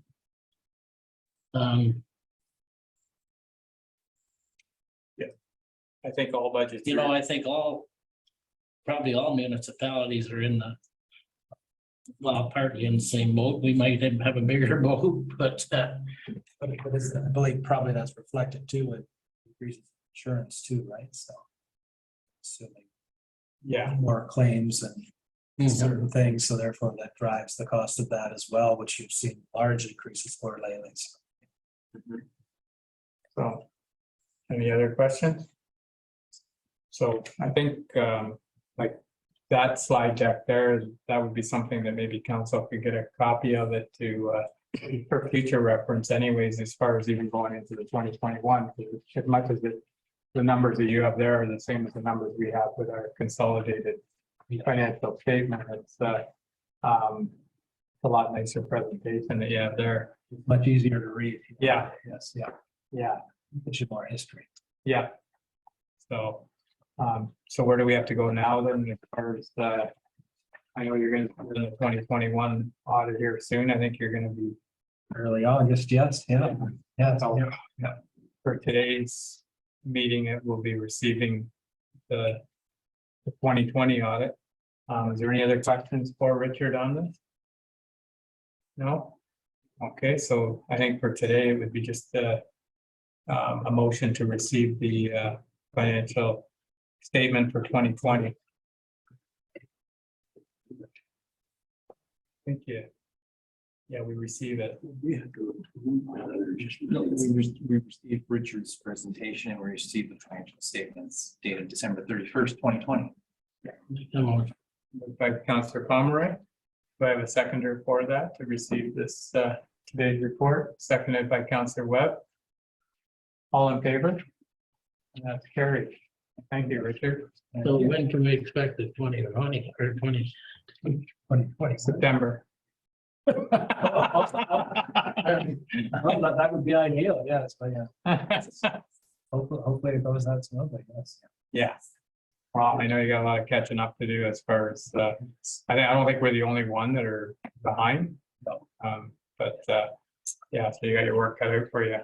I think all budgets. You know, I think probably all municipalities are in the, well, partly in the same boat. We might have a bigger boat, but I believe probably that's reflected too with increased insurance too, right? So. Assuming Yeah, more claims and certain things, so therefore that drives the cost of that as well, which you've seen large increases for lately. so, any other questions? So I think, like, that slide deck there, that would be something that maybe council could get a copy of it to, for future reference anyways, as far as even going into the 2021, as much as the numbers that you have there are the same as the numbers we have with our consolidated financial statement. It's a lot nicer presentation that you have there. Much easier to read. Yeah. Yes, yeah. Yeah. Gives you more history. Yeah. So, so where do we have to go now then, as far as I know you're gonna do the 2021 audit here soon. I think you're gonna be Early August, yes, yeah. Yeah, So, yeah. for today's meeting, it will be receiving the 2020 audit. Is there any other questions for Richard on this? No? Okay, so I think for today, it would be just a motion to receive the financial statement for 2020. Thank you. Yeah, we receive it. We had to, we received Richard's presentation and we received the financial statements dated December 31st, 2020. Moved by Councillor Pomeroy. Do I have a seconder for that to receive this today's report? Seconded by Councillor Webb. All in favor? And that's carried. Thank you, Richard. So when can we expect the 2020 or 2020? September. That would be ideal, yes, but yeah. Hopefully it goes that smoothly, yes. Yeah. Well, I know you got a lot of catching up to do as far as, I don't think we're the only one that are behind. No. But yeah, so you got your work cut out for you.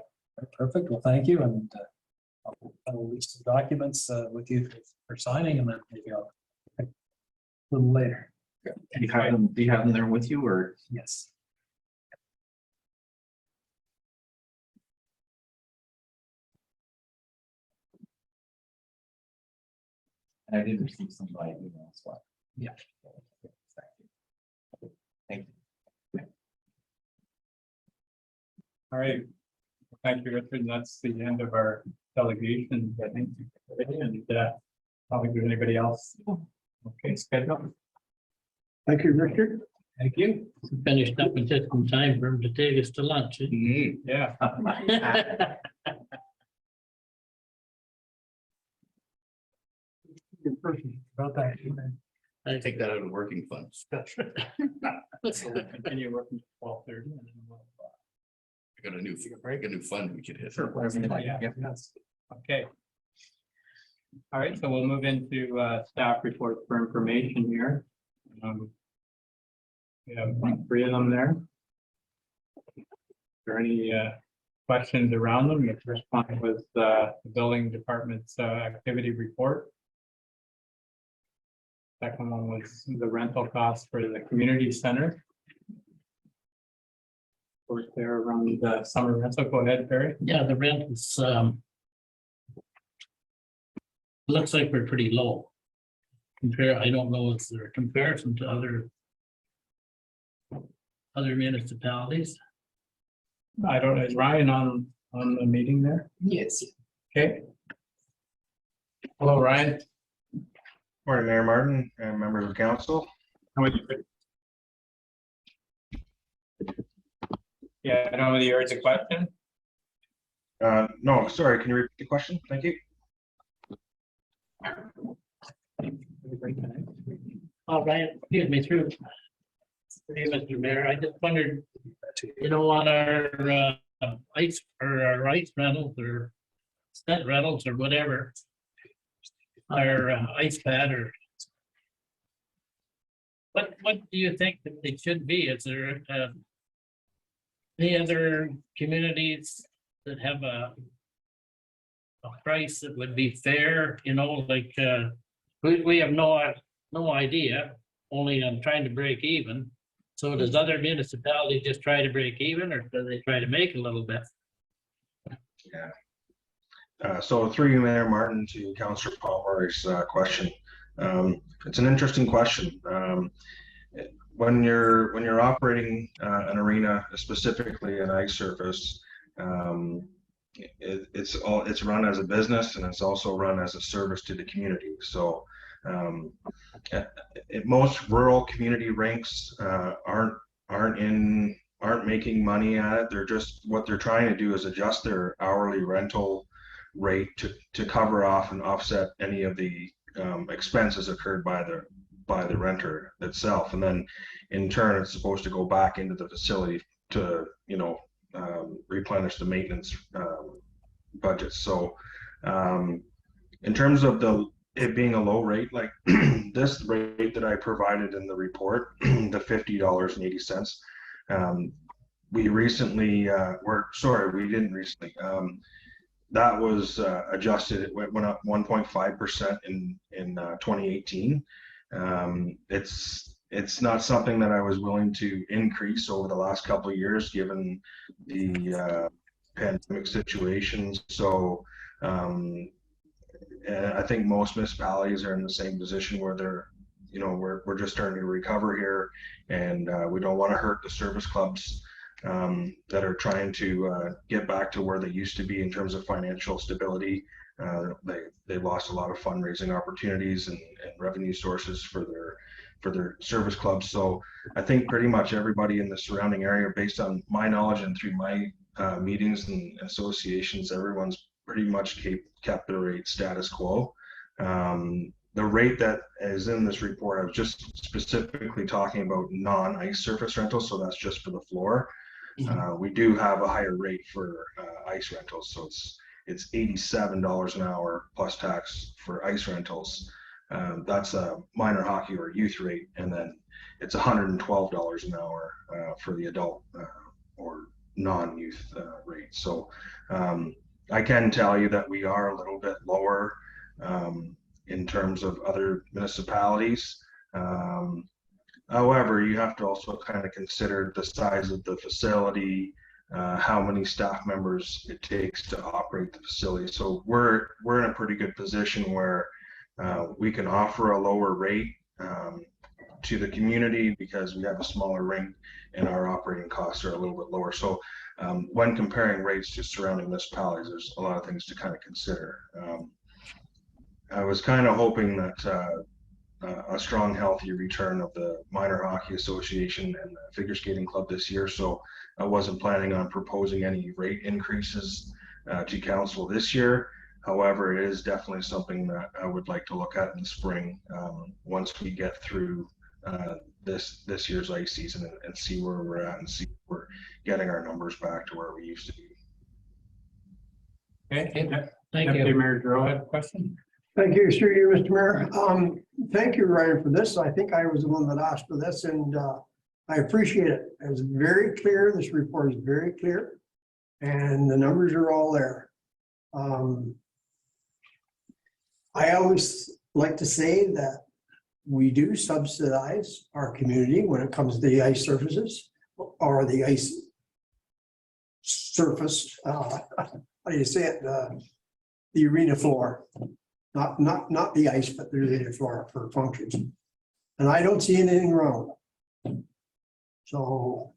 Perfect, well, thank you, and I'll leave some documents with you for signing, and then maybe I'll a little later. Do you have them there with you or? Yes. And I did receive some by email as well. Yeah. Thank you. All right. Thank you, Richard. And that's the end of our delegation, I think. And probably do anybody else. Okay, schedule. Thank you, Richard. Thank you. Finished up in just in time for him to take us to lunch. Yeah. Good person about that. I take that out of working funds. I So we'll continue working till 12:30. And then got a new fund we could hit. Okay. All right, so we'll move into staff reports for information here. We have 3 of them there. Is there any questions around them? The first one was the building department's activity report. Second one was the rental costs for the community center. Of course, they're around the summer rental. Go ahead, Barry. Yeah, the rent is looks like we're pretty low. I don't know if there a comparison to other municipalities. I don't know, is Ryan on the meeting there? Yes. Okay. Hello, Ryan. Morning, Mayor Martin and members of council. How are you? Yeah, I don't know whether you heard the question. No, sorry, can you repeat the question? Thank you. All right, excuse me through. Mr. Mayor, I just wondered, you know, on our ice rentals or stent rentals or whatever, our ice pad or what do you think that it should be? Is there any other communities that have a a price that would be fair, you know, like, we have no idea, only I'm trying to break even. So does other municipalities just try to break even, or do they try to make a little bit? So through you, Mayor Martin, to Councillor Palmer's question. It's an interesting question. When you're operating an arena, specifically an ice surface, it's run as a business, and it's also run as a service to the community. So most rural community rinks aren't making money at it. They're just, what they're trying to do is adjust their hourly rental rate to cover off and offset any of the expenses incurred by the renter itself, and then in turn it's supposed to go back into the facility to replenish the maintenance budget. So in terms of it being a low rate, like this rate that I provided in the report, the $50.80, we recently we didn't recently, that was adjusted. It went up 1.5% in 2018. It's not something that I was willing to increase over the last couple of years, given the pandemic situations. So I think most municipalities are in the same position where they're, we're just starting to recover here, and we don't want to hurt the service clubs that are trying to get back to where they used to be in terms of financial stability. They lost a lot of fundraising opportunities and revenue sources for their service clubs. So I think pretty much everybody in the surrounding area, based on my knowledge and through my meetings and associations, everyone's pretty much kept their rate status quo. The rate that is in this report, I was just specifically talking about non-ice surface rentals, so that's just for the floor. We do have a higher rate for ice rentals, so it's $87 an hour plus tax for ice rentals. That's a minor hockey or youth rate, and then it's $112 an hour for the adult or non-youth rate. So I can tell you that we are a little bit lower in terms of other municipalities. However, you have to also kind of consider the size of the facility, how many staff members it takes to operate the facility. So we're in a pretty good position where we can offer a lower rate to the community because we have a smaller rink and our operating costs are a little bit lower. So when comparing rates to surrounding municipalities, there's a lot of things to kind of consider. I was kind of hoping that a strong, healthy return of the Minor Hockey Association and the Figure Skating Club this year, so I wasn't planning on proposing any rate increases to council this year. However, it is definitely something that I would like to look at in the spring once we get through this year's ice season and see where we're at and see if we're getting our numbers back to where we used to be. Okay, Thank Deputy you. Mayor Drew had a question. Thank you, through you, Mr. Mayor. Thank you, Ryan, for this. I think I was the one that asked for this, and I appreciate it. It's very clear. This report is very clear, and the numbers are all there. I always like to say that we do subsidize our community when it comes to the ice surfaces or the ice surface. How do you say it? The arena floor. Not the ice, but the arena floor for functions. And I don't see anything wrong. So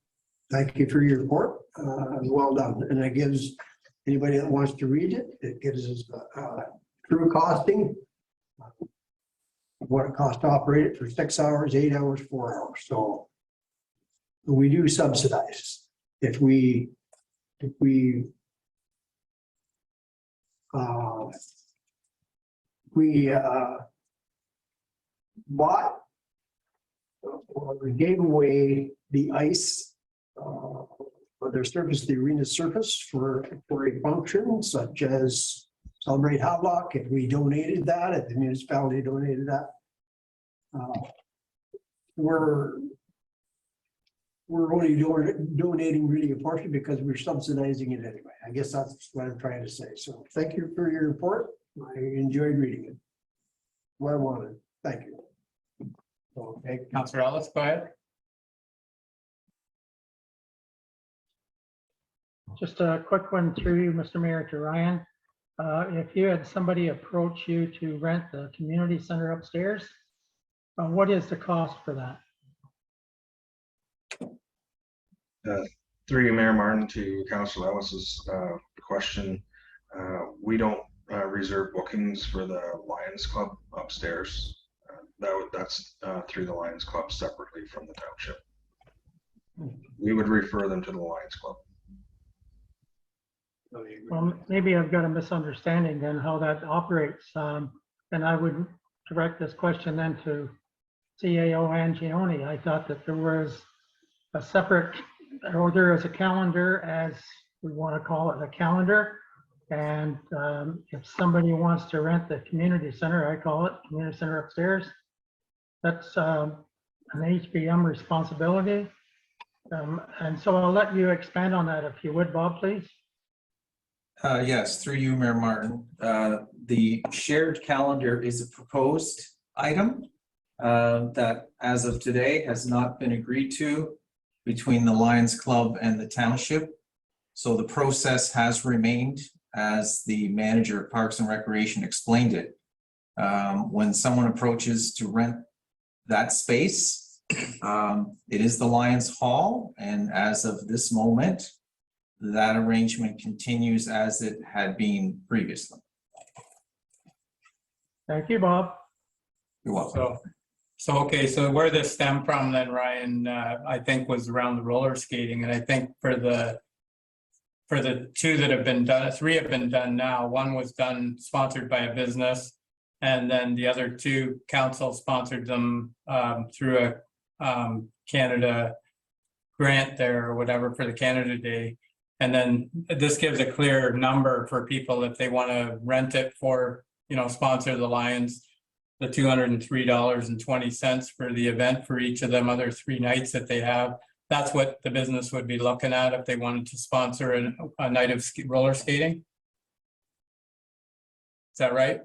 thank you for your report. Well done. And it gives anybody that wants to read it, it gives us true costing, what it costs to operate it for 6 hours, 8 hours, 4 hours. So we do subsidize. If we bought or we gave away the ice for their surface, the arena surface for a function such as Celebrate Havelock, if we donated that, if the municipality donated that, we're we're only donating really a portion because we're subsidizing it anyway. I guess that's what I'm trying to say. So thank you for your report. I enjoyed reading it. What I wanted. Thank you. Okay, Councillor Ellis, go ahead. Just a quick one through you, Mr. Mayor, to Ryan. If you had somebody approach you to rent the community center upstairs, what is the cost for that? Through you, Mayor Martin, to Council Ellis's question, we don't reserve bookings for the Lions Club upstairs. That's through the Lions Club separately from the township. We would refer them to the Lions Club. Well, maybe I've got a misunderstanding then how that operates. And I would direct this question then to CAO Angione. I thought that there was a separate, or there is a calendar, as we want to call it, a calendar. And if somebody wants to rent the community center, I call it community center upstairs, that's an HBM responsibility. And so I'll let you expand on that if you would, Bob, please. Yes, through you, Mayor Martin. The shared calendar is a proposed item that as of today has not been agreed to between the Lions Club and the township. So the process has remained as the manager of Parks and Recreation explained it. When someone approaches to rent that space, it is the Lions Hall, and as of this moment, that arrangement continues as it had been previously. Thank you, Bob. You're welcome. So where this stemmed from then, Ryan, I think was around the roller skating, and I think for the two that have been done, 3 have been done now. One was done sponsored by a business, and then the other 2 council sponsored them through a Canada grant there or whatever for the Canada Day. And then this gives a clear number for people if they want to rent it for, sponsor the Lions, the $203.20 for the event for each of them other 3 nights that they have. That's what the business would be looking at if they wanted to sponsor a night of roller skating. Is that right?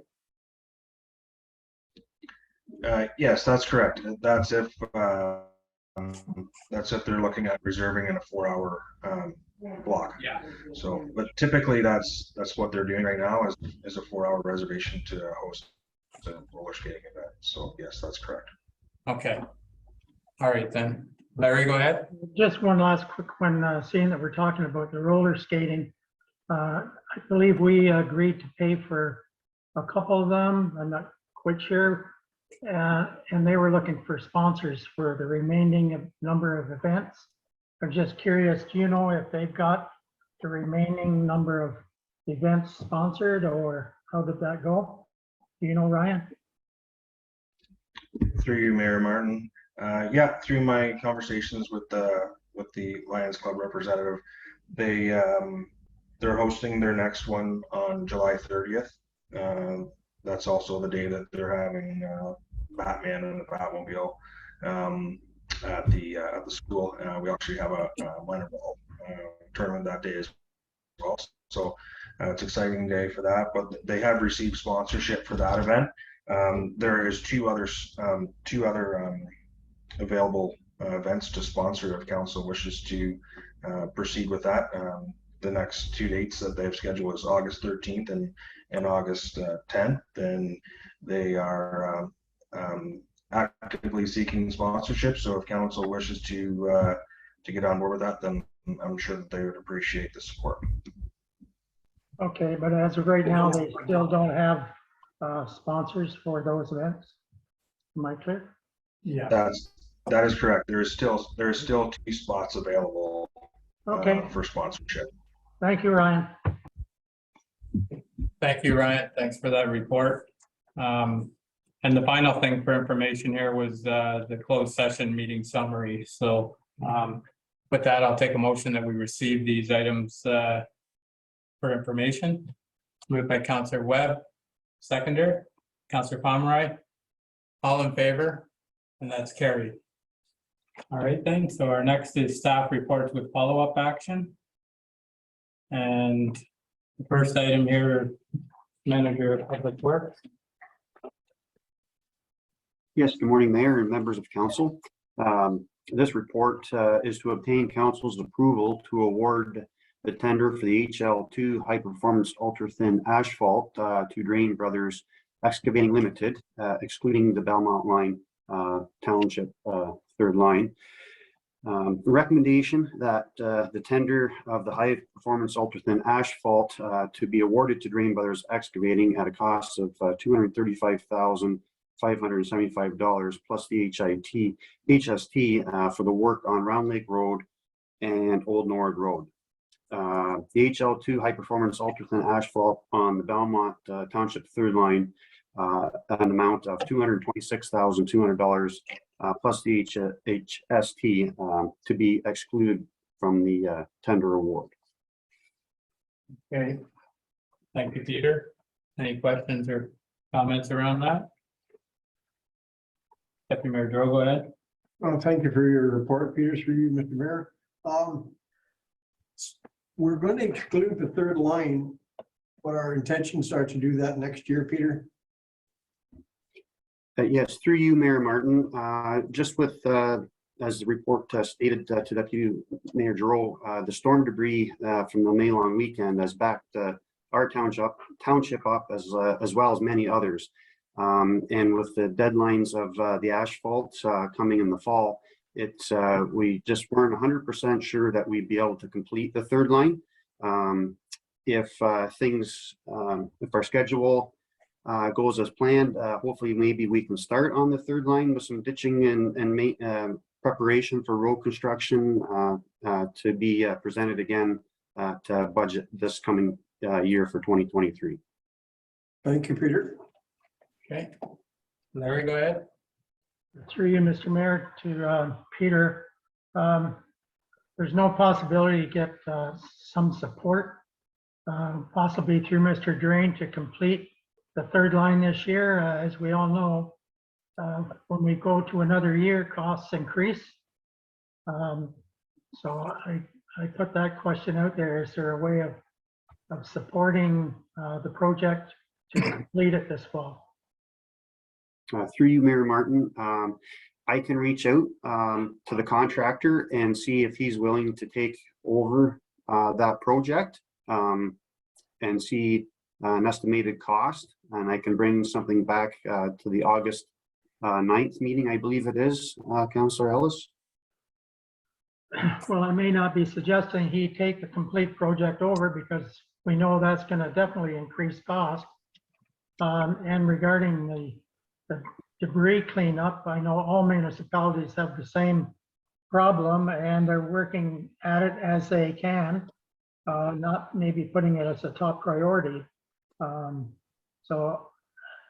Yes, that's correct. That's if they're looking at reserving in a 4-hour block. Yeah. So, but typically that's what they're doing right now is a 4-hour reservation to host a roller skating event. So yes, that's correct. Okay. All right then. Larry, go ahead. Just one last quick one, seeing that we're talking about the roller skating. I believe we agreed to pay for a couple of them. I'm not quite sure. And they were looking for sponsors for the remaining number of events. I'm just curious, do you know if they've got the remaining number of events sponsored, or how did that go? Do you know, Ryan? Through you, Mayor Martin. Yeah, through my conversations with the Lions Club representative, they're hosting their next one on July 30th. That's also the day that they're having Batman and the Batmobile at the school. We actually have a minor ball tournament that day as well. So it's an exciting day for that. But they have received sponsorship for that event. There is two other available events to sponsor if council wishes to proceed with that. The next 2 dates that they've scheduled is August 13th and August 10th. And they are actively seeking sponsorship. So if council wishes to get on board with that, then I'm sure that they would appreciate the support. Okay, but as of right now, they still don't have sponsors for those events. Am I clear? Yeah. That is correct. There is still 2 spots available for sponsorship. Thank you, Ryan. Thank you, Ryan. Thanks for that report. And the final thing for information here was the closed session meeting summary. So with that, I'll take a motion that we receive these items for information. Moved by Councillor Webb, seconder, Councillor Pomeroy. All in favor? And that's carried. All right, then, so our next is staff reports with follow-up action. And the first item here, Manager of Public Works. Yes, good morning, Mayor and members of council. This report is to obtain council's approval to award the tender for the HL2 High Performance Ultra Thin Asphalt to Drain Brothers Excavating Limited, excluding the Belmont line Township third line. The recommendation that the tender of the High Performance Ultra Thin Asphalt to be awarded to Drain Brothers Excavating at a cost of $235,575 plus the HST for the work on Round Lake Road and Old Norwood Road. The HL2 High Performance Ultra Thin Asphalt on the Belmont Township third line, an amount of $226,200 plus the HST to be excluded from the tender award. Okay, thank you, Peter. Any questions or comments around that? Deputy Mayor Drogo, go ahead. Thank you for your report, Peter, through you, Mr. Mayor. We're going to exclude the third line, but our intentions are to do that next year, Peter. Yes, through you, Mayor Martin, just with, as the report stated to Deputy Mayor Giroux, the storm debris from the May long weekend has backed our township up as well as many others. And with the deadlines of the asphalt coming in the fall, we just weren't 100% sure that we'd be able to complete the third line. If our schedule goes as planned, hopefully maybe we can start on the third line with some ditching and preparation for road construction to be presented again at budget this coming year for 2023. Thank you, Peter. Okay, Larry, go ahead. Through you, Mr. Mayor, to Peter. There's no possibility to get some support, possibly through Mr. Drain, to complete the third line this year. As we all know, when we go to another year, costs increase. So I put that question out there. Is there a way of supporting the project to complete it this fall? Through you, Mayor Martin, I can reach out to the contractor and see if he's willing to take over that project and see an estimated cost, and I can bring something back to the August 9th meeting, I believe it is, Councillor Ellis. Well, I may not be suggesting he take the complete project over because we know that's going to definitely increase cost. And regarding the debris cleanup, I know all municipalities have the same problem and they're working at it as they can, not maybe putting it as a top priority. So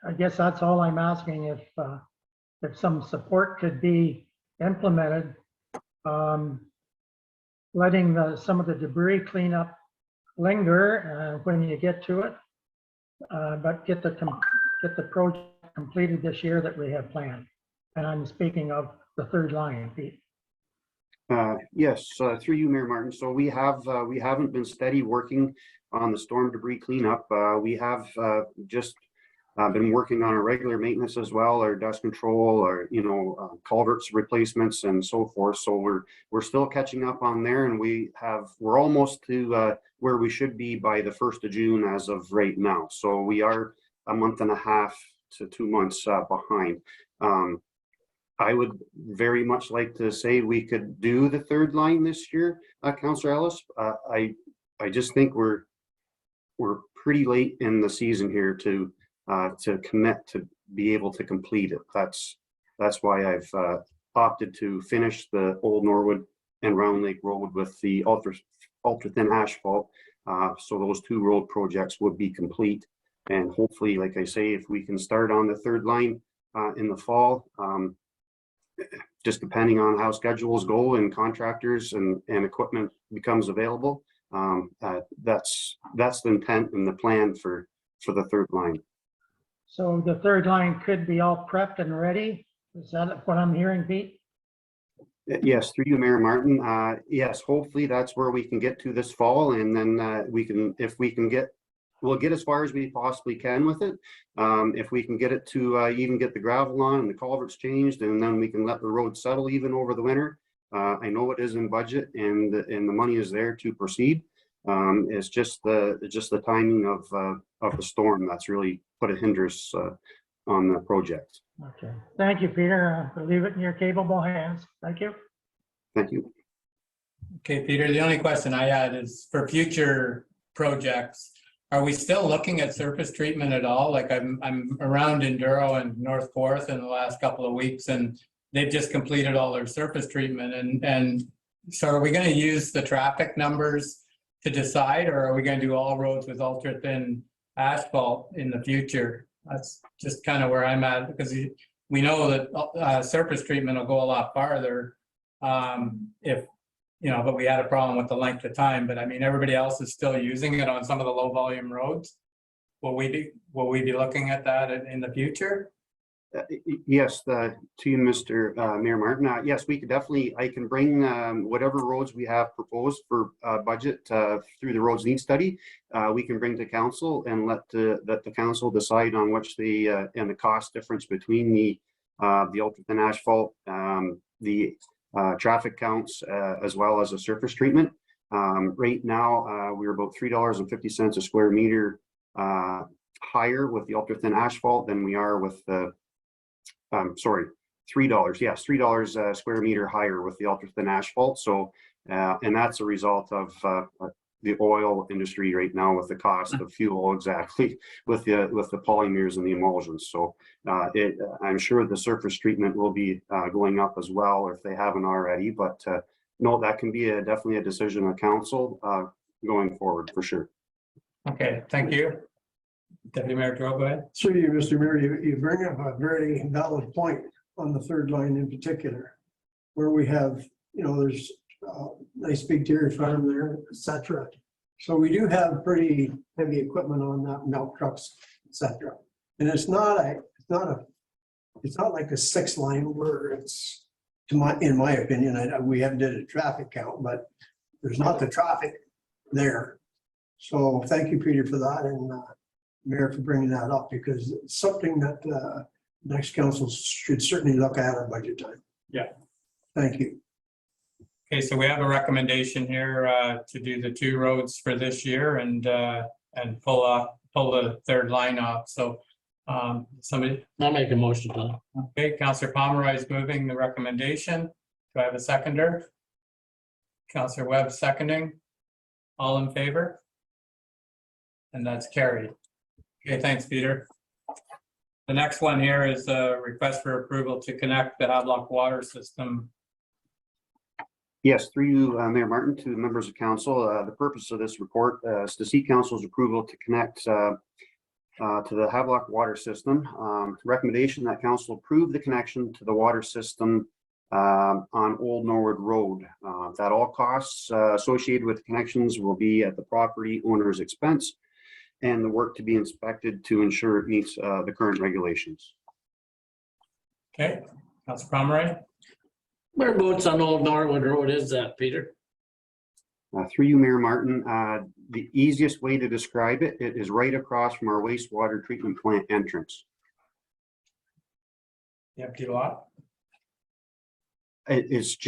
I guess that's all I'm asking, if some support could be implemented, letting some of the debris cleanup linger when you get to it, but get the project completed this year that we have planned. And I'm speaking of the third line, Pete. Yes, through you, Mayor Martin. So we haven't been steady working on the storm debris cleanup. We have just been working on our regular maintenance as well, our dust control, our culverts replacements and so forth. So we're still catching up on there, and we're almost to where we should be by the 1st of June as of right now. So we are a month and a half to 2 months behind. I would very much like to say we could do the third line this year, Councillor Ellis. I just think we're pretty late in the season here to commit to be able to complete it. That's why I've opted to finish the Old Norwood and Round Lake Road with the ultra thin asphalt. So those two road projects would be complete. And hopefully, like I say, if we can start on the third line in the fall, just depending on how schedules go and contractors and equipment becomes available, that's the intent and the plan for the third line. So the third line could be all prepped and ready. Is that what I'm hearing, Pete? Yes, through you, Mayor Martin. Yes, hopefully that's where we can get to this fall, and then we can, if we can get, we'll get as far as we possibly can with it. If we can get it to even get the gravel on and the culverts changed, and then we can let the road settle even over the winter. I know it is in budget, and the money is there to proceed. It's just the timing of the storm that's really put a hindrance on the project. Okay, thank you, Peter. I'll leave it in your capable hands. Thank you. Thank you. Okay, Peter, the only question I had is for future projects, are we still looking at surface treatment at all? Like I'm around Enduro and North Forth in the last couple of weeks, and they've just completed all their surface treatment. And so are we going to use the traffic numbers to decide, or are we going to do all roads with ultra thin asphalt in the future? That's just kind of where I'm at, because we know that surface treatment will go a lot farther if, you know, but we had a problem with the length of time. But I mean, everybody else is still using it on some of the low volume roads. Will we be looking at that in the future? Yes, to you, Mr. Mayor Martin. Yes, we could definitely, I can bring whatever roads we have proposed for budget through the roads need study. We can bring to council and let the council decide on which and the cost difference between the ultra thin asphalt, the traffic counts, as well as a surface treatment. Right now, we're about $3.50 a square meter higher with the ultra thin asphalt than we are with the $3. Yes, $3 a square meter higher with the ultra thin asphalt. So, and that's a result of the oil industry right now with the cost of fuel, exactly, with the polymers and the emulsions. So, I'm sure the surface treatment will be going up as well if they haven't already. But no, that can be definitely a decision of council going forward for sure. Okay, thank you. Deputy Mayor Joe, go ahead. Through you, Mr. Mayor, you bring up a very valid point on the third line in particular, where we have, you know, there's a nice big dairy farm there, etc. So we do have pretty heavy equipment on that, milk trucks, etc. And it's not like a 6 line where it's, in my opinion, we haven't did a traffic count, but there's not the traffic there. So thank you, Peter, for that, and Mayor, for bringing that up, because it's something that next council should certainly look at budget time. Yeah. Thank you. Okay, so we have a recommendation here to do the 2 roads for this year and pull the third line off. So somebody. I'll make a motion to. Okay, Councillor Pomeroy is moving the recommendation. Do I have a seconder? Councillor Webb seconding. All in favor? And that's carried. Okay, thanks, Peter. The next one here is a request for approval to connect the Havelock water system. Yes, through you, Mayor Martin, to members of council. The purpose of this report is to seek council's approval to connect to the Havelock water system. Recommendation that council approve the connection to the water system on Old Norwood Road. That all costs associated with connections will be at the property owner's expense, and the work to be inspected to ensure it meets the current regulations. Okay, Councilor Pomeroy. Whereabouts on Old Norwood Road is that, Peter? Through you, Mayor Martin, the easiest way to describe it, it is right across from our wastewater treatment plant entrance. The empty lot? It's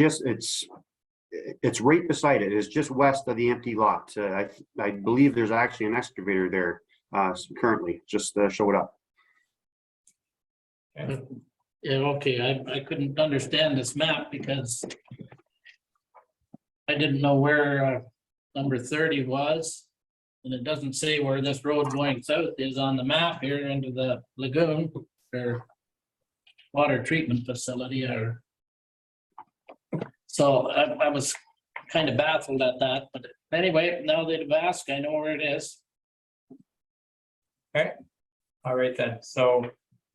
right beside it. It's just west of the empty lot. I believe there's actually an excavator there currently, just showed up. Okay. Yeah, okay, I couldn't understand this map because I didn't know where number 30 was. And it doesn't say where this road going south is on the map here into the lagoon or water treatment facility. Or so I was kind of baffled at that. But anyway, now that you've asked, I know where it is. Okay, all right then. So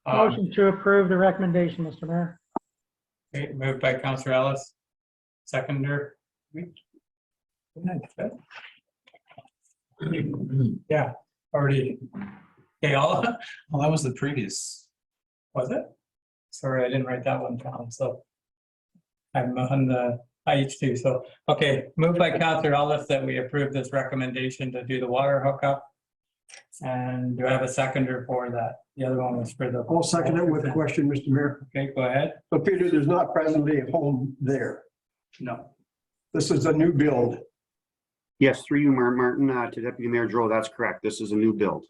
Motion to approve the recommendation, Mr. Mayor. okay, moved by Councillor Ellis, seconder. Yeah, already. Okay, all. Well, that was the previous. Was it? Sorry, I didn't write that one down. So I'm on the IH2, so, okay, moved by Counselor Ellis that we approve this recommendation to do the water hookup. And do I have a seconder for that? The other one was for the. I'll second it with a question, Mr. Mayor. Okay, go ahead. So Peter, there's not presently a home there. No. This is a new build. Yes, through you, Mayor Martin, to Deputy Mayor Dro, that's correct. This is a new build.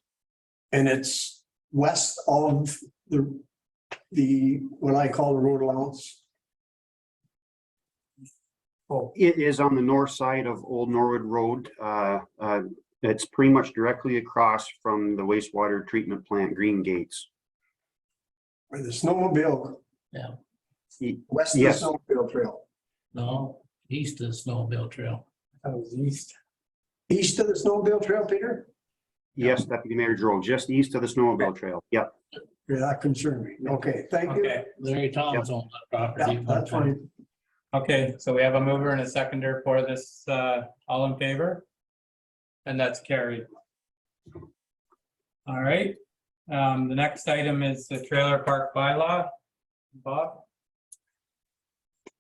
And it's west of the what I call the road allowance. It is on the north side of Old Norwood Road. It's pretty much directly across from the wastewater treatment plant, Green Gates. Where the snowmobile. Yeah. West of the Yes. snowmobile trail. No, east of the Snowmobile Trail. That was east. East of the snowmobile trail, Peter? Yes, Deputy Mayor Dro, just east of the snowmobile trail. Yep. Yeah, that concerned me. Okay, thank you. Okay, Larry Thomas owned that property. Yeah, that's fine. okay, so we have a mover and a seconder for this, all in favor? And that's carried. All right, the next item is the trailer park bylaw. Bob?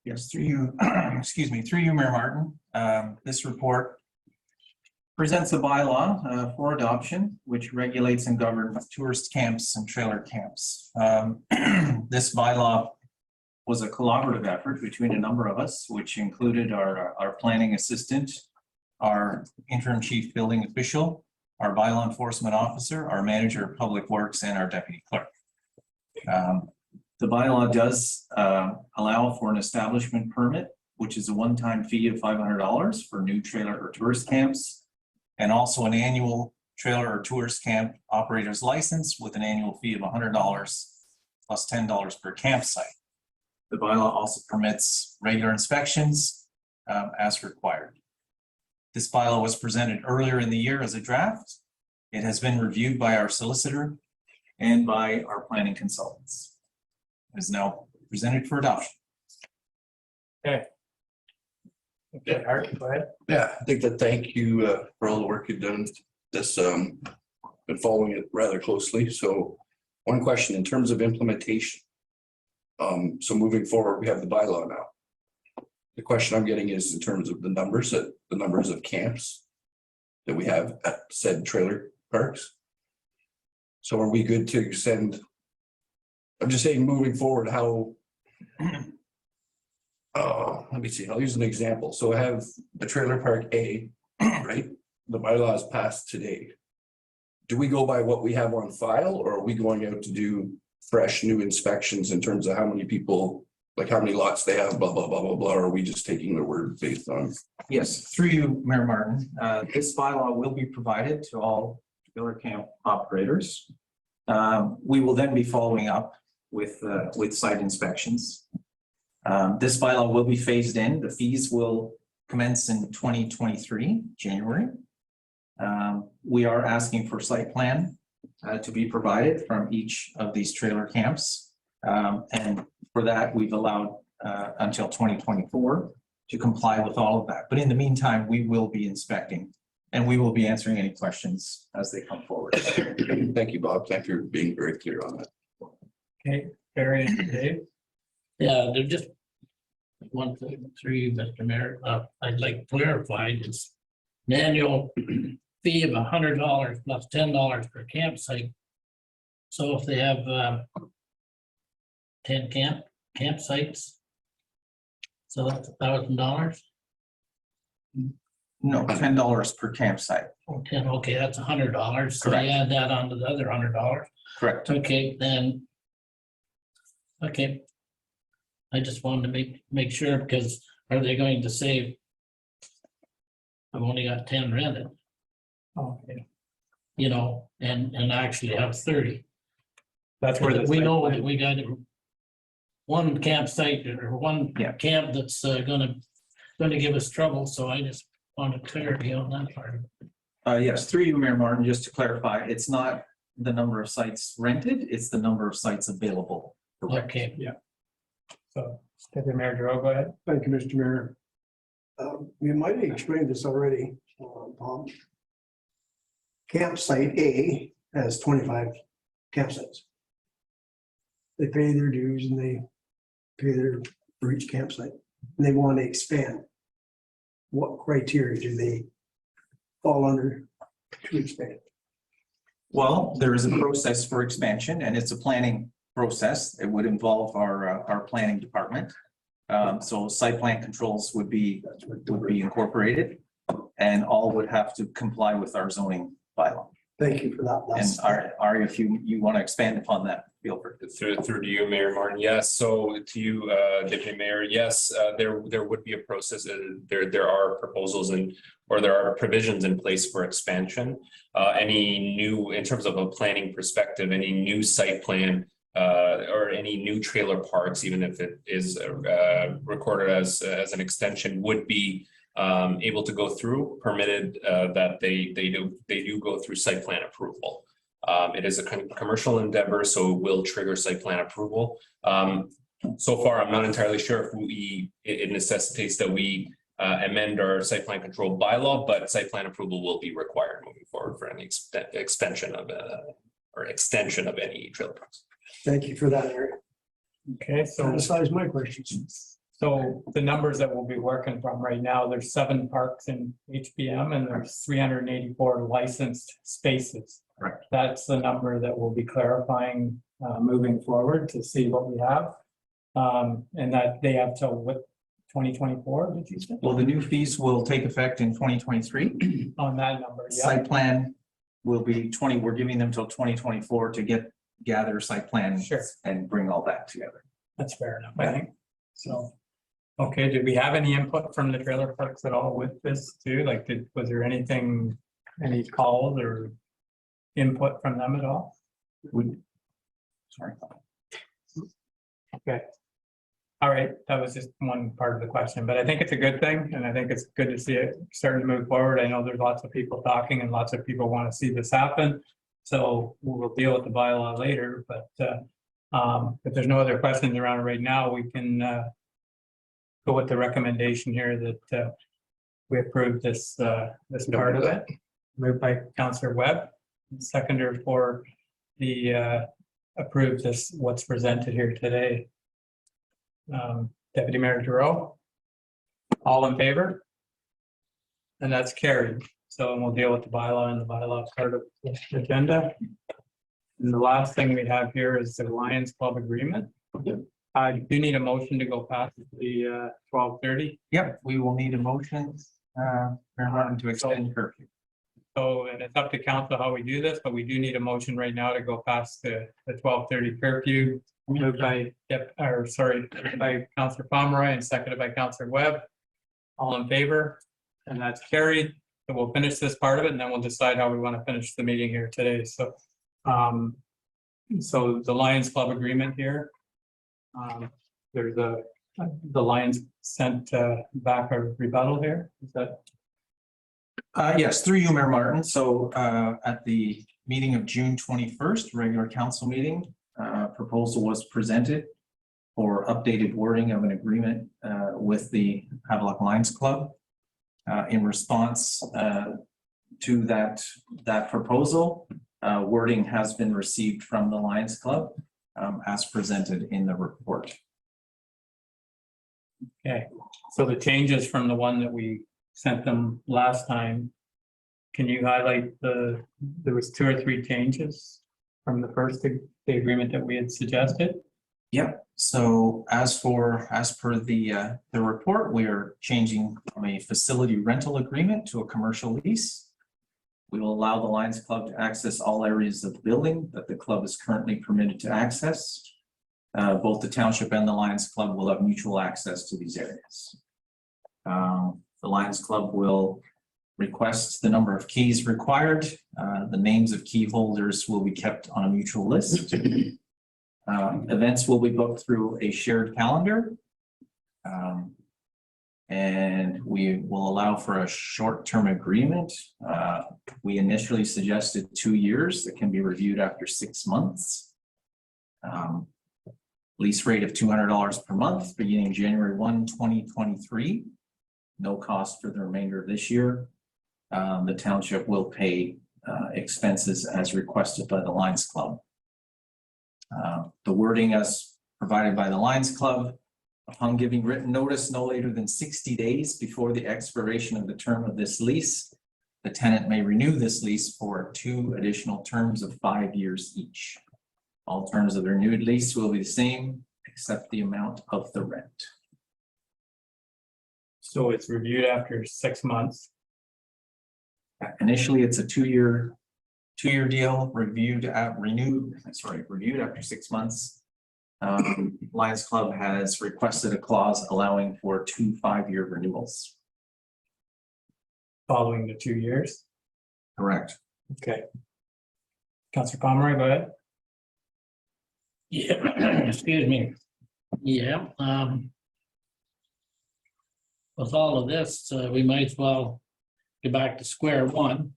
Yes, through you, excuse me, through you, Mayor Martin. This report presents a bylaw for adoption, which regulates and governs tourist camps and trailer camps. This bylaw was a collaborative effort between a number of us, which included our planning assistant, our interim chief building official, our bylaw enforcement officer, our manager of public works, and our deputy clerk. The bylaw does allow for an establishment permit, which is a one-time fee of $500 for new trailer or tourist camps, and also an annual trailer or tourist camp operator's license with an annual fee of $100 plus $10 per campsite. The bylaw also permits regular inspections as required. This bylaw was presented earlier in the year as a draft. It has been reviewed by our solicitor and by our planning consultants. It is now presented for adoption. Okay. Okay, Art, go ahead. Yeah, I think that thank you for all the work you've done. This been following it rather closely. So one question in terms of implementation. So moving forward, we have the bylaw now. The question I'm getting is in terms of the numbers of camps that we have at said trailer parks. So are we good to send? I'm just saying moving forward, how let me see, I'll use an example. So I have the trailer park A, right? The bylaw is passed today. Do we go by what we have on file, or are we going out to do fresh new inspections in terms of how many people, like how many lots they have, blah, blah, blah, blah, blah, or are we just taking the word based on? Yes, through you, Mayor Martin. This bylaw will be provided to all trailer camp operators. We will then be following up with site inspections. This bylaw will be phased in. The fees will commence in 2023, January. We are asking for site plan to be provided from each of these trailer camps. And for that, we've allowed until 2024 to comply with all of that. But in the meantime, we will be inspecting and we will be answering any questions as they come forward. Thank you, Bob. Thank you for being very clear on that. Okay, Barry and Dave. Yeah, they're just one thing through you, Mr. Mayor. I'd like clarified is an annual fee of $100 plus $10 per campsite. So if they have 10 campsites, so that's $1,000. No, $10 per campsite. Oh, 10, okay, that's $100. So Correct. they add that on to the other $100. Correct. Okay, then. Okay. I just wanted to make sure, because are they going to say I've only got 10 rented? Okay. You know, and actually have 30. That's where the we site know plan- that we got one campsite or one camp that's gonna give us trouble, so I just wanted clarity on that part. Yes, through you, Mayor Martin, just to clarify, it's not the number of sites rented, it's the number of sites available. Okay. Yeah. So, Deputy Mayor Dro, go ahead. Thank you, Mr. Mayor. You might have explained this already, Bob. Campsite A has 25 campsites. They pay their dues and they pay their for each campsite. and they want to expand, what criteria do they fall under to expand? Well, there is a process for expansion and it's a planning process. It would involve our planning department. So site plan controls would be incorporated and all would have to comply with our zoning bylaw. Thank you for that. And Ari, if you want to expand upon that, feel free. Through to you, Mayor Martin. Yes, so to you, Deputy Mayor, yes, there would be a process. There are proposals or there are provisions in place for expansion. Any new, in terms of a planning perspective, any new site plan or any new trailer parks, even if it is recorded as an extension, would be able to go through, permitted that they do go through site plan approval. It is a commercial endeavor, so it will trigger site plan approval. So far, I'm not entirely sure if it necessitates that we amend our site plan control bylaw, but site plan approval will be required moving forward for any extension of any trailer parks. Thank you for that, Eric. Okay, so Satisfies my questions. So the numbers that we'll be working from right now, there's 7 parks in HBM and there's 384 licensed spaces. Correct. That's the number that we'll be clarifying moving forward to see what we have. And that they have till what, 2024, did you say? Well, the new fees will take effect in 2023. On that number, yeah. Site plan will be 20, we're giving them till 2024 to gather site plan and bring all that together. That's fair enough, I think. So, okay, did we have any input from the trailer parks at all with this too? Like, was there anything, any calls or input from them at all? Sorry. Okay. All right, that was just one part of the question, but I think it's a good thing, and I think it's good to see it starting to move forward. I know there's lots of people talking and lots of people want to see this happen. So we'll deal with the bylaw later, but if there's no other questions around it right now, we can go with the recommendation here that we approve this part of it. Moved by Councillor Webb, seconder for the approve this, what's presented here today. Deputy Mayor Giroux, all in favor? And that's carried. So we'll deal with the bylaw and the bylaw part of the agenda. And the last thing we have here is the Lions Club agreement. I do need a motion to go past the 12:30. Yep, we will need a motion to extend curfew. So, and it's up to council how we do this, but we do need a motion right now to go past the 12:30 curfew. Moved by by Councillor Pomeroy and seconded by Councillor Webb. All in favor? And that's carried. So we'll finish this part of it and then we'll decide how we want to finish the meeting here today. So, so the Lions Club agreement here. There's the Lions sent back a rebuttal here. Is that? Yes, through you, Mayor Martin. So at the meeting of June 21st, regular council meeting, proposal was presented for updated wording of an agreement with the Havelock Lions Club. In response to that proposal, wording has been received from the Lions Club as presented in the report. Okay, so the changes from the one that we sent them last time, can you highlight there was 2 or 3 changes from the first the agreement that we had suggested? Yep. So as per the report, we are changing from a facility rental agreement to a commercial lease. We will allow the Lions Club to access all areas of the building that the club is currently permitted to access. Both the Township and the Lions Club will have mutual access to these areas. The Lions Club will request the number of keys required. The names of key holders will be kept on a mutual list. Events will be booked through a shared calendar. And we will allow for a short-term agreement. We initially suggested 2 years that can be reviewed after 6 months. Lease rate of $200 per month beginning January 1, 2023. No cost for the remainder of this year. The Township will pay expenses as requested by the Lions Club. The wording as provided by the Lions Club Upon giving written notice no later than 60 days before the expiration of the term of this lease, the tenant may renew this lease for 2 additional terms of 5 years each. All terms of the renewed lease will be the same, except the amount of the rent. So it's reviewed after 6 months. Initially, it's a two-year deal, reviewed after 6 months. Lions Club has requested a clause allowing for 2 5-year renewals. Following the 2 years. Correct. Okay. Councillor Pomeroy, go ahead. Yeah, excuse me. Yeah, with all of this, we might as well get back to square one.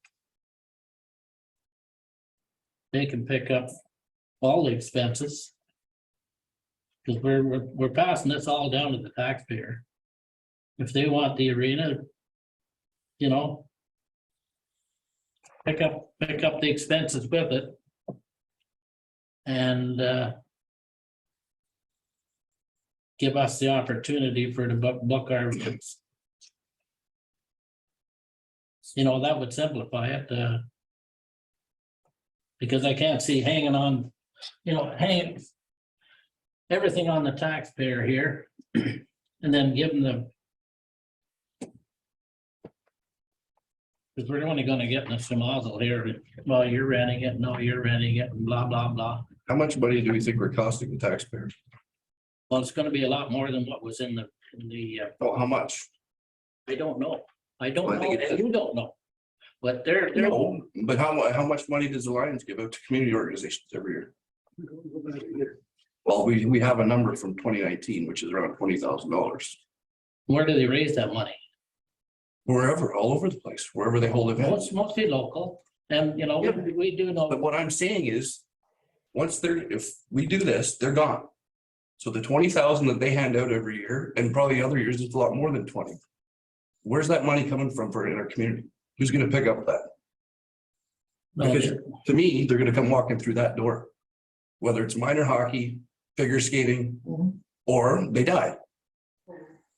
They can pick up all the expenses. Because we're passing this all down to the taxpayer. If they want the arena, you know, pick up the expenses with it. And give us the opportunity for to book our events. You know, that would simplify it. Because I can't see hanging on, you know, hanging everything on the taxpayer here and then give them the. Because we're only going to get in a schmozzle here. Well, you're renting it. No, you're renting it, and blah, blah, blah. How much money do we think we're costing the taxpayers? Well, it's going to be a lot more than what was in the. Oh, how much? I don't know. I don't Well, I know. think it And is. you don't know. But they're. No, but how much money does the Lions give out to community organizations every year? Well, we have a number from 2019, which is around $20,000. Where do they raise that money? Wherever, all over the place, wherever they hold events. Mostly local. And, you know, Yeah. we do know. But what I'm saying is, if we do this, they're gone. So the 20,000 that they hand out every year, and probably other years, it's a lot more than 20. Where's that money coming from for in our community? Who's gonna pick up that? Because to me, they're gonna come walking through that door. Whether it's minor hockey, figure skating, or they die.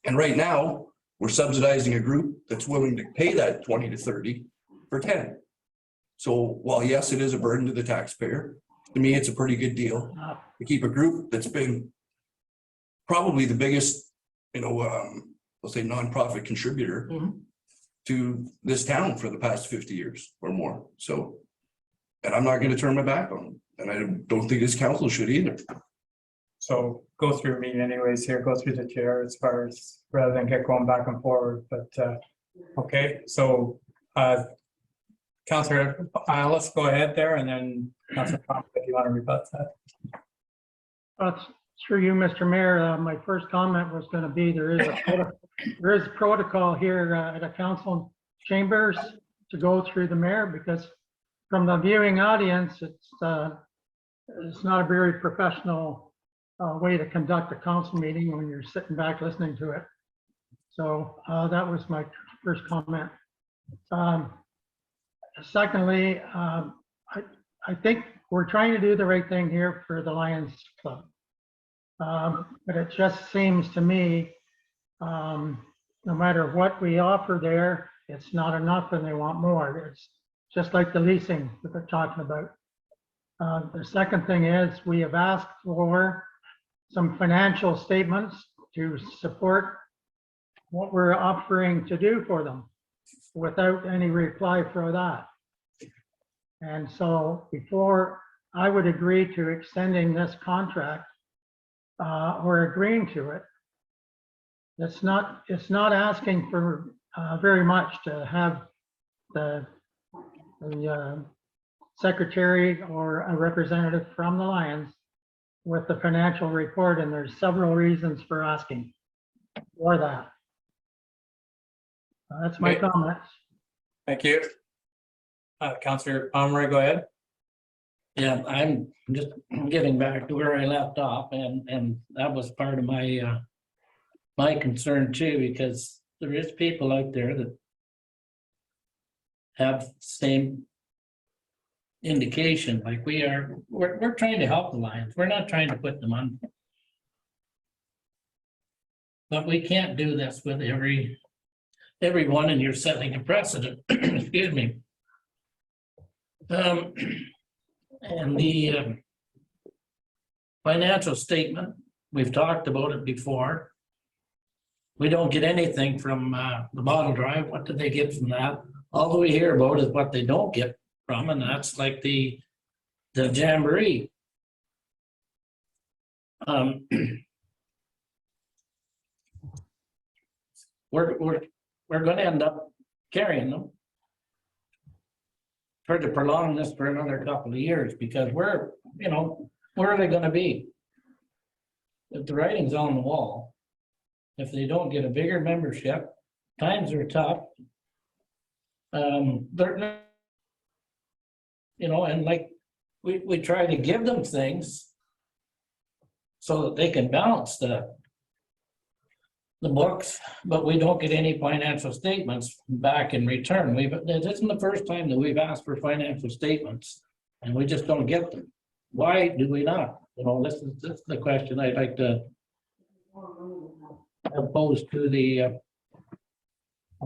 And right now, we're subsidizing a group that's willing to pay that 20 to 30 for 10. So while yes, it is a burden to the taxpayer, to me, it's a pretty good deal to keep a group that's been probably the biggest, you know, let's say nonprofit contributor to this town for the past 50 years or more. So, and I'm not going to turn my back on them. And I don't think this council should either. So go through me anyways here, go through the chair as far as rather than get going back and forward, but okay, so Councillor, let's go ahead there and then Councillor Trump, if you want to rebut that. Through you, Mr. Mayor, my first comment was going to be there is a protocol here at a council chambers to go through the mayor, because from the viewing audience, it's not a very professional way to conduct a council meeting when you're sitting back listening to it. So that was my first comment. Secondly, I think we're trying to do the right thing here for the Lions Club. But it just seems to me, no matter what we offer there, it's not enough and they want more. It's just like the leasing that they're talking about. The second thing is we have asked for some financial statements to support what we're offering to do for them without any reply for that. And so before I would agree to extending this contract or agreeing to it, it's not asking for very much to have the secretary or a representative from the Lions with the financial report, and there's several reasons for asking for that. That's my comments. Thank you. Councillor Pomeroy, go ahead. Yeah, I'm just getting back to where I left off, and that was part of my my concern too, because there is people out there that have the same indication like we are. We're trying to help the Lions. We're not trying to put them on. But we can't do this with everyone, and you're setting a precedent. Excuse me. And the financial statement, we've talked about it before. We don't get anything from the bottle drive. What do they get from that? All we hear about is what they don't get from, and that's like the jamboree. We're going to end up carrying them. Try to prolong this for another couple of years, because where are they going to be? If the writing's on the wall, if they don't get a bigger membership, times are tough. They're, and like we try to give them things so that they can balance the books, but we don't get any financial statements back in return. This isn't the first time that we've asked for financial statements, and we just don't get them. Why do we not? This is the question I'd like to pose to the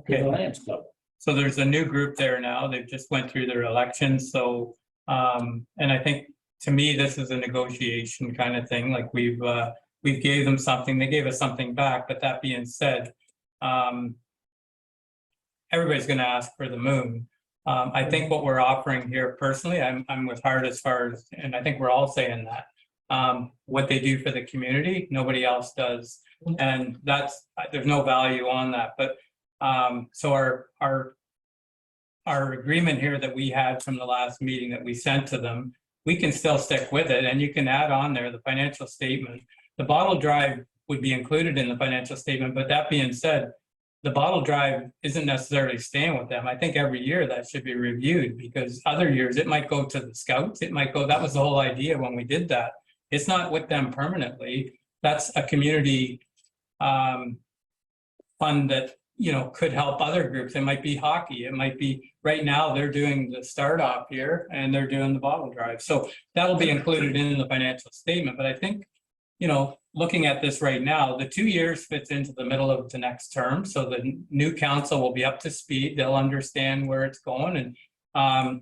Lions Club. So there's a new group there now. They've just went through their elections. So, and I think to me, this is a negotiation kind of thing. Like we've gave them something, they gave us something back. But that being said, everybody's going to ask for the moon. I think what we're offering here personally, I'm with Hart as far as, and I think we're all saying that what they do for the community, nobody else does. And there's no value on that. But so our agreement here that we had from the last meeting that we sent to them, we can still stick with it, and you can add on there the financial statement. The bottle drive would be included in the financial statement, but that being said, the bottle drive isn't necessarily staying with them. I think every year that should be reviewed, because other years it might go to the scouts, it might go, that was the whole idea when we did that. It's not with them permanently. That's a community fund that could help other groups. It might be hockey. It might be, right now they're doing the start off here and they're doing the bottle drive. So that'll be included in the financial statement. But I think, looking at this right now, the 2 years fits into the middle of the next term. So the new council will be up to speed. They'll understand where it's going. And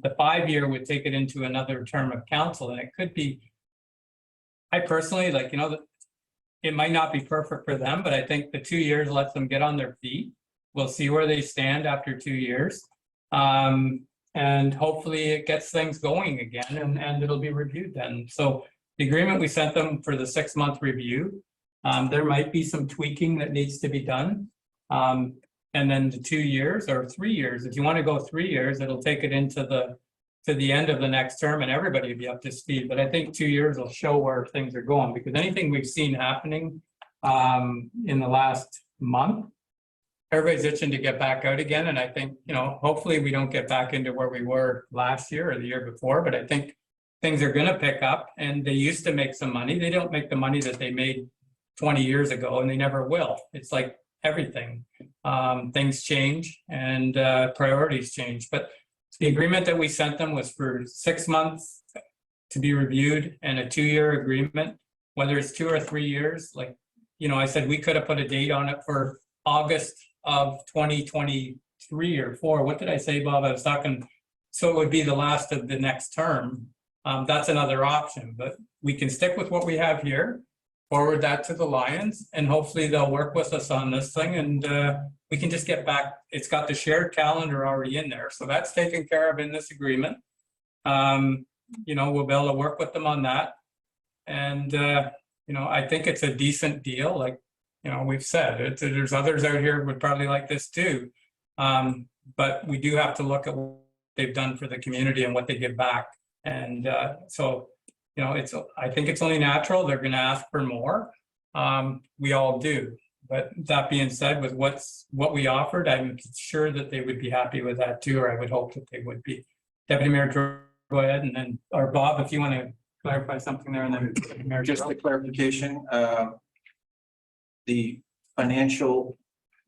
the 5-year would take it into another term of council. And it could be, I personally, it might not be perfect for them, but I think the 2 years lets them get on their feet. We'll see where they stand after 2 years. And hopefully it gets things going again, and it'll be reviewed then. So the agreement we sent them for the 6-month review, there might be some tweaking that needs to be done. And then the 2 years or 3 years, if you want to go 3 years, it'll take it into the end of the next term and everybody will be up to speed. But I think 2 years will show where things are going, because anything we've seen happening in the last month, everybody's itching to get back out again. And I think, hopefully we don't get back into where we were last year or the year before, but I think things are going to pick up, and they used to make some money. They don't make the money that they made 20 years ago, and they never will. It's like everything. Things change and priorities change. But the agreement that we sent them was for 6 months to be reviewed, and a 2-year agreement, whether it's 2 or 3 years. I said we could have put a date on it for August of 2023 or 4. What did I say, Bob? I was talking, so it would be the last of the next term. That's another option, but we can stick with what we have here, forward that to the Lions, and hopefully they'll work with us on this thing, and we can just get back. It's got the shared calendar already in there, so that's taken care of in this agreement. We'll be able to work with them on that, and I think it's a decent deal. Like we've said, there's others out here who would probably like this too, but we do have to look at what they've done for the community and what they give back. And so, I think it's only natural they're going to ask for more. We all do. But that being said, with what we offered, I'm sure that they would be happy with that too, or I would hope that they would be. Deputy Mayor, go ahead, and then, or Bob, if you want to clarify something there, and then Mayor. Just a clarification, the financial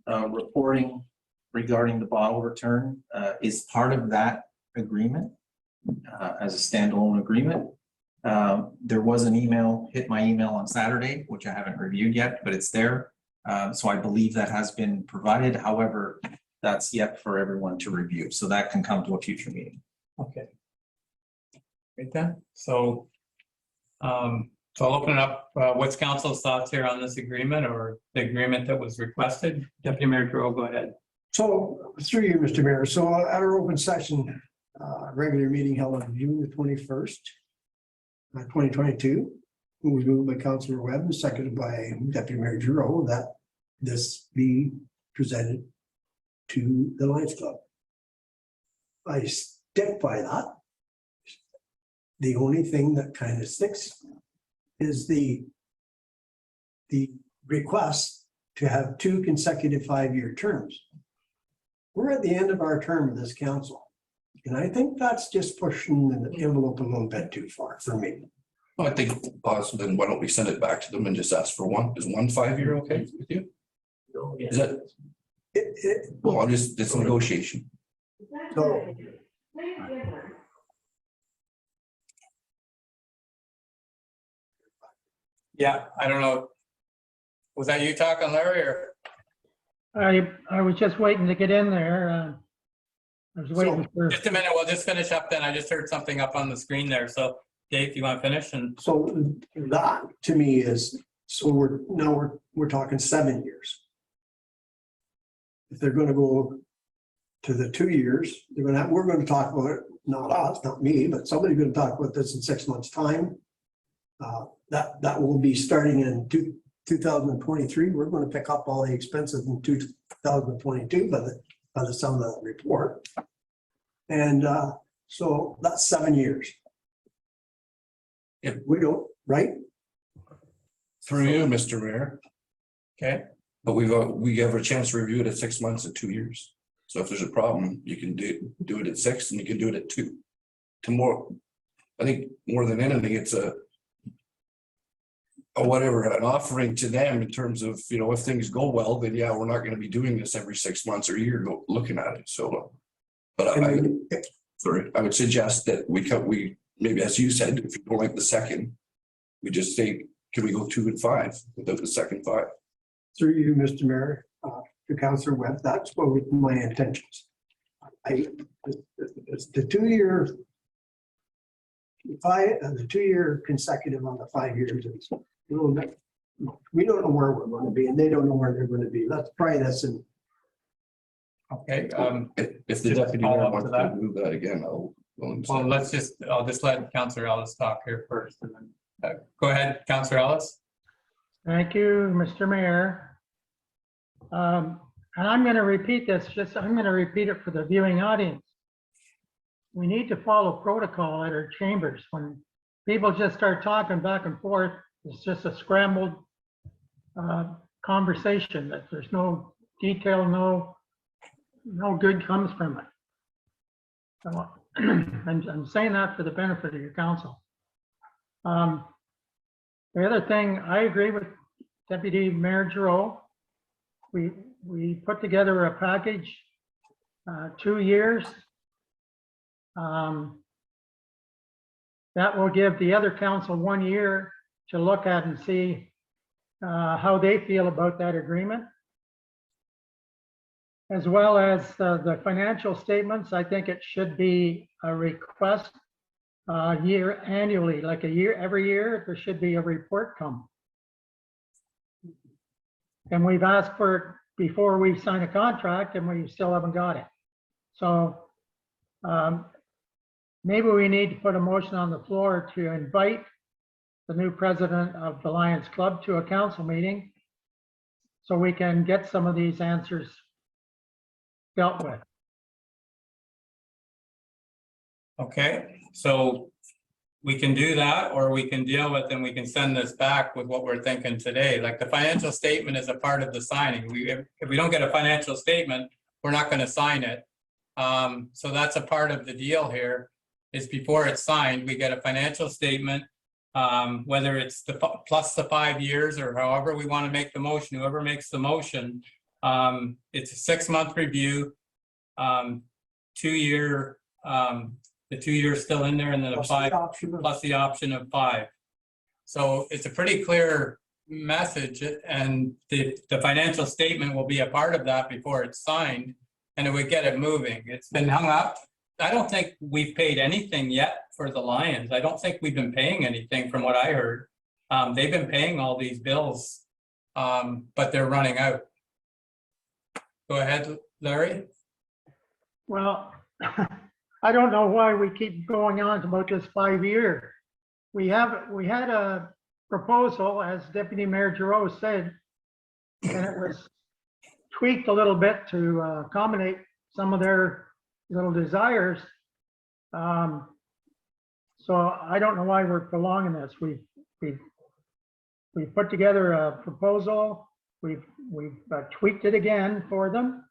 reporting regarding the bottle return is part of that agreement as a standalone agreement. There was an email, hit my email on Saturday, which I haven't reviewed yet, but it's there. So I believe that has been provided. However, that's yet for everyone to review. So that can come to a future meeting. Okay. Right then, so I'll open it up. What's council's thoughts here on this agreement or the agreement that was requested? Deputy Mayor Drew, go ahead. So through you, Mr. Mayor, so at our open session, regular meeting held on June the 21st, 2022, it was moved by Councilor Webb and seconded by Deputy Mayor Giroux that this be presented to the Lions Club. I stick by that. The only thing that kind of sticks is the request to have 2 consecutive 5-year terms. We're at the end of our term of this council. And I think that's just pushing the envelope a little bit too far for me. Well, I think possibly, then why don't we send it back to them and just ask for one? Is 1 5-year okay with you? Is that? Well, I'll just, it's a negotiation. So Yeah, I don't know. Was that you talking, Larry, or? I was just waiting to get in there. I was waiting for. Just a minute, we'll just finish up then. I just heard something up on the screen there. So Dave, you want to finish? And so that to me is, so we're talking 7 years. If they're going to go to the 2 years, we're going to talk about it, not us, not me, but somebody's going to talk about this in 6 months' time. That will be starting in 2023. We're going to pick up all the expenses in 2022 by the sum of the report. And so that's 7 years. If we don't, right? Through you, Mr. Mayor. Okay. But we have a chance to review it at 6 months and 2 years. So if there's a problem, you can do it at 6 and you can do it at 2. Tomorrow, I think more than anything, it's a whatever, an offering to them in terms of, you know, if things go well, then yeah, we're not going to be doing this every 6 months or a year looking at it. So, but I would suggest that we maybe, as you said, if you don't like the second, we just say, can we go 2 and 5 without the second 5? Through you, Mr. Mayor, to Councilor Webb, that's what was my intentions. It's the 2 year, the 2 year consecutive on the 5 years. It's a little bit, we don't know where we're going to be, and they don't know where they're going to be. Let's try this. And okay, if the deputy mayor wants to move that again, I'll just let Councillor Ellis talk here first, and then go ahead, Councillor Ellis. Thank you, Mr. Mayor. And I'm going to repeat this, I'm going to repeat it for the viewing audience. We need to follow protocol at our chambers. When people just start talking back and forth, it's just a scrambled conversation that there's no detail, no good comes from it. So, I'm saying that for the benefit of your council. The other thing, I agree with Deputy Mayor Giroux. We put together a package, 2 years. That will give the other council 1 year to look at and see how they feel about that agreement. As well as the financial statements, I think it should be a request annually, like every year, there should be a report come. And we've asked for it before we sign a contract and we still haven't got it. So maybe we need to put a motion on the floor to invite the new president of the Lions Club to a council meeting so we can get some of these answers dealt with. Okay, so we can do that, or we can deal with and we can send this back with what we're thinking today. Like the financial statement is a part of the signing. If we don't get a financial statement, we're not going to sign it. So that's a part of the deal here, is before it's signed, we get a financial statement, whether it's plus the 5 years or however we want to make the motion, whoever makes the motion. It's a 6-month review, 2 year, the 2 years still in there, and then a 5 plus the option of 5. So it's a pretty clear message, and the financial statement will be a part of that before it's signed, and it would get it moving. It's been hung up. I don't think we've paid anything yet for the Lions. I don't think we've been paying anything from what I heard. They've been paying all these bills, but they're running out. Go ahead, Larry. Well, I don't know why we keep going on about this 5-year. We had a proposal, as Deputy Mayor Giroux said, and it was tweaked a little bit to accommodate some of their little desires. So I don't know why we're prolonging this. We put together a proposal. We've tweaked it again for them.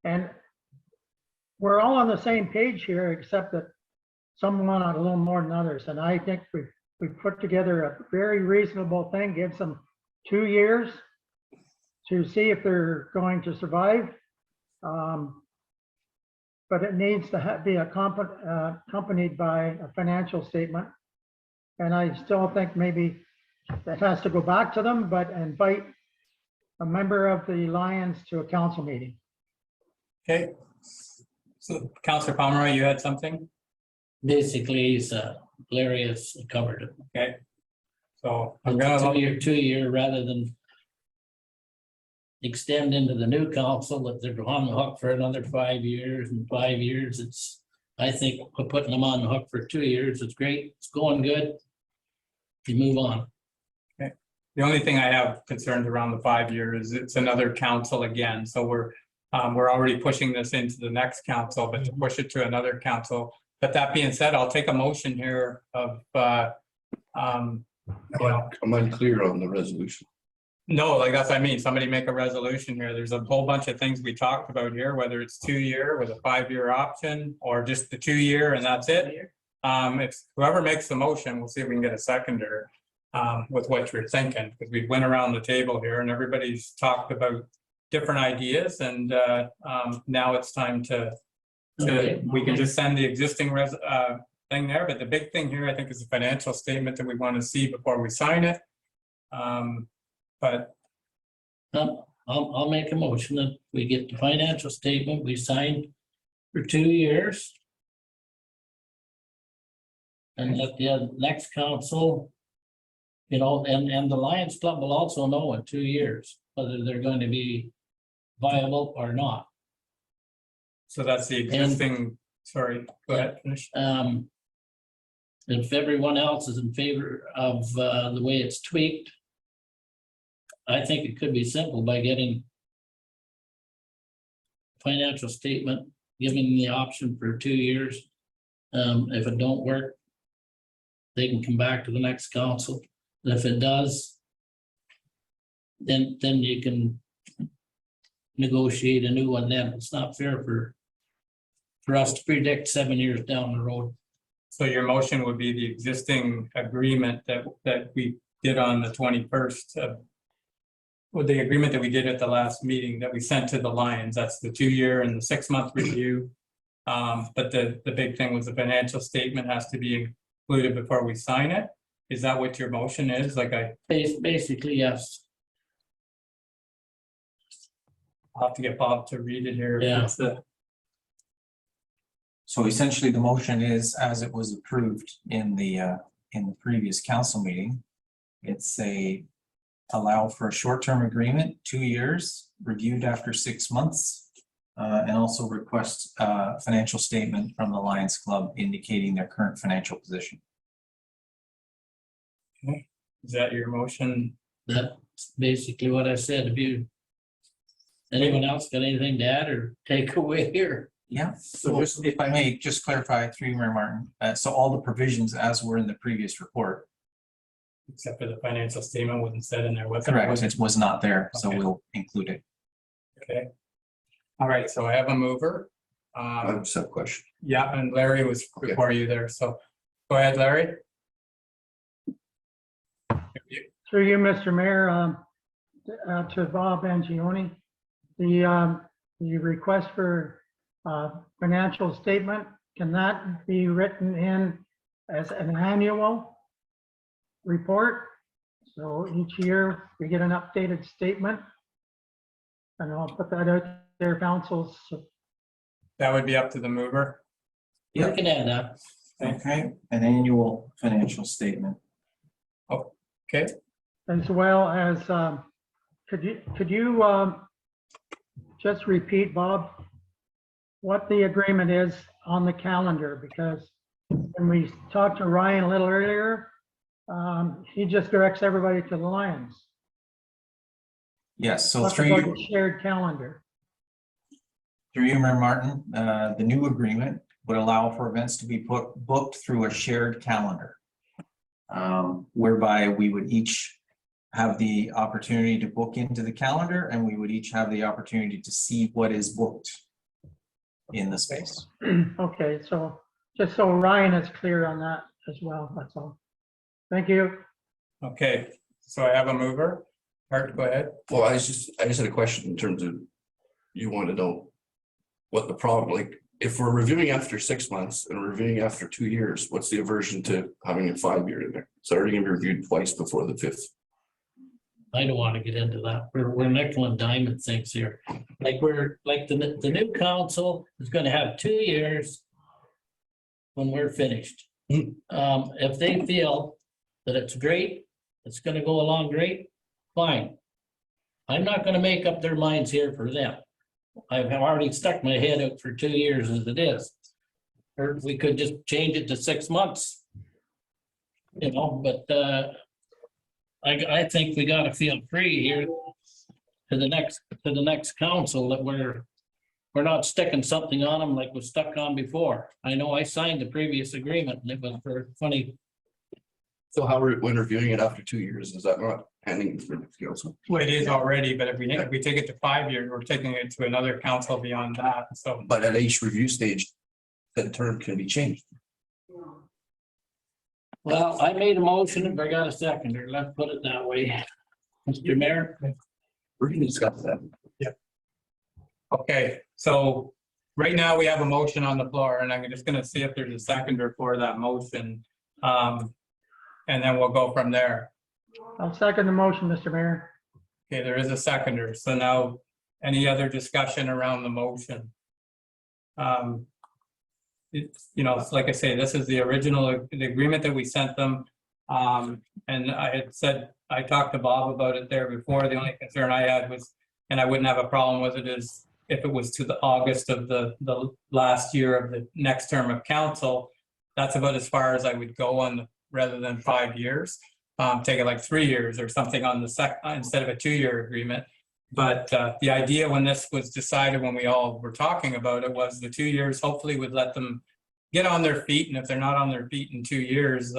And we're all on the same page here, except that some want a little more than others. And I think we've put together a very reasonable thing, gives them 2 years to see if they're going to survive. But it needs to be accompanied by a financial statement. And I still think maybe that has to go back to them, but invite a member of the Lions to a council meeting. Okay. So Councillor Pomeroy, you had something? Basically, Larry has covered it. Okay. So I'm gonna 2 year rather than extend into the new council that they're on the hook for another 5 years and 5 years. I think we're putting them on the hook for 2 years. It's great. It's going good. You move on. Okay. The only thing I have concerns around the 5 years is it's another council again. So we're already pushing this into the next council, but to push it to another council. But that being said, I'll take a motion here of I'm unclear on the resolution. no, like that's what I mean. Somebody make a resolution here. There's a whole bunch of things we talked about here, whether it's 2 year with a 5 year option or just the 2 year and that's it. If whoever makes the motion, we'll see if we can get a seconder with what you're thinking, because we went around the table here and everybody's talked about different ideas, and now it's time to we can just send the existing thing there. But the big thing here, I think, is the financial statement that we want to see before we sign it. But I'll make a motion that we get the financial statement we signed for 2 years. And at the next council, and the Lions Club will also know in 2 years whether they're going to be viable or not. So that's the existing, sorry, go ahead, finish. If everyone else is in favor of the way it's tweaked, I think it could be simple by getting financial statement, giving the option for 2 years. If it don't work, they can come back to the next council. And if it does, then you can negotiate a new one then. It's not fair for us to predict 7 years down the road. So your motion would be the existing agreement that we did on the 21st with the agreement that we did at the last meeting that we sent to the Lions. That's the 2 year and the 6 month review. But the big thing was the financial statement has to be included before we sign it. Is that what your motion is? Like basically, yes. I'll have to get Bob to read it here. Yeah. So essentially, the motion is as it was approved in the previous council meeting. It's allow for a short-term agreement, 2 years, reviewed after 6 months, and also request a financial statement from the Lions Club indicating their current financial position. Okay. Is that your motion? That's basically what I said. If anyone else got anything to add or take away here? Yeah, so just, if I may, just clarify through you, Mayor Martin. So all the provisions as were in the previous report. Except for the financial statement wasn't said in there. Correct, it was not there, so Okay. we'll include it. Okay. All right, so I have a mover. I just have a question. Yeah, and Larry was before you there, so go ahead, Larry. Through you, Mr. Mayor, to Bob Angioni, the request for financial statement, can that be written in as an annual report So each year we get an updated statement. And I'll put that out there, councils. That would be up to the mover. You can add that. Okay, an annual financial statement. Okay, As well as, could you just repeat, Bob, what the agreement is on the calendar? Because when we talked to Ryan a little earlier, he just directs everybody to the Lions. Yes, so Talk through about you, the shared calendar. Mayor Martin, the new agreement would allow for events to be booked through a shared calendar. Whereby we would each have the opportunity to book into the calendar, and we would each have the opportunity to see what is booked in the space. Okay, so just so Ryan is clear on that as well, that's all. Thank you. okay, so I have a mover. Art, go ahead. Well, I just had a question in terms of, you want to know what the problem, like, if we're reviewing after 6 months and reviewing after 2 years, what's the aversion to having a 5-year in there? It's already gonna be reviewed twice before the 5th. I don't want to get into that. We're nickel and diamond things here. Like the new council is going to have 2 years when we're finished. If they feel that it's great, it's going to go along great, fine. I'm not going to make up their minds here for them. I've already stuck my head out for 2 years as it is. Or we could just change it to 6 months. You know, but I think we gotta feel free here to the next council that we're not sticking something on them like was stuck on before. I know I signed the previous agreement and it was for funny. So how when reviewing it after 2 years, is that not handing for the council? Well, it is already, but if we take it to 5 years, we're taking it to another council beyond that, so. But at each review stage, that term can be changed. Well, I made a motion and I got a seconder. Let's put it that way. Mr. Mayor? We're gonna discuss that. Okay, so right now we have a motion on the floor, and I'm just gonna see if there's a seconder for that motion. And then we'll go from there. I'll second the motion, Mr. Mayor. Okay, there is a seconder. So now, any other discussion around the motion? It's, you know, it's like I say, this is the original, the agreement that we sent them. And I had said, I talked to Bob about it there before. The only concern I had was, and I wouldn't have a problem with it, is if it was to the August of the last year of the next term of council. That's about as far as I would go on, rather than 5 years. Take it like 3 years or something on the instead of a 2-year agreement. But the idea when this was decided, when we all were talking about it, was the 2 years hopefully would let them get on their feet. And if they're not on their feet in 2 years,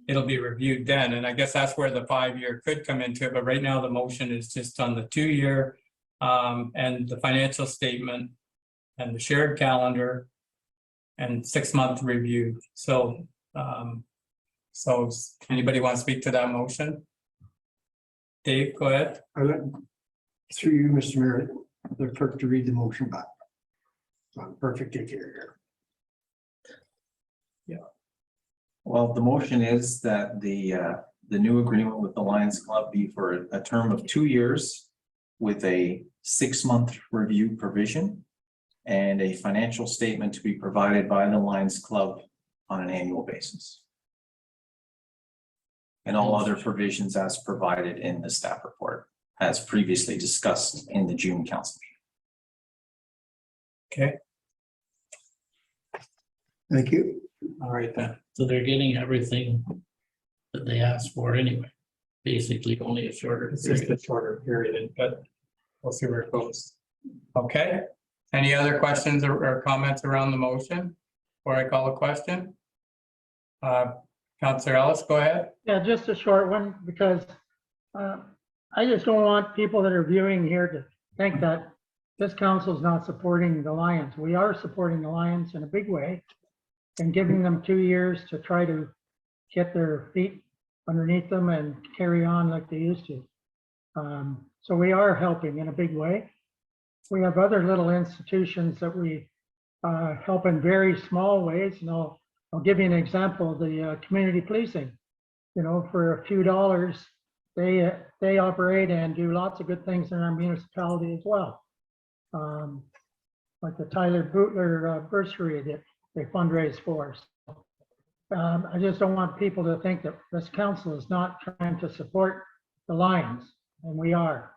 it'll be reviewed then. And I guess that's where the 5-year could come into it. But right now the motion is just on the 2-year and the financial statement and the shared calendar and 6-month review. So, so anybody want to speak to that motion? Dave, go ahead. Through you, Mr. Mayor, the clerk to read the motion back. So I'm perfectly clear here. Well, the motion is that the new agreement with the Lions Club be for a term of 2 years with a 6-month review provision and a financial statement to be provided by the Lions Club on an annual basis. And all other provisions as provided in the staff report, as previously discussed in the June council Okay. Thank you. All right then. So they're getting everything that they asked for anyway. Basically, only a shorter It's just period. a shorter period, but we'll see where it goes. Okay. Any other questions or comments around the motion before I call a question? Councillor Ellis, go ahead. Yeah, just a short one, because I just don't want people that are viewing here to think that this council is not supporting the Lions. We are supporting the Lions in a big way and giving them 2 years to try to get their feet underneath them and carry on like they used to. So we are helping in a big way. We have other little institutions that we help in very small ways. You know, I'll give you an example, the community policing. You know, for a few dollars, they operate and do lots of good things in our municipality as well. Like the Tyler Bootler bursary that they fundraise for. I just don't want people to think that this council is not trying to support the Lions, and we are.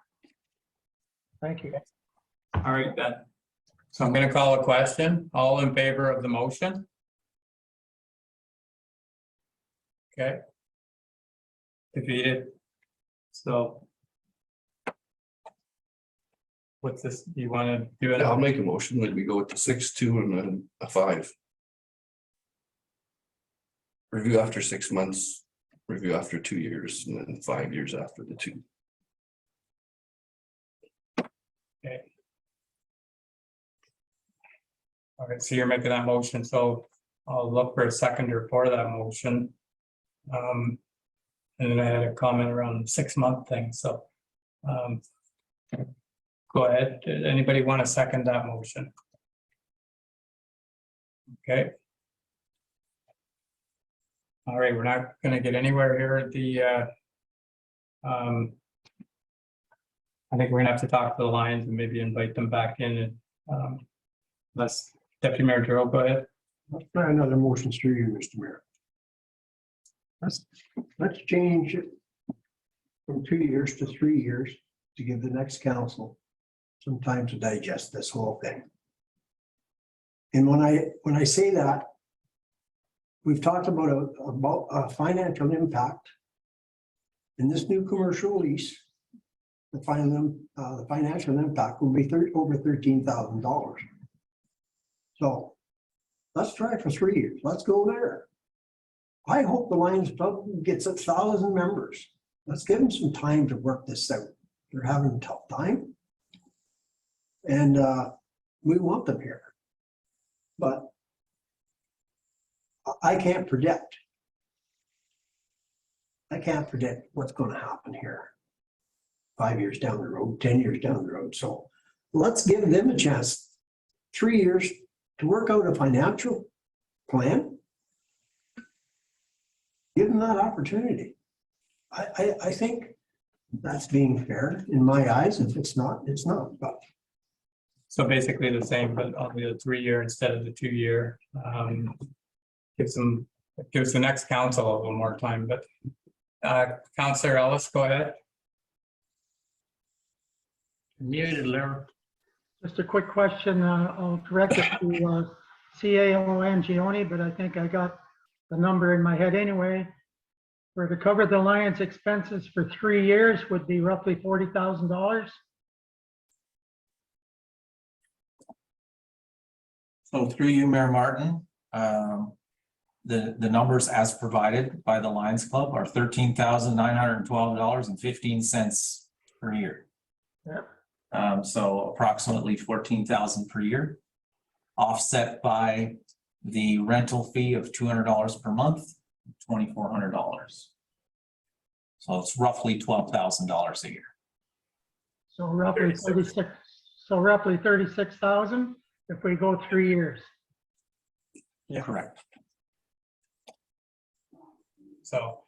Thank you. All right, then. So I'm going to call a question. All in favor of the motion? Okay. Defeated. So what's this? Do you want to do it? I'll make a motion that we go with the 6, 2, and then a 5. Review after 6 months, review after 2 years, and then 5 years after the 2. Okay. All right, so you're making that motion, so I'll look for a seconder for that motion. And then I had a comment around the 6-month thing, so go ahead. Did anybody want to second that motion? Okay. All right, we're not going to get anywhere here at the I think we're gonna have to talk to the Lions and maybe invite them back in and let's Deputy Mayor Joe, go ahead. Let's try another motion through you, Mr. Mayor. Let's change it from 2 years to 3 years to give the next council some time to digest this whole thing. And when I say that, we've talked about a financial impact in this new commercial lease. The financial impact will be over $13,000. So let's try it for 3 years. Let's go there. I hope the Lions Club gets 1,000 members. Let's give them some time to work this out. They're having a tough time. And we want them here. But I can't predict. I can't predict what's going to happen here 5 years down the road, 10 years down the road. So let's give them a chance, 3 years, to work out a financial plan. Give them that opportunity. I think that's being fair in my eyes. If it's not, it's not. But So basically the same, but only a 3-year instead of the 2-year. Gives the next council a little more time, but Councillor Ellis, go ahead. Muted, Larry. Just a quick question. I'll correct it to CAO Angioni, but I think I got the number in my head anyway. For to cover the Lions expenses for 3 years would be roughly $40,000. So through you, Mayor Martin, the numbers as provided by the Lions Club are $13,912.15 per year. Yep. So approximately $14,000 per year, offset by the rental fee of $200 per month, $2,400. So it's roughly $12,000 a year. So roughly 36. So roughly 36,000 if we go 3 years. Yeah, correct. So,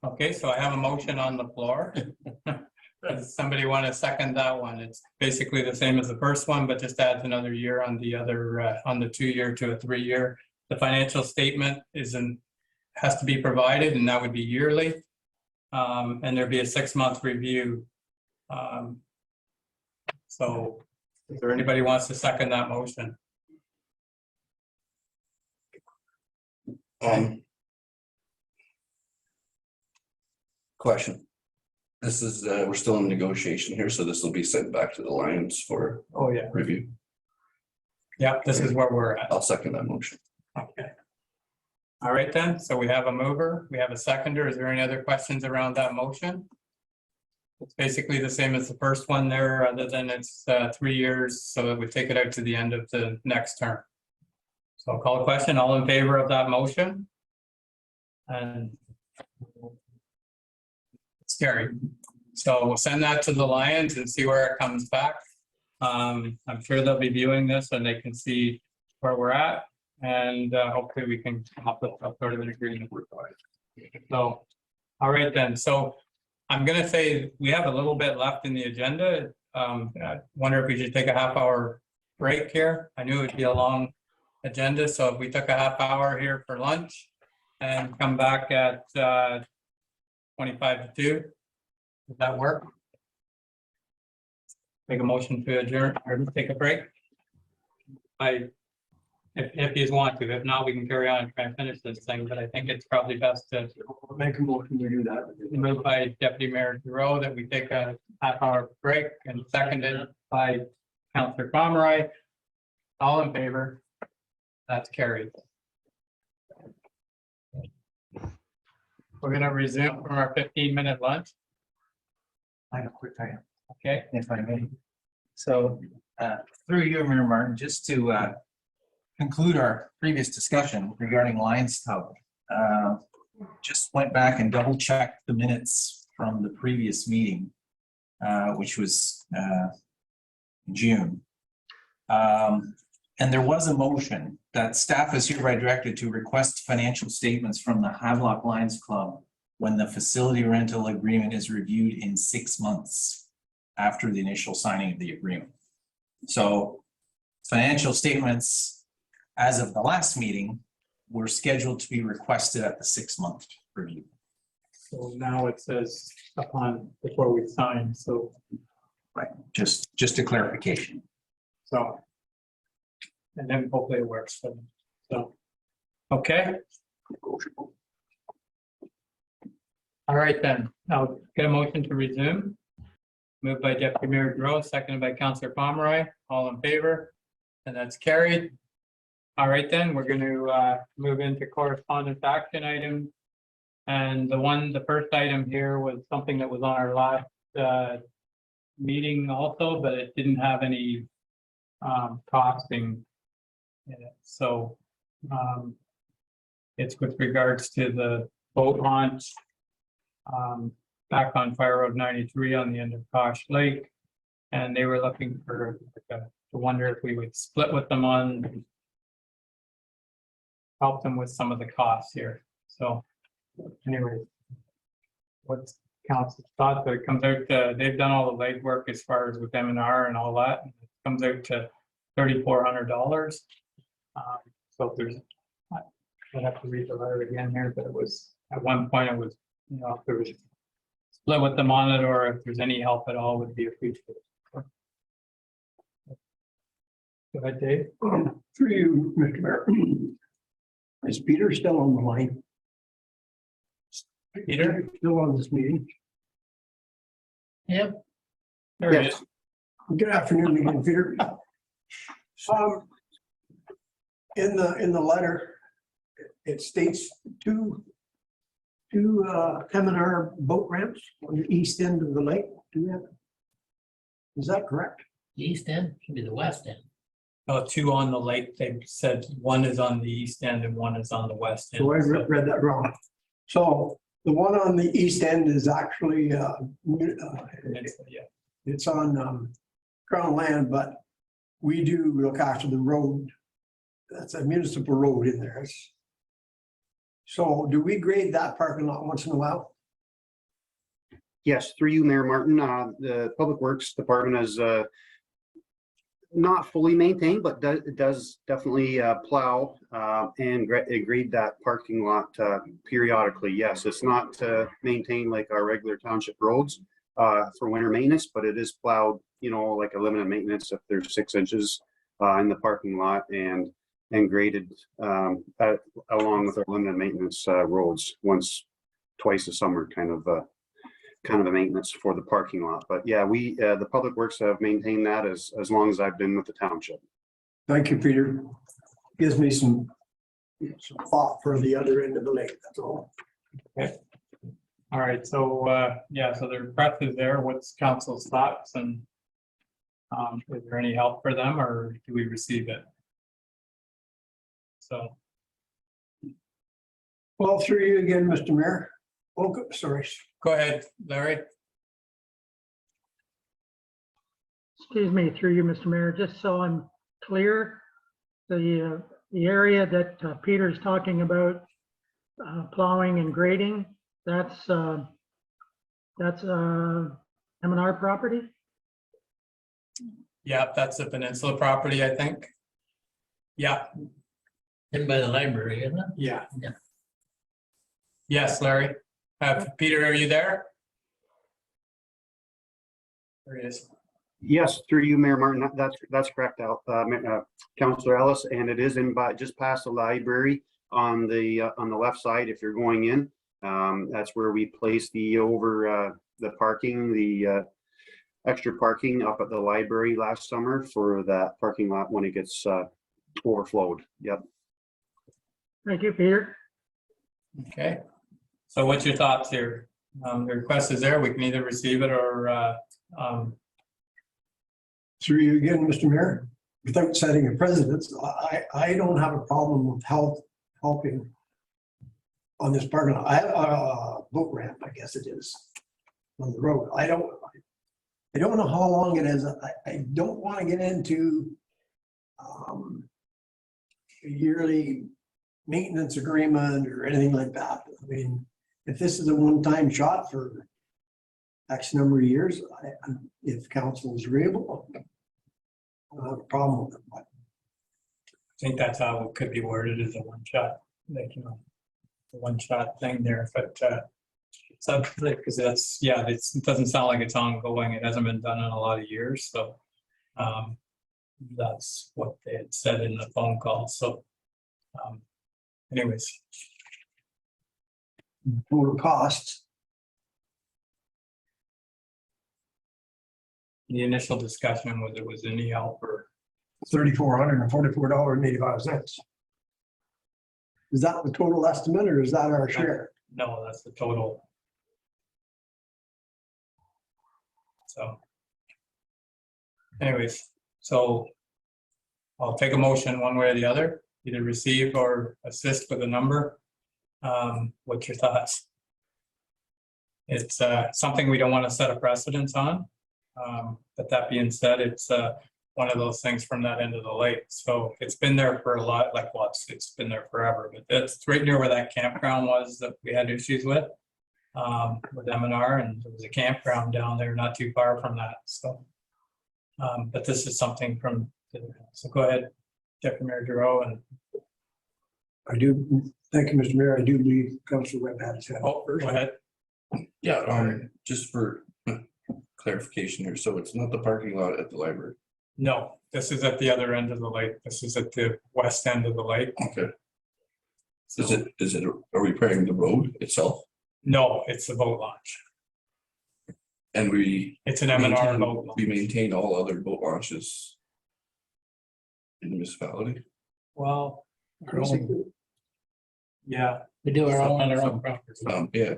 okay, so I have a motion on the floor. Does somebody want to second that one? It's basically the same as the first one, but just adds another year on the other, on the 2-year to a 3-year. The financial statement has to be provided, and that would be yearly. And there'd be a 6-month review. So if there anybody wants to second that motion? Question. This is, we're still in negotiation here, so this will be sent back to the Lions for review. Yeah, this is where we're at. I'll second that motion. Okay. All right then, so we have a mover, we have a seconder. Is there any other questions around that motion? It's basically the same as the first one there, other than it's 3 years, so it would take it out to the end of the next term. So I'll call a question. All in favor of that motion? And it's carried. So we'll send that to the Lions and see where it comes back. I'm sure they'll be viewing this and they can see where we're at, and hopefully we can come up with a sort of an agreement. So, all right then. So I'm gonna say we have a little bit left in the agenda. I wonder if we should take a half-hour break here. I knew it'd be a long agenda, so if we took a half hour here for lunch and come back at 25 to 2, does that work? Make a motion to adjourn or take a break? If you want to, if not, we can carry on and try and finish this thing, but I think it's probably best to Make a motion to do that. moved by Deputy Mayor Giroux that we take a half-hour break, and seconded by Councillor Pomeroy. All in favor? That's carried. We're gonna resume from our 15-minute lunch. I have a quick item, Okay, if I may. So, through you, Mayor Martin, just to conclude our previous discussion regarding Lions Tub. Just went back and double checked the minutes from the previous meeting, which was June. And there was a motion that staff is hereby directed to request financial statements from the Havelock Lions Club when the facility rental agreement is reviewed in 6 months after the initial signing of the agreement. So financial statements as of the last meeting were scheduled to be requested at the 6-month review. so now it says upon before we sign, so Right, just a clarification. so. And then hopefully it works for them. So, okay. All right then, I'll get a motion to resume. Moved by Deputy Mayor Giroux, seconded by Councillor Pomeroy. All in favor? And that's carried. All right then, we're going to move into correspondence action items. And the first item here was something that was on our last meeting also, but it didn't have any costing in it. So it's with regards to the boat launch back on Fire Road 93 on the end of Kosh Lake. And they were looking for, to wonder if we would split with them on, help them with some of the costs here. So anyway, what's council's thoughts? So it comes out to, they've done all the legwork as far as with M&R and all that. And it comes out to $3,400. So if there's, I'd have to read the letter again here, but it was, at one point it was, you know, if there was split with them on it, or if there's any help at all would be appreciated. Go ahead, Dave. Through you, Mr. Mayor. Is Peter still on the line? Peter? Still on this meeting? Yep. There he is. Good afternoon again, Peter. In the letter, it states two M&R boat ramps on the east end of the lake. Is that correct? The east end should be the west end. Oh, 2 on the lake. They said one is on the east end and one is on the west end. So I read that wrong. So the one on the east end is actually it's on Crown land, but we do look after the road. That's a municipal road in there. So do we grade that parking lot once in a while? Yes, through you, Mayor Martin. The Public Works Department is not fully maintained, but it does definitely plow and grade that parking lot periodically. Yes, it's not maintained like our regular township roads for winter maintenance, but it is plowed, you know, like a limited maintenance if there's 6 inches in the parking lot, and graded along with our limited maintenance roads twice a summer, kind of a maintenance for the parking lot. But yeah, we the Public Works have maintained that as long as I've been with the township. Thank you, Peter. Gives me some thought for the other end of the lake, that's all. Okay. All right, so yeah, so the request is there. What's council's thoughts, and is there any help for them, or do we receive it? So. Well, through you again, Mr. Mayor. Oh, sorry. Go ahead, Larry. Excuse me, through you, Mr. Mayor, just so I'm clear, the area that Peter's talking about plowing and grading, that's That's M&R property? Yeah, that's the Peninsula property, I think. Yeah, In by the library, isn't it? yeah. Yeah. Yes, Larry. Peter, are you there? There he is. Yes, through you, Mayor Martin, that's correct, Councillor Ellis, and it is in by, just past the library on the left side if you're going in. That's where we place the the parking, the extra parking up at the library last summer for that parking lot when it gets overflowed. Yep. Thank you, Peter. Okay. So what's your thoughts here? The request is there. We can either receive it or Through you again, Mr. Mayor, without setting a precedent, I don't have a problem with helping on this parking lot. I have a boat ramp, I guess it is, on the road. I don't know how long it is. I don't want to get into a yearly maintenance agreement or anything like that. I mean, if this is a one-time shot for X number of years, if council is agreeable, I don't have a problem with it. But I think that's how it could be worded as a one-shot, like, you know, the one-shot thing there, but so because that's, yeah, it doesn't sound like it's ongoing. It hasn't been done in a lot of years, so that's what they had said in the phone call. So anyways, total costs, the initial discussion was it was any help or $3,444.85. Is that the total estimate or is that our share? no, that's the total. So anyways, so I'll take a motion one way or the other, either receive or assist with a number. What's your thoughts? It's something we don't want to set a precedence on. But that being said, it's one of those things from that end of the lake. So it's been there for a lot, like it's been there forever, but it's right near where that campground was that we had issues with M&R, and there was a campground down there not too far from that. So, but this is something from, so go ahead, Deputy Mayor Giroux. And I do, thank you, Mr. Mayor. I do believe Councilor Webb had his hand up first. Go ahead. Yeah, just for clarification here, so it's not the parking lot at the library? No, this is at the other end of the lake. This is at the west end of the lake. Okay. Is it, are we repairing the road itself? No, it's the boat launch. And it's an M&R boat launch. We maintain all other boat launches in the municipality? Well, yeah, we do our own on our own property. Yeah.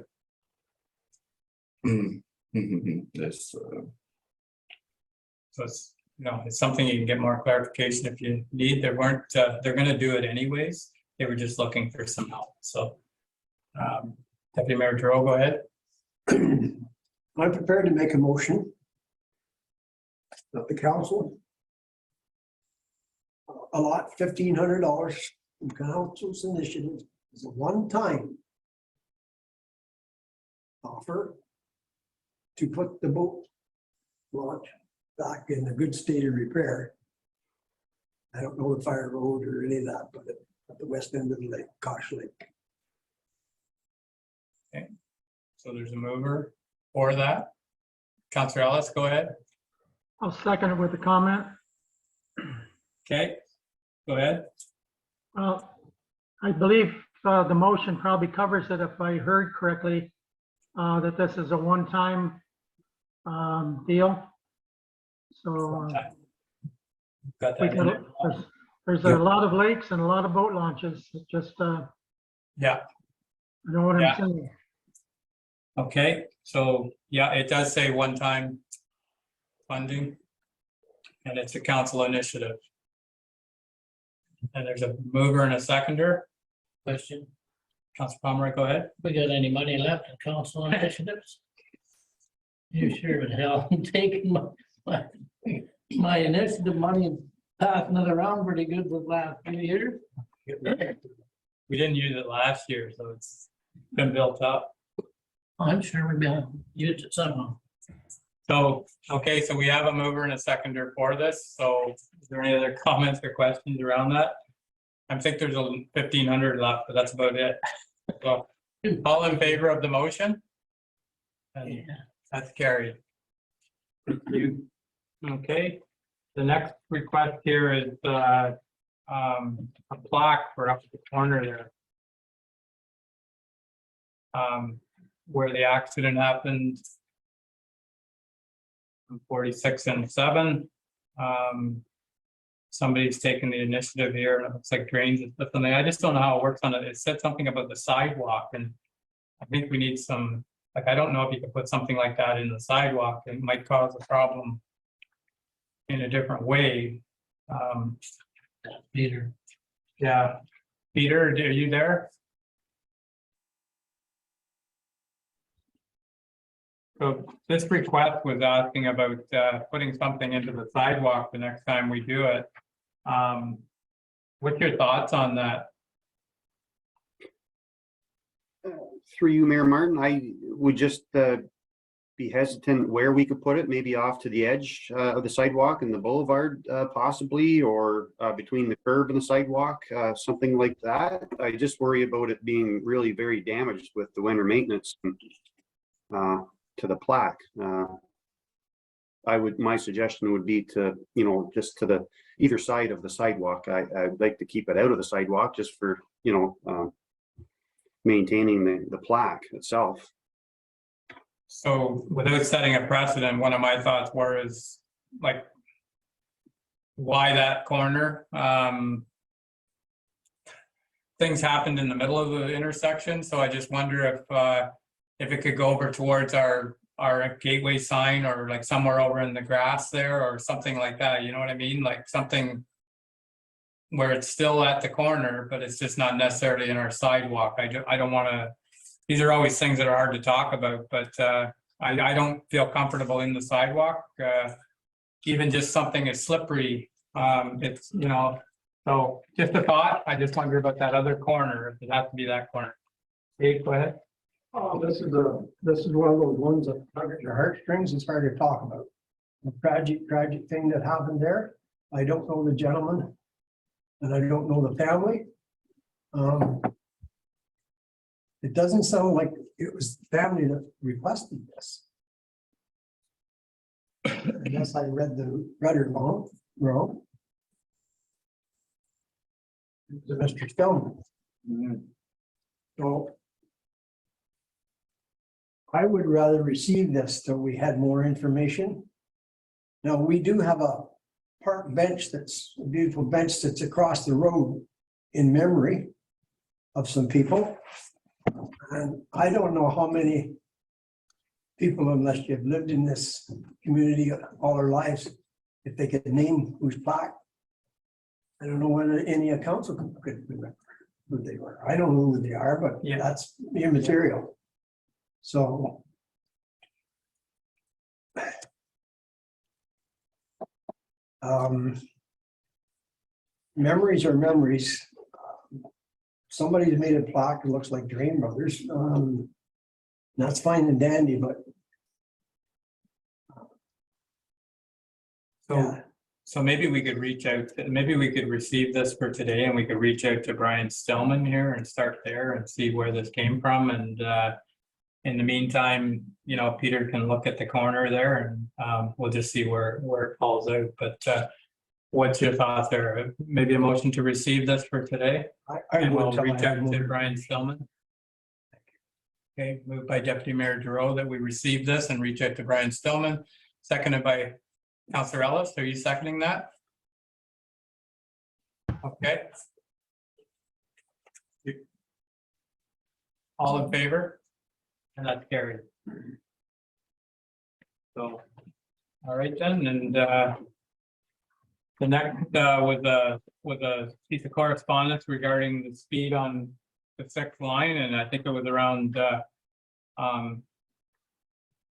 Yes. So it's, you know, it's something you can get more clarification if you need. They weren't, they're going to do it anyways. They were just looking for some help. So, Deputy Mayor Giroux, go ahead. I'm prepared to make a motion that the council allot $1,500 from council's initiative as a one-time offer to put the boat launch back in a good state of repair. I don't know the fire road or any of that, but at the west end of the lake, Kosh Lake. Okay, so there's a mover for that. Councillor Ellis, go ahead. I'll second it with a comment. Okay, go ahead. I believe the motion probably covers it, if I heard correctly, that this is a one-time deal. So Got that. there's a lot of lakes and a lot of boat launches. It just yeah, I know what I'm saying. Okay, so yeah, it does say one-time funding, and it's a council initiative. And there's a mover and a seconder. Question. Councilor Pomeroy, go ahead. We got any money left in council initiatives? You sure would hell taking my initiative money and passing it around pretty good the last few years. We didn't use it last year, so it's been built up. I'm sure we've been used it somehow. So, okay, so we have a mover and a seconder for this. So is there any other comments or questions around that? I think there's a 1,500 left, but that's about it. So all in favor of the motion? And that's carried. Thank you. Okay, the next request here is a plaque for up the corner there. Where the accident happened. 46 and 7. Somebody's taken the initiative here, and it looks like drains and something. I just don't know how it works on it. It said something about the sidewalk, and I think we need some, like, I don't know if you could put something like that in the sidewalk. It might cause a problem in a different way. Peter. Yeah, Peter, are you there? So this request was asking about putting something into the sidewalk the next time we do it. What's your thoughts on that? Through you, Mayor Martin, I would just be hesitant where we could put it, maybe off to the edge of the sidewalk and the boulevard possibly, or between the curb and the sidewalk, something like that. I just worry about it being really very damaged with the winter maintenance to the plaque. My suggestion would be to, just to the either side of the sidewalk. I'd like to keep it out of the sidewalk just for, maintaining the plaque itself. So without setting a precedent, one of my thoughts is like, why that corner? Things happened in the middle of the intersection, so I just wonder if it could go over towards our gateway sign, or like somewhere over in the grass there, or something like that. You know what I mean? Like something where it's still at the corner, but it's just not necessarily in our sidewalk. I don't want to. These are always things that are hard to talk about, but I don't feel comfortable in the sidewalk. Even just something as slippery. It's So just a thought. I just wonder about that other corner. If it has to be that corner. Dave, go ahead. Oh, this is one of those ones that tug at your heartstrings. It's hard to talk about. The tragic thing that happened there. I don't know the gentleman, and I don't know the family. It doesn't sound like it was the family that requested this. I guess I read the letter wrong. It was Mr. Stillman. So I would rather receive this till we had more information. Now, we do have a park bench that's a beautiful bench that's across the road in memory of some people. And I don't know how many people, unless you've lived in this community all their lives, if they could name whose plaque. I don't know whether any council could remember who they were. I don't know who they are, but yeah, that's immaterial. So memories are memories. Somebody's made a plaque that looks like Drain Brothers. That's fine and dandy, but so maybe we could reach out, maybe we could receive this for today, and we could reach out to Brian Stillman here and start there and see where this came from. And in the meantime, Peter can look at the corner there, and we'll just see where it falls out. But what's your thoughts there? Maybe a motion to receive this for today? And we'll reach out to Brian Stillman. Okay, moved by Deputy Mayor Giroux that we receive this and reach out to Brian Stillman, seconded by Councillor Ellis. Are you seconding that? Okay. All in favor? And that's carried. So, all right then, and the next with a piece of correspondence regarding the speed on the 6th line, and I think it was around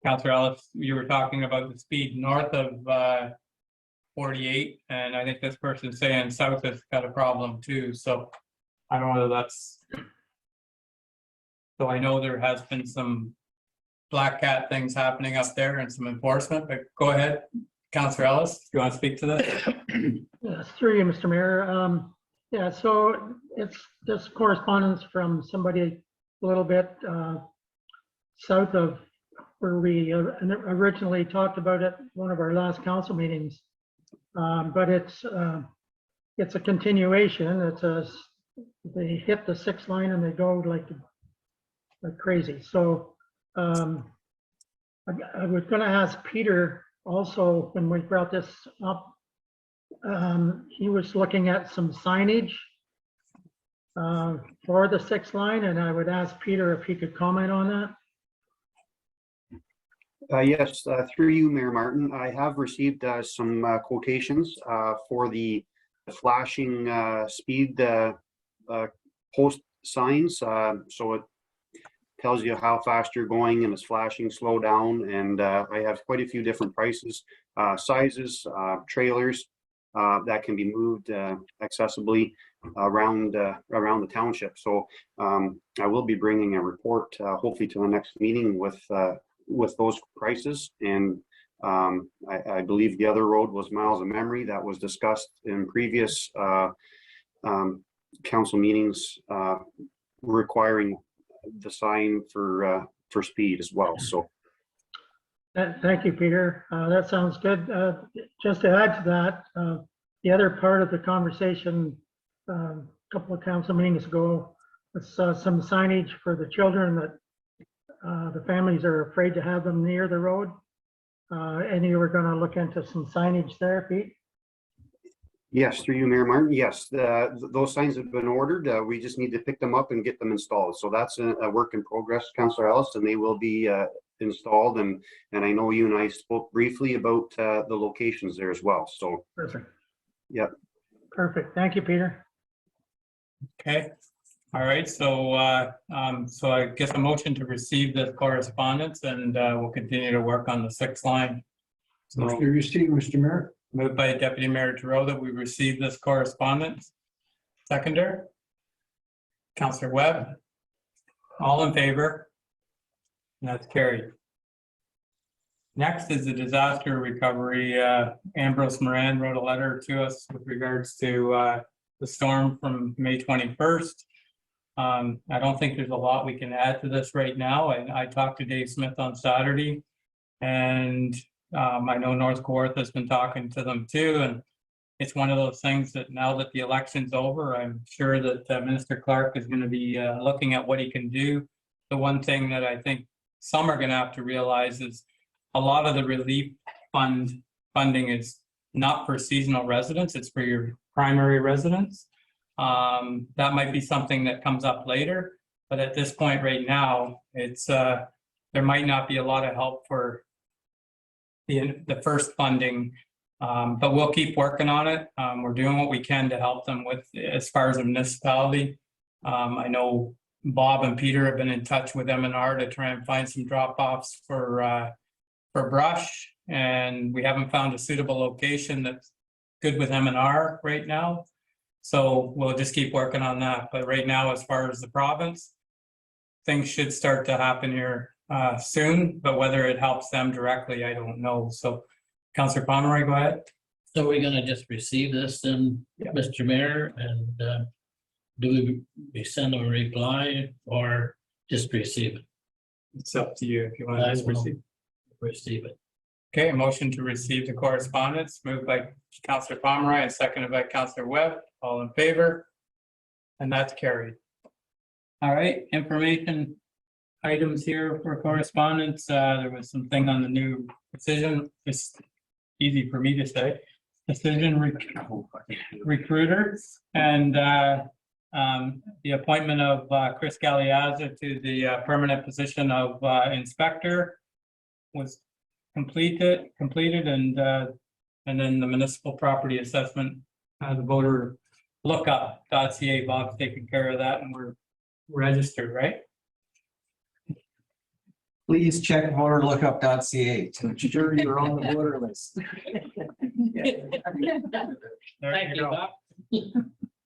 Councillor Ellis, you were talking about the speed north of 48, and I think this person's saying south has got a problem too. So I don't know whether that's. So I know there has been some black cat things happening up there and some enforcement, but go ahead. Councillor Ellis, do you want to speak to this? Yes, through you, Mr. Mayor. Yeah, so it's just correspondence from somebody a little bit south of where we originally talked about it, one of our last council meetings. But it's a continuation. They hit the 6th line and they go like crazy. So I was going to ask Peter also, when we brought this up, he was looking at some signage for the 6th line, and I would ask Peter if he could comment on that. Yes, through you, Mayor Martin, I have received some quotations for the flashing speed post signs. So it tells you how fast you're going and it's flashing slow down. And I have quite a few different prices, sizes, trailers that can be moved accessibly around the township. So I will be bringing a report hopefully to the next meeting with those prices. And I believe the other road was miles of memory that was discussed in previous council meetings, requiring the sign for speed as well. So Thank you, Peter. That sounds good. Just to add to that, the other part of the conversation a couple of council meetings ago was some signage for the children that the families are afraid to have them near the road. And you were going to look into some signage there, Pete? yes, through you, Mayor Martin. Yes, those signs have been ordered. We just need to pick them up and get them installed. So that's a work in progress, Councillor Ellis, and they will be installed. And I know you and I spoke briefly about the locations there as well. So perfect. Yep. Perfect. Thank you, Peter. Okay. All right. So so I guess a motion to receive this correspondence, and we'll continue to work on the 6th line. Motion to receive, Mr. Mayor. Moved by Deputy Mayor Giroux that we receive this correspondence. Seconder, Councillor Webb. All in favor? And that's carried. Next is the disaster recovery. Ambrose Moran wrote a letter to us with regards to the storm from May 21st. I don't think there's a lot we can add to this right now. I talked to Dave Smith on Saturday, and I know North Kawartha has been talking to them too. And it's one of those things that now that the election's over, I'm sure that Minister Clark is going to be looking at what he can do. The one thing that I think some are going to have to realize is a lot of the relief funding is not for seasonal residents, it's for your primary residents. That might be something that comes up later, but at this point right now, it's there might not be a lot of help for the first funding, but we'll keep working on it. We're doing what we can to help them with as far as a municipality. I know Bob and Peter have been in touch with M&R to try and find some drop-offs for brush, and we haven't found a suitable location that's good with M&R right now. So we'll just keep working on that. But right now, as far as the province, things should start to happen here soon, but whether it helps them directly, I don't know. So Councillor Pomeroy, go ahead. So we're gonna just receive this then, Mr. Mayor, and do we send them a reply or just receive it? It's up to you if you want to just receive it. Okay, a motion to receive the correspondence moved by Councillor Pomeroy and seconded by Councillor Webb. All in favor? And that's carried. All right, information items here for correspondence. There was something on the new decision. It's easy for me to say. Decision recruiter and the appointment of Chris Galeazza to the permanent position of inspector was completed, and then the municipal property assessment, the voter lookup.ca, Bob's taking care of that, and we're registered, right? Please check voterlookup.ca to ensure you're on the voter list. Thank you, Bob.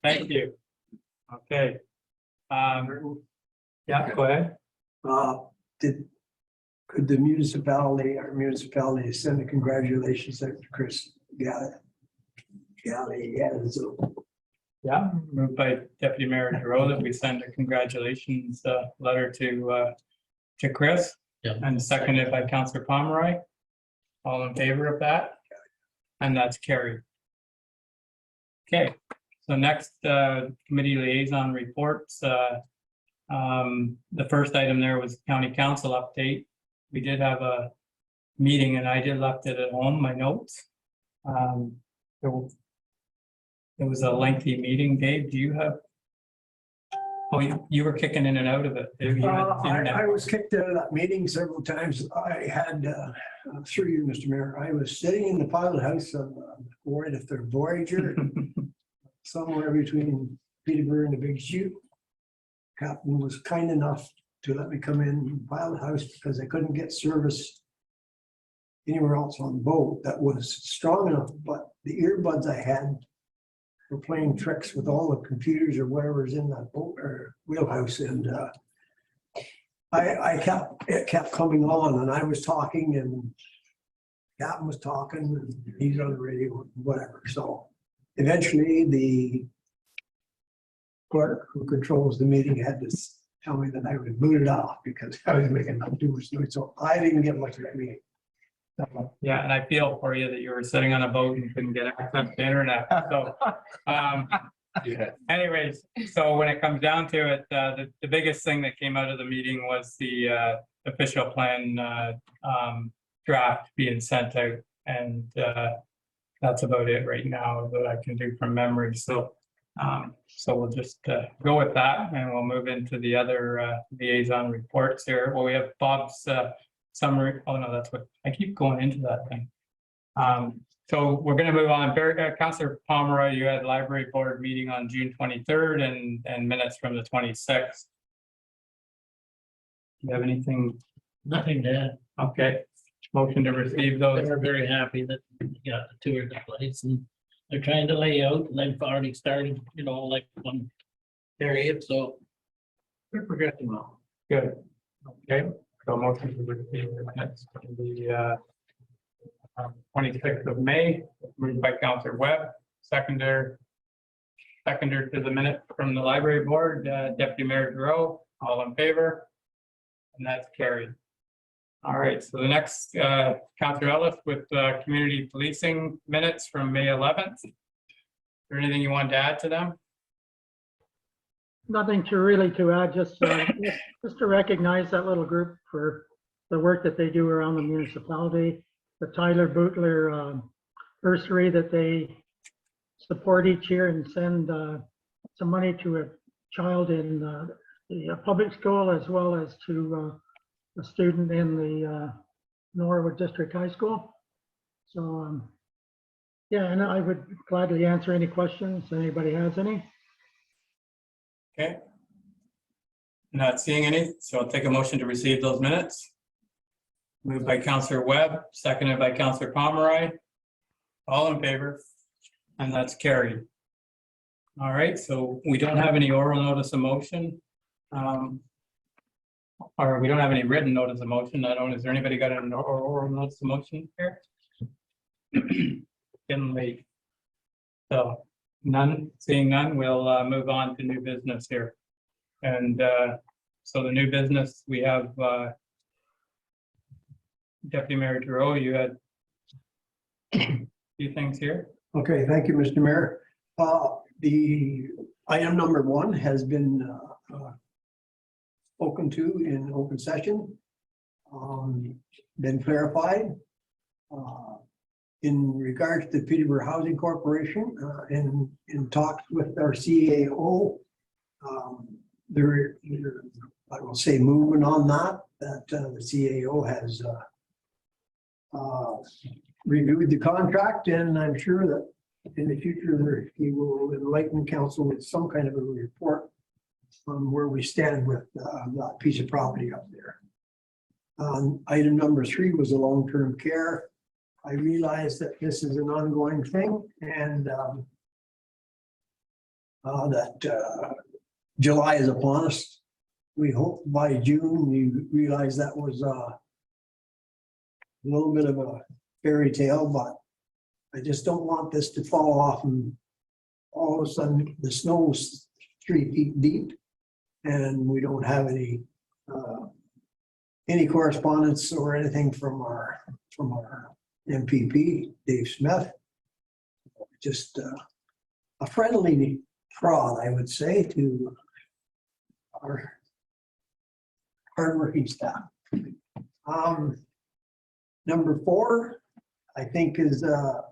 Thank you. Okay. Yeah, go ahead. Could the municipality, our municipality send a congratulations to Chris Galley? Yeah, moved by Deputy Mayor Giroux that we send a congratulations letter to Chris. Yeah. And seconded by Councillor Pomeroy. All in favor of that? And that's carried. Okay, so next committee liaison reports. The first item there was county council update. We did have a meeting and I did left it at home, my notes. It was a lengthy meeting. Dave, do you have? Oh, you were kicking in and out of it. I was kicked out of that meeting several times. I had, through you, Mr. Mayor, I was sitting in the pilot house of the Voyager, somewhere between Peterborough and the Big Chute. Captain was kind enough to let me come in the pilot house because I couldn't get service anywhere else on the boat that was strong enough, but the earbuds I had were playing tricks with all the computers or whatever's in that boat or wheelhouse, and it kept coming on, and I was talking, and Captain was talking, and he's on the radio, whatever. So eventually, the clerk who controls the meeting had to tell me that I was booted off because I was making too much noise. So I didn't get much of that meeting. Yeah, and I feel for you that you were sitting on a boat and couldn't get access to internet. So, anyways, so when it comes down to it, the biggest thing that came out of the meeting was the official plan draft being sent out, and that's about it right now that I can do from memory. So, so we'll just go with that, and we'll move into the other liaison reports here. Well, we have Bob's summary. Oh no, that's what I keep going into that thing. So we're going to move on. Councillor Pomeroy, you had library board meeting on June 23rd and minutes from the 26th. Do you have anything? Nothing to add. Okay. Motion to receive those. They were very happy that we got the tour of the place, and they're trying to lay out, and they've already started, like one period, so we're progressing well. Good. Okay. So motion to receive the minutes from the 26th of May, moved by Councillor Webb, seconder to the minute from the library board, Deputy Mayor Giroux, all in favor, and that's carried. All right, so the next, Councillor Ellis with community policing minutes from May 11th. Is there anything you want to add to them? Nothing to add, just to recognize that little group for the work that they do around the municipality. The Tyler Bootler bursary that they support each year and send some money to a child in the public school, as well as to a student in the Norwood District High School. So yeah, and I would gladly answer any questions if anybody has any. Okay. Not seeing any, so I'll take a motion to receive those minutes. Moved by Councillor Webb, seconded by Councillor Pomeroy. All in favor, and that's carried. All right, so we don't have any oral notice of motion. Or we don't have any written notice of motion. Is there anybody got an oral notice of motion here? Getting late. So none, seeing none, we'll move on to new business here. And so the new business, we have Deputy Mayor Giroux, you had a few things here. Okay, thank you, Mr. Mayor. The item number 1 has been spoken to in open session, been clarified. In regards to Peterborough Housing Corporation, in talks with our CAO, I will say movement on that the CAO has reviewed the contract, and I'm sure that in the future he will enlighten council with some kind of a report on where we stand with that piece of property up there. Item number 3 was a long-term care. I realize that this is an ongoing thing, and that July is upon us. We hope by June we realize that was little bit of a fairy tale, but I just don't want this to fall off and all of a sudden the snow's 3 feet deep and we don't have any correspondence or anything from our MPP, Dave Smith. Just a friendly prod, I would say, to our hardworking staff. Number 4, I think, is the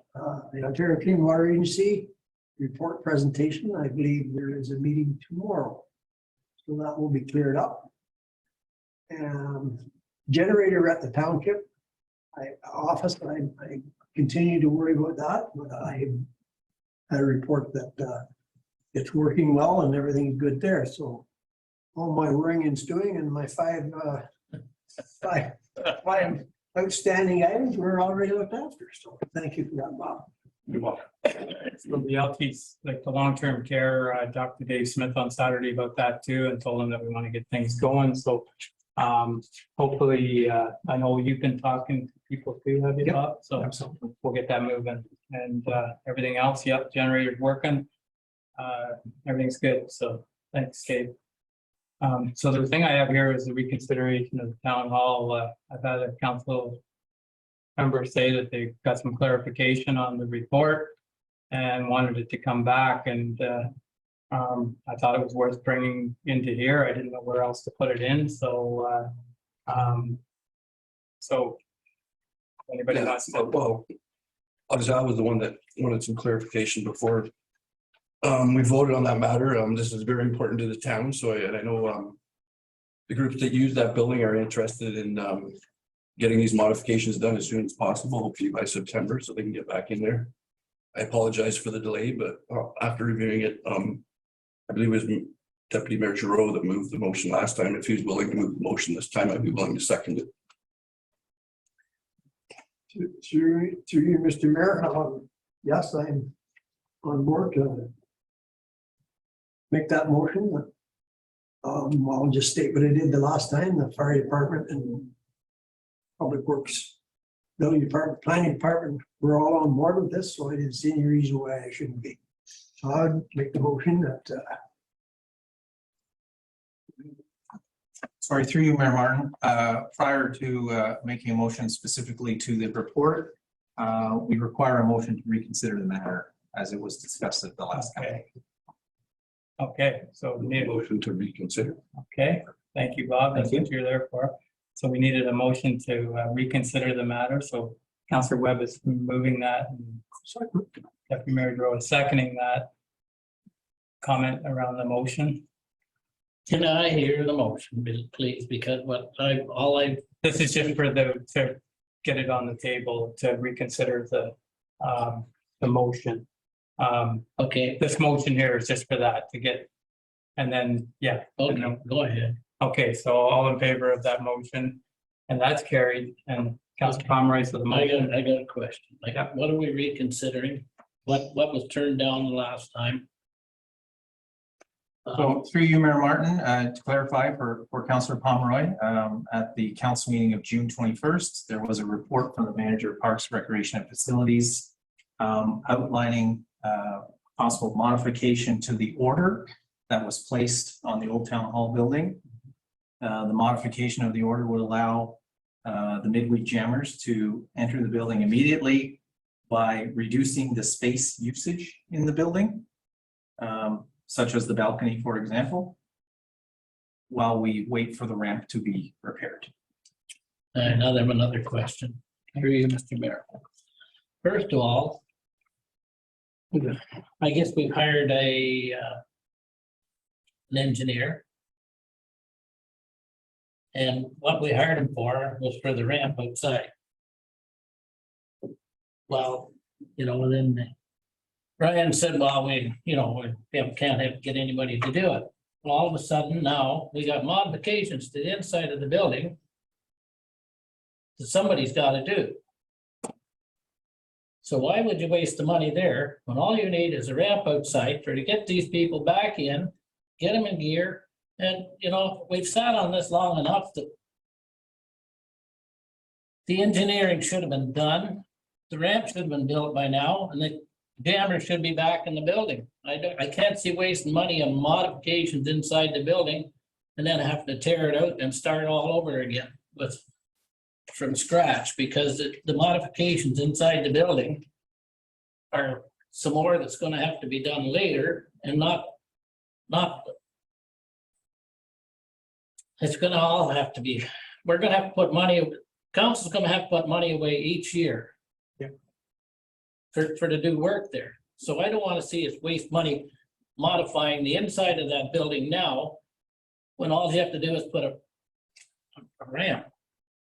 Ontario Clean Water Agency report presentation. I believe there is a meeting tomorrow, so that will be cleared up. And generator at the township office, I continue to worry about that, but I had a report that it's working well and everything's good there. So all my worrying and stewing and my five outstanding items were already looked after. So thank you for that, Bob. You're welcome. So the LTs, like the long-term care, I talked to Dave Smith on Saturday about that too, and told him that we want to get things going. So hopefully, I know you've been talking to people too, have you, Bob? So absolutely, we'll get that moving. And everything else, yep, generator's working. Everything's good. So thanks, Dave. So the thing I have here is the reconsideration of the town hall. I've had a council member say that they got some clarification on the report and wanted it to come back, and I thought it was worth bringing into here. I didn't know where else to put it in, so anybody wants to? Well, obviously I was the one that wanted some clarification before we voted on that matter. This is very important to the town, so I know the groups that use that building are interested in getting these modifications done as soon as possible, hopefully by September, so they can get back in there. I apologize for the delay, but after reviewing it, I believe it was Deputy Mayor Giroux that moved the motion last time. If he's willing to move the motion this time, I'd be willing to second it. To you, Mr. Mayor, yes, I'm on board to make that motion. I'll just state what I did the last time. The fire department and public works, building department, planning department, we're all on board with this, so I didn't see any reason why I shouldn't be. So I'd make the motion that Sorry, through you, Mayor Martin, prior to making a motion specifically to the report, we require a motion to reconsider the matter as it was discussed at the last time. Okay, so we need a motion to reconsider. Okay, thank you, Bob. That's what you're there for. So we needed a motion to reconsider the matter. So Councillor Webb is moving that. And Deputy Mayor Giroux is seconding that. Comment around the motion. Can I hear the motion, please? Because this is just for to get it on the table to reconsider the motion. Okay. This motion here is just for that to get, and then, yeah. Okay, go ahead. Okay, so all in favor of that motion, and that's carried, and Councilor Pomeroy, so the motion. I got a question. Like, what are we reconsidering? What was turned down the last time? So through you, Mayor Martin, to clarify for Councillor Pomeroy, at the council meeting of June 21st, there was a report from the manager of Parks, Recreation and Facilities outlining possible modification to the order that was placed on the old town hall building. The modification of the order would allow the midweek jammers to enter the building immediately by reducing the space usage in the building, such as the balcony, for example, while we wait for the ramp to be repaired. Another question. Through you, Mr. Mayor. First of all, I guess we've hired an engineer. And what we hired him for was for the ramp outside. Well, and then Ryan said, well, we can't get anybody to do it. Well, all of a sudden now we got modifications to the inside of the building that somebody's got to do. So why would you waste the money there when all you need is a ramp outside to get these people back in, get them in gear? And, we've sat on this long enough that the engineering should have been done. The ramp should have been built by now, and the jammer should be back in the building. I can't see wasting money on modifications inside the building and then have to tear it out and start all over again from scratch, because the modifications inside the building are some more that's gonna have to be done later, and not, it's gonna all have to be, we're gonna have to put money, council's gonna have to put money away each year. Yeah. For to do work there. So I don't wanna see us waste money modifying the inside of that building now, when all you have to do is put a ramp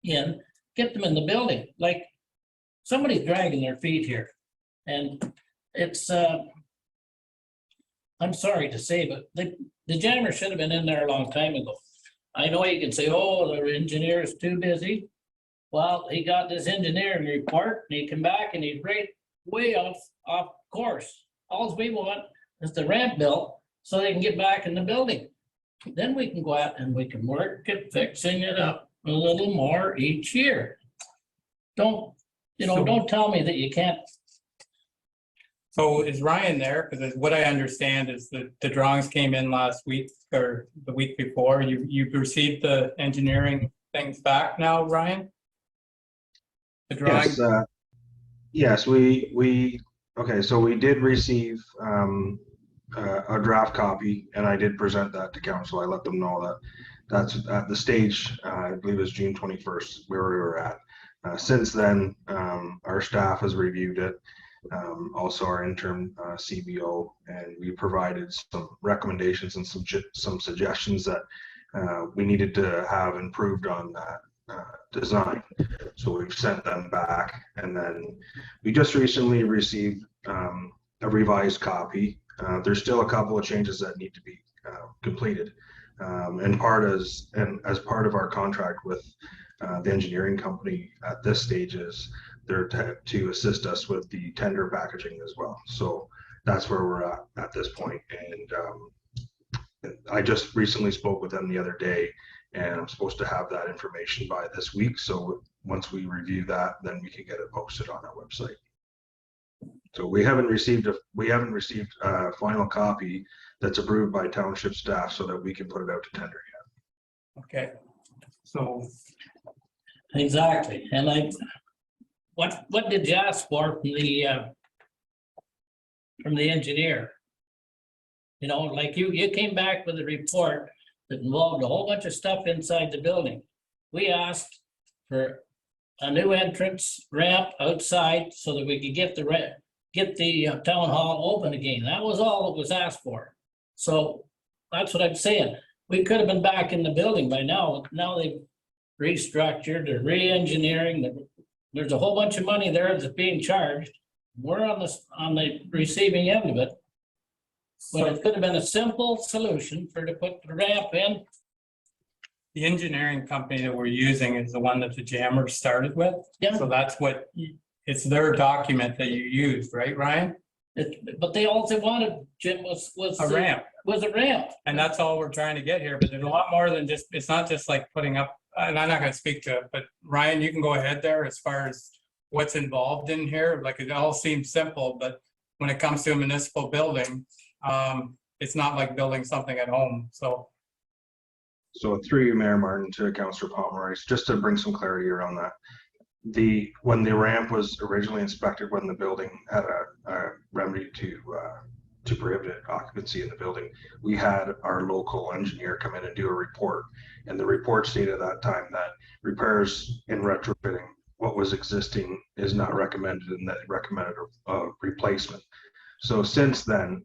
in, get them in the building. Like, somebody's dragging their feet here. And it's, I'm sorry to say, but the jammer should have been in there a long time ago. I know you can say, oh, the engineer is too busy. Well, he got this engineering report and he came back and he's right way off course. All we want is the ramp built so they can get back in the building. Then we can go out and we can work at fixing it up a little more each year. Don't tell me that you can't. So is Ryan there? Because what I understand is that the drawings came in last week or the week before. You've received the engineering things back now, Ryan? The drawings? Yes, okay, so we did receive a draft copy, and I did present that to council. I let them know that that's at the stage, I believe it was June 21st, where we were at. Since then, our staff has reviewed it, also our interim CBO, and we provided some recommendations and some suggestions that we needed to have improved on that design. So we've sent them back, and then we just recently received a revised copy. There's still a couple of changes that need to be completed, and as part of our contract with the engineering company at this stage is they're to assist us with the tender packaging as well. So that's where we're at this point. And I just recently spoke with them the other day, and I'm supposed to have that information by this week. So once we review that, then we can get it posted on our website. So we haven't received a final copy that's approved by township staff so that we can put it out to tender yet. Okay. So Exactly. And what did you ask for from the engineer? You know, like you came back with a report that involved a whole bunch of stuff inside the building. We asked for a new entrance ramp outside so that we could get the town hall open again. That was all that was asked for. So that's what I'm saying. We could have been back in the building by now. Now they've restructured, they're re-engineering. There's a whole bunch of money there that's being charged. We're on the receiving end of it. But it could have been a simple solution to put the ramp in. the engineering company that we're using is the one that the jammer started with. Yeah. So that's what, it's their document that you used, right, Ryan? But they also wanted, Jim, was A ramp. Was a ramp. And that's all we're trying to get here, but there's a lot more than just, it's not just like putting up, and I'm not gonna speak to it, but Ryan, you can go ahead there as far as what's involved in here. Like, it all seems simple, but when it comes to a municipal building, it's not like building something at home, so. So through you, Mayor Martin, to Councillor Pomeroy, just to bring some clarity around that. When the ramp was originally inspected, when the building had a remedy to prohibit occupancy in the building, we had our local engineer come in and do a report. And the report stated at that time that repairs and retrofitting what was existing is not recommended, and that it recommended a replacement. So since then,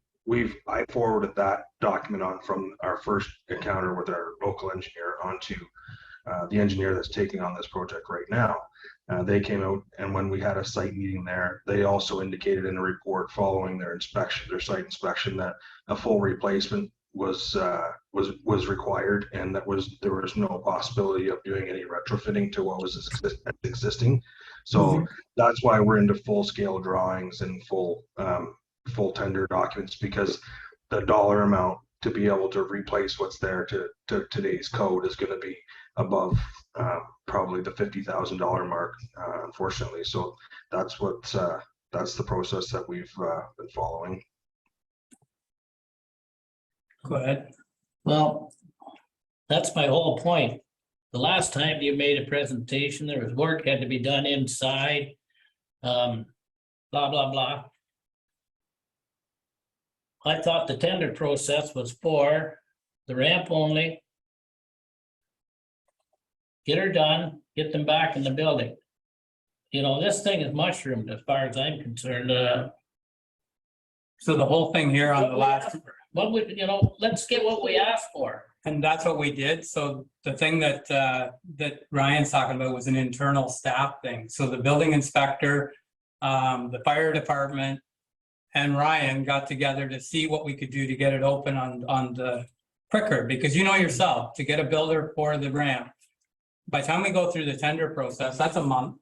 I forwarded that document on from our first encounter with our local engineer onto the engineer that's taking on this project right now. They came out, and when we had a site meeting there, they also indicated in a report following their inspection, their site inspection, that a full replacement was required, and there was no possibility of doing any retrofitting to what was existing. So that's why we're into full scale drawings and full tender documents, because the dollar amount to be able to replace what's there to today's code is going to be above probably the $50,000 mark, unfortunately. So that's that's the process that we've been following. Go ahead. Well, that's my whole point. The last time you made a presentation, there was work had to be done inside. Blah, blah, blah. I thought the tender process was for the ramp only. Get her done, get them back in the building. You know, this thing is mushroomed as far as I'm concerned. So the whole thing here on the last, What would, you know, let's get what we asked for. and that's what we did. So the thing that that Ryan's talking about was an internal staff thing. So the building inspector, the fire department, and Ryan got together to see what we could do to get it open on the quicker, because you know yourself, to get a builder for the ramp, by the time we go through the tender process, that's a month.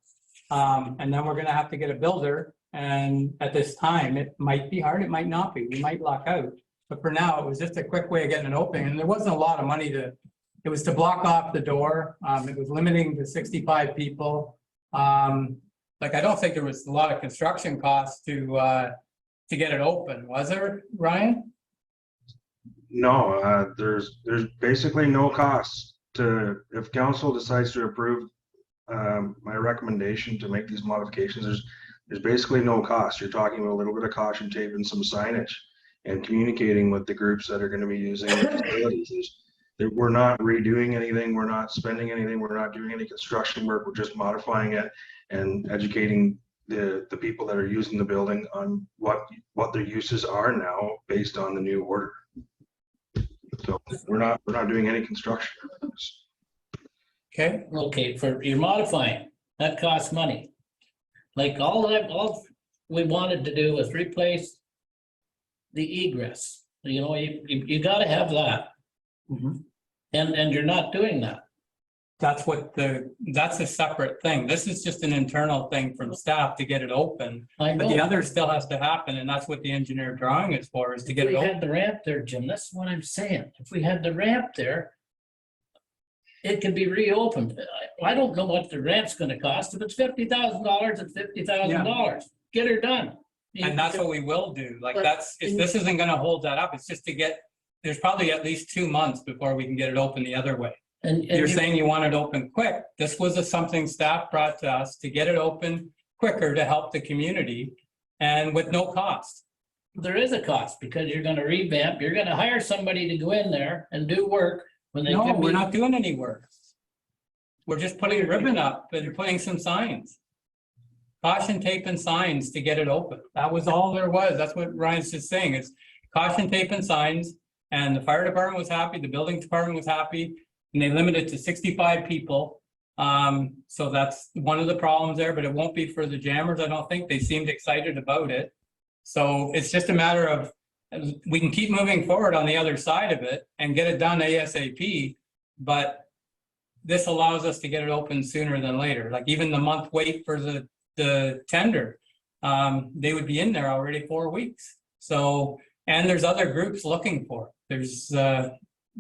And then we're gonna have to get a builder, and at this time, it might be hard, it might not be, we might lock out. But for now, it was just a quick way of getting it open, and there wasn't a lot of money it was to block off the door. It was limiting to 65 people. Like, I don't think there was a lot of construction costs to get it open, was there, Ryan? No, there's basically no cost to, if council decides to approve my recommendation to make these modifications, there's basically no cost. You're talking about a little bit of caution tape and some signage and communicating with the groups that are going to be using the facilities. We're not redoing anything, we're not spending anything, we're not doing any construction work, we're just modifying it and educating the people that are using the building on what their uses are now based on the new order. So we're not doing any construction. Okay, for you're modifying, that costs money. Like all we wanted to do was replace the egress. You know, you gotta have that. And you're not doing that. That's a separate thing. This is just an internal thing from staff to get it open. I But the know. other still has to happen, and that's what the engineer drawing is for, is to get If it we had open. the ramp there, Jim, that's what I'm saying. If we had the ramp there, it could be reopened. I don't know what the ramp's gonna cost. If it's $50,000, it's $50,000. Get her done. And that's what we will do. Like, if this isn't gonna hold that up, it's just to get, there's probably at least 2 months before we can get it open the other way. And you're saying you want it open quick. This was something staff brought to us to get it open quicker to help the community and with no cost. There is a cost because you're gonna revamp, you're gonna hire somebody to go in there and do work when they. No, we're not doing any work. We're just putting ribbon up and putting some signs. Caution tape and signs to get it open. That was all there was. That's what Ryan's just saying. It's caution tape and signs, and the fire department was happy, the building department was happy, and they limited to 65 people. So that's one of the problems there, but it won't be for the jammers. I don't think. They seemed excited about it. So it's just a matter of, we can keep moving forward on the other side of it and get it done ASAP, but this allows us to get it open sooner than later. Like, even the month wait for the tender, they would be in there already 4 weeks. So, and there's other groups looking for it. There's,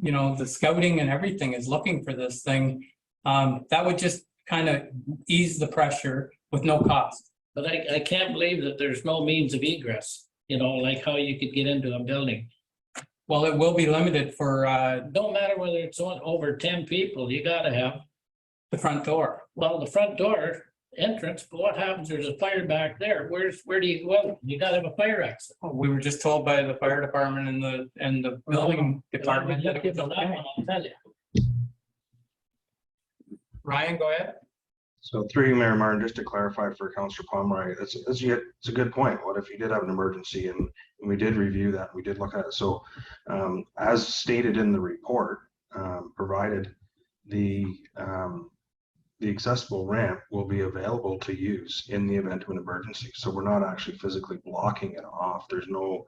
you know, the scouting and everything is looking for this thing. That would just kind of ease the pressure with no cost. But I can't believe that there's no means of egress, you know, like how you could get into a building. Well, it will be limited for, don't matter whether it's over 10 people, you gotta have the front door. Well, the front door entrance, but what happens? There's a fire back there. Where do you go out? You gotta have a fire exit. We were just told by the fire department and the building department that it was That okay. one, I'll tell you. Ryan, go ahead. So through you, Mayor Martin, just to clarify for Councillor Pomeroy, it's a good point. What if you did have an emergency and we did review that, we did look at it. So as stated in the report, provided the accessible ramp will be available to use in the event of an emergency. So we're not actually physically blocking it off. There's no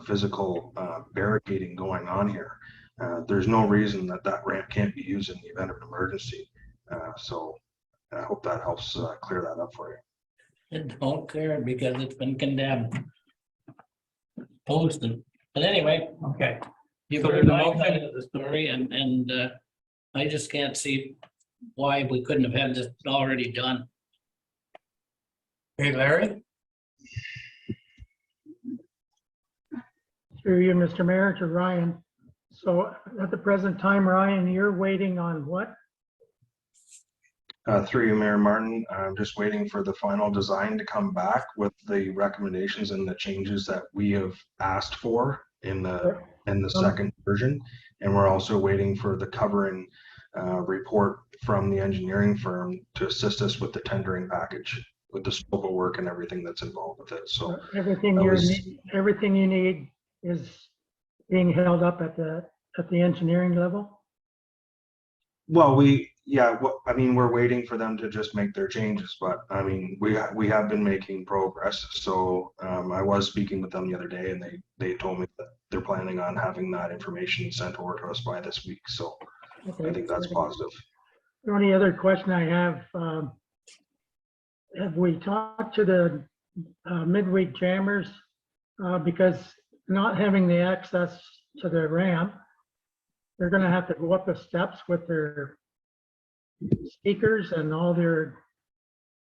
physical barricading going on here. There's no reason that ramp can't be used in the event of an emergency. So I hope that helps clear that up for you. It don't clear because it's been condemned. Posted. But anyway. Okay. You've So heard the my motion- side of the story and I just can't see why we couldn't have had this already done. Hey, Larry? Through you, Mr. Mayor, to Ryan. So at the present time, Ryan, you're waiting on what? Through you, Mayor Martin, I'm just waiting for the final design to come back with the recommendations and the changes that we have asked for in the second version. And we're also waiting for the covering report from the engineering firm to assist us with the tendering package, with the scope of work and everything that's involved with it. So Everything everything you need is being held up at the engineering level? well, I mean, we're waiting for them to just make their changes, but I mean, we have been making progress. So I was speaking with them the other day, and they told me that they're planning on having that information sent over to us by this week. So I think that's positive. The only other question I have we talked to the midweek jammers? Because not having the access to the ramp, they're going to have to go up the steps with their speakers and all their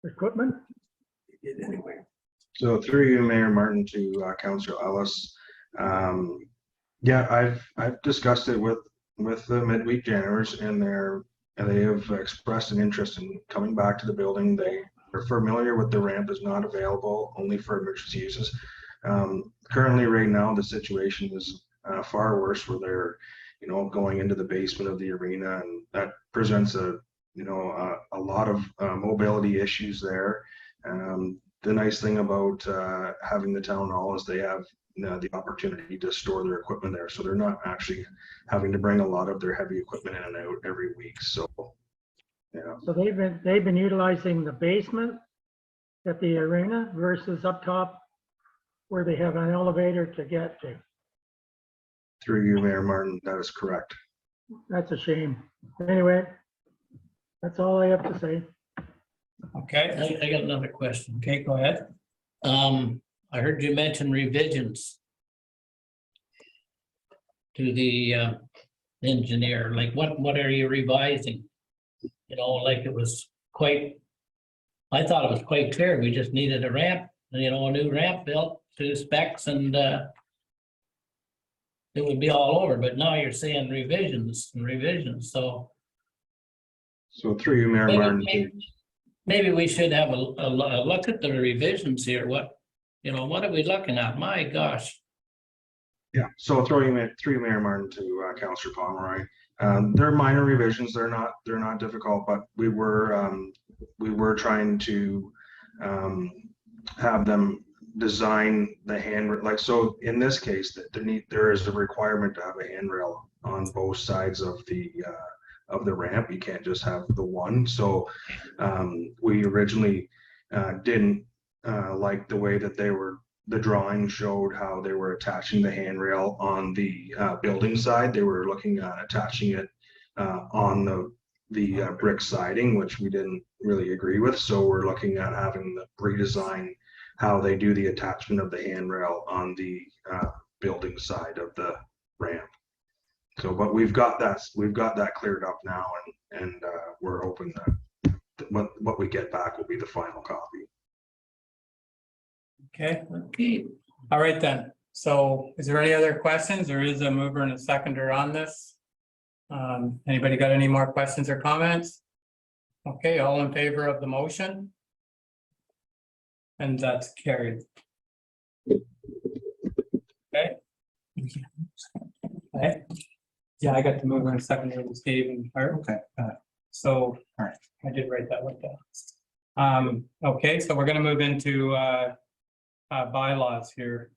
equipment. So through you, Mayor Martin, to Councillor Ellis. Yeah, I've discussed it with the midweek janitors, and they have expressed an interest in coming back to the building. They are familiar with the ramp is not available, only for emergency uses. Currently, right now, the situation is far worse, where they're going into the basement of the arena, and that presents a lot of mobility issues there. The nice thing about having the town hall is they have the opportunity to store their equipment there, so they're not actually having to bring a lot of their heavy equipment in and out every week. So yeah. So they've been utilizing the basement at the arena versus up top where they have an elevator to get to. Through you, Mayor Martin, that is correct. That's a shame. Anyway, that's all I have to say. Okay. I got another question. Okay, go ahead. I heard you mention revisions to the engineer. Like what are you revising? Like it was quite, I thought it was quite clear. We just needed a ramp, a new ramp built to specs, and it would be all over. But now you're saying revisions and revisions. So through you, Mayor Martin. Maybe we should have a look at the revisions here. What are we looking at? My gosh. Yeah, so through you, Mayor Martin, to Councillor Pomeroy. They're minor revisions. They're not difficult, but we were trying to have them design the handrail. Like, so in this case, there is a requirement to have a handrail on both sides of the ramp. You can't just have the one. So we originally didn't like the way that the drawing showed how they were attaching the handrail on the building side. They were looking at attaching it on the brick siding, which we didn't really agree with. So we're looking at having the redesign how they do the attachment of the handrail on the building side of the ramp. So, but we've got that cleared up now, and we're hoping that what we get back will be the final copy. Okay. All right then. So is there any other questions? There is a mover and a seconder on this. Anybody got any more questions or comments? Okay, all in favor of the motion? And that's carried. Okay. Okay. Yeah, I got the mover and seconder with Dave and Art. Okay. So, all right, I did write that one down. Okay, so we're going to move into bylaws here.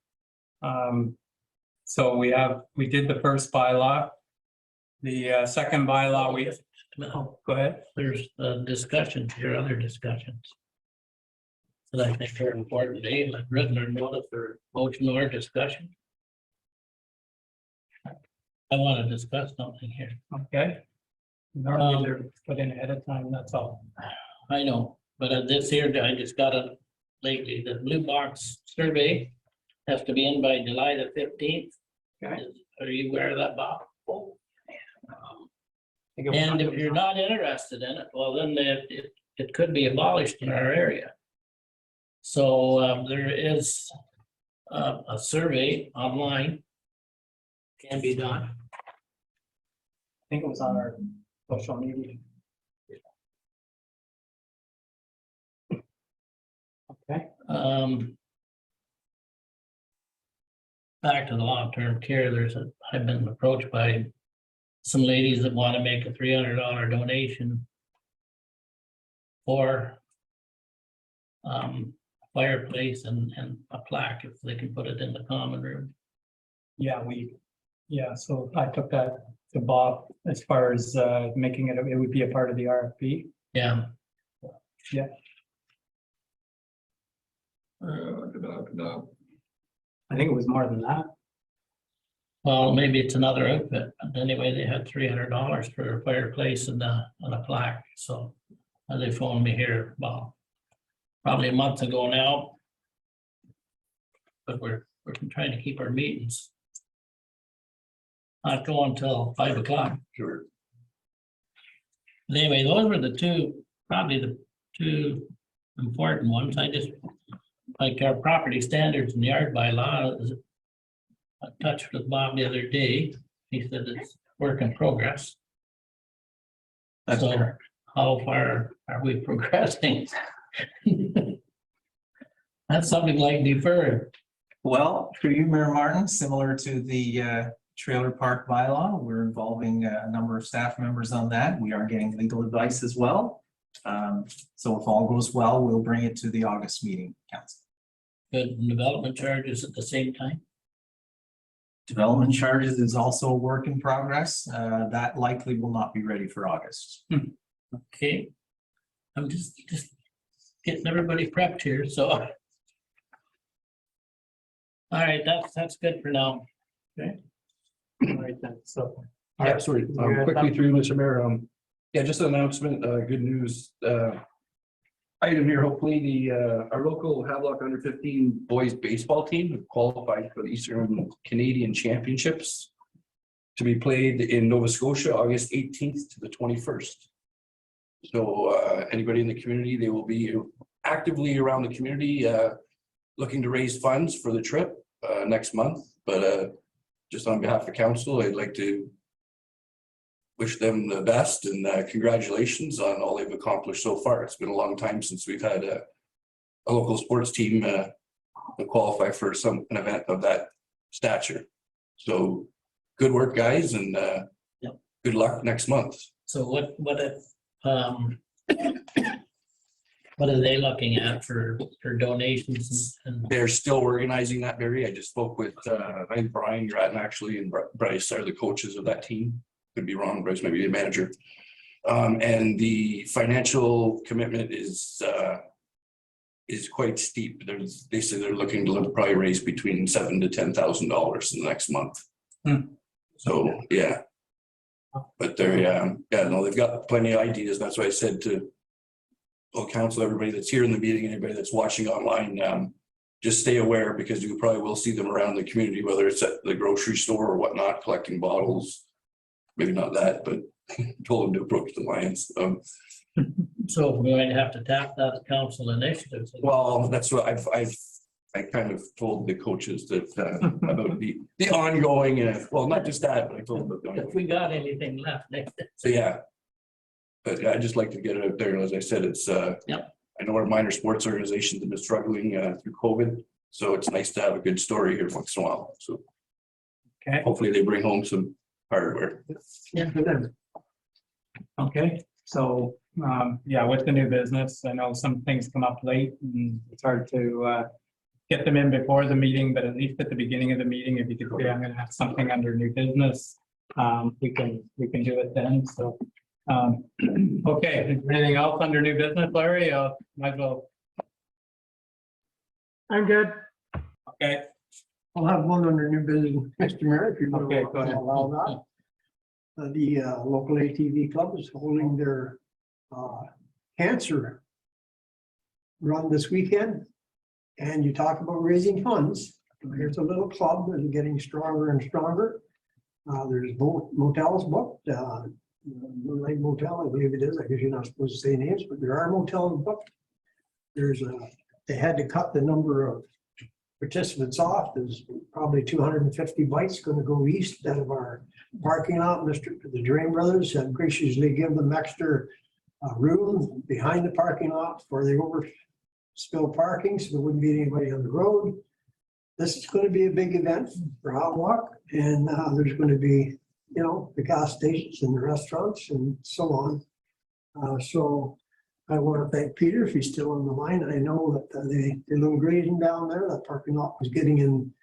So we did the first bylaw. The second bylaw go ahead. There's discussions here, other discussions that I think are important. Dave, I've written or noted for motion or discussion. I want to discuss something here. Okay. Normally they're put in ahead of time, that's all. I know, but this here, I just got it lately. The blue box survey has to be in by July the 15th. Okay. Are you aware of that, Bob? And if you're not interested in it, well, then it could be abolished in our area. So there is a survey online can be done. I think it was on our social media. Okay. Back to the long-term care, I've been approached by some ladies that want to make a $300 donation for fireplace and a plaque if they can put it in the common room. Yeah, so I took that to Bob as far as making it would be a part of the RFP. Yeah. Yeah. I think it was more than that. Well, maybe it's another outfit, but anyway, they had $300 for a fireplace and a plaque, so they phoned me here, well, probably a month ago now. But we're trying to keep our meetings not going until 5 o'clock. Sure. But anyway, those were probably the two important ones. I just, like our property standards and yard bylaw, I touched with Bob the other day. He said it's work in progress. That's So correct. how far are we progressing? That's something like deferred. Well, through you, Mayor Martin, similar to the trailer park bylaw, we're involving a number of staff members on that. We are getting legal advice as well. So if all goes well, we'll bring it to the August meeting, council. Good. And development charges at the same time. Development charges is also a work in progress. That likely will not be ready for August. Okay. I'm just getting everybody prepped here, so. All right, that's good for now. Okay. All right then, so. Yeah, sorry, quickly through, Mr. Mayor, yeah, just an announcement, good news, item here, hopefully our local Havelock under 15 boys baseball team have qualified for the Eastern Canadian Championships to be played in Nova Scotia, August 18th to the 21st. So anybody in the community, they will be actively around the community looking to raise funds for the trip next month, but just on behalf of council, I'd like to wish them the best and congratulations on all they've accomplished so far. It's been a long time since we've had a local sports team qualify for an event of that stature. So good work, guys, and good luck next month. So what are they looking at for donations? And they're still organizing that, Barry. I just spoke with I think Brian Grattan actually and Bryce are the coaches of that team. Could be wrong, Bryce maybe a manager. And the financial commitment is quite steep. They say they're looking to probably raise between $7,000 to $10,000 in the next month. So yeah, but they're no, they've got plenty of ideas. That's why I said to council, everybody that's here in the meeting, anybody that's watching online, just stay aware because you probably will see them around the community, whether it's at the grocery store or whatnot, collecting bottles. Maybe not that, but told them to approach the Lions. so we're going to have to tap that council initiatives. Well, that's what I kind of told the coaches that about the ongoing, well, not just that, but I told them about the ongoing. If we got anything left. So yeah, but I just like to get it out there. And as I said, it's I know our minor sports organizations have been struggling through COVID, so it's nice to have a good story here once in a while. So hopefully they bring home some hardware. Yeah. Okay, so yeah, with the new business, I know some things come up late and it's hard to get them in before the meeting, but at least at the beginning of the meeting, if you could say I'm going to have something under new business, we can do it then. So okay, is there anything else under new business, Larry? Might as well. I'm good. Okay. I'll have one under new business, Mr. Mayor, if you want Okay, to go ahead. allow that. The local ATV club is holding their cancer run this weekend. And you talk about raising funds. Here's a little club that is getting stronger and stronger. There's both motels booked. Moonlight Motel, I believe it is. I guess you're not supposed to say names, but there are motels in the book. They had to cut the number of participants off. There's probably 250 bikes going to go east out of our parking lot. The Drain Brothers have graciously given them extra room behind the parking lot for the overspill parking, so there wouldn't be anybody on the road. This is going to be a big event for Havelock, and there's going to be, you know, the gas stations and the restaurants and so on. So I want to thank Peter if he's still on the line. I know that the little grading down there, that parking lot was getting in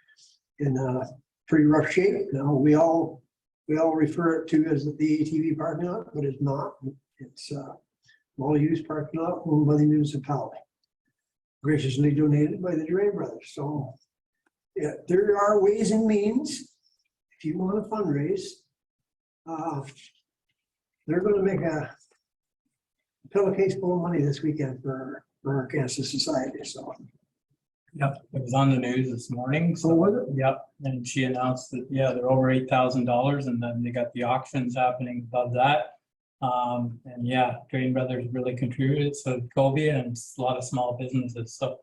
pretty rough shape. Now we all refer it to as the ATV parking lot, but it's not. It's all-use parking lot owned by the municipality, graciously donated by the Drain Brothers. So yeah, there are ways and means. If you want to fundraise, they're going to make a pillowcase full of money this weekend for our Cancer Society. So, yep, it was on the news this morning. So was it? Yep, and she announced that they're over $8,000, and then they got the auctions happening above that. And Drain Brothers really contributed. So Kobe and a lot of small businesses. So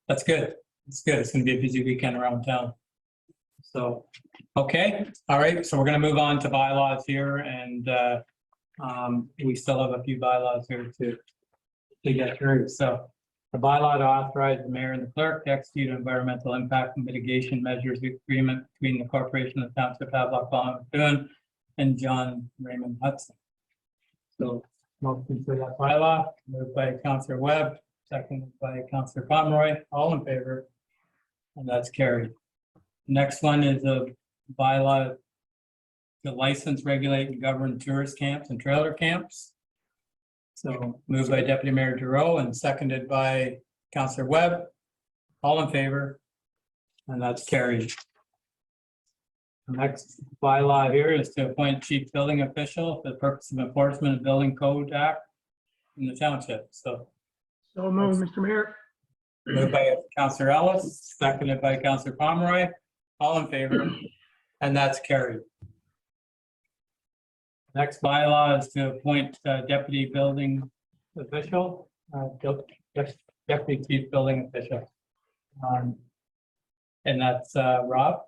that's good. It's good. It's going to be a busy weekend around town. So, okay. All right. So we're going to move on to bylaws here, and we still have a few bylaws here to get through. So the bylaw to authorize the mayor and the clerk to execute an environmental impact and mitigation measures agreement between the corporation of the Township Havelock-Belmont-Methuen and John Raymond Hudson. So motion for that bylaw, moved by Councillor Webb, seconded by Councillor Pomeroy, all in favor, and that's carried. Next one is a bylaw to license, regulate, and govern tourist camps and trailer camps. So moved by Deputy Mayor Giroux and seconded by Councillor Webb, all in favor, and that's carried. The next bylaw here is to appoint chief building official for the purpose of enforcement of Building Code Act in the township. So moved, Mr. Mayor. moved by Councillor Ellis, seconded by Councillor Pomeroy, all in favor, and that's carried. Next bylaw is to appoint deputy building official, deputy chief building official. And that's Rob,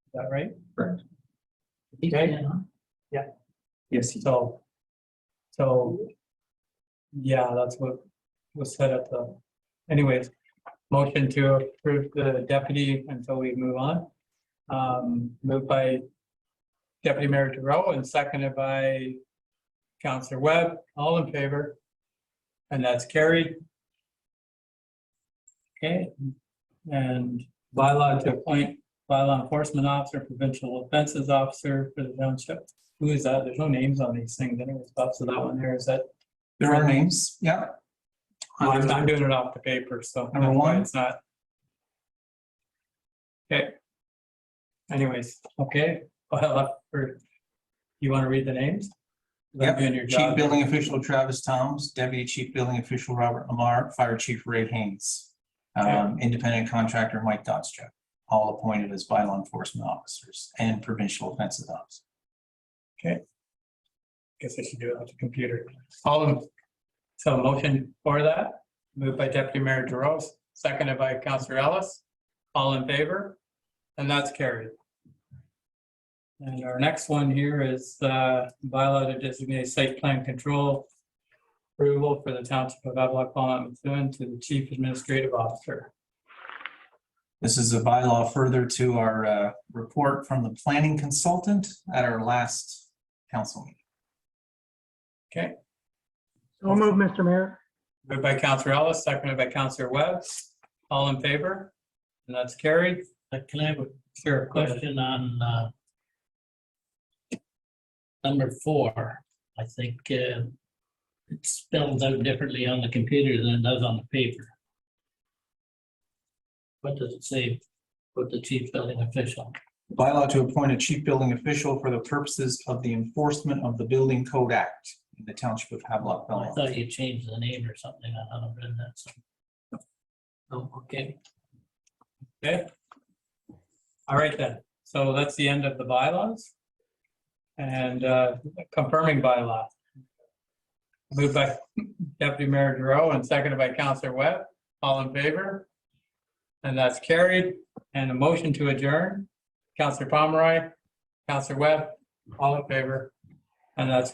is that right? Correct. Okay. Yeah. Yes. So yeah, that's what was said at the, anyways, motion to approve the deputy until we move on. Moved by Deputy Mayor Giroux and seconded by Councillor Webb, all in favor, and that's carried. Okay, and bylaw to appoint bylaw enforcement officer, provincial offenses officer for the township. Who is that? There's no names on these things anyways, Bob, so that one there, is that? There are names, yeah. I'm doing it off the paper, so. Number one. It's not. Okay. Anyways, okay. Well, you want to read the names? Yep. Doing your Chief job. Building Official Travis Toms, Deputy Chief Building Official Robert Lamar, Fire Chief Ray Haynes, Independent Contractor Mike Dodstrap, all appointed as bylaw enforcement officers and provincial offensive officers. Okay. Guess I should do it on the computer. So motion for that, moved by Deputy Mayor Giroux, seconded by Councillor Ellis, all in favor, and that's carried. And our next one here is bylaw to designate site plan control approval for the Township of Havelock-Belmont-Methuen to the Chief Administrative Officer. This is a bylaw further to our report from the planning consultant at our last council meeting. Okay. So moved, Mr. Mayor. Moved by Councillor Ellis, seconded by Councillor Webb, all in favor, and that's carried. Can I have a Sure. question on number 4? I think it spells out differently on the computer than it does on the paper. What does it say with the chief building official? Bylaw to appoint a chief building official for the purposes of the enforcement of the Building Code Act in the Township of I Havelock-Belmont. thought you changed the name or something. I haven't read that. So. Oh, okay. Okay. All right then. So that's the end of the bylaws. And confirming bylaw. Moved by Deputy Mayor Giroux and seconded by Councillor Webb. All in favor? And that's carried. And a motion to adjourn. Councillor Pomeroy, Councillor Webb, all in favor? And that's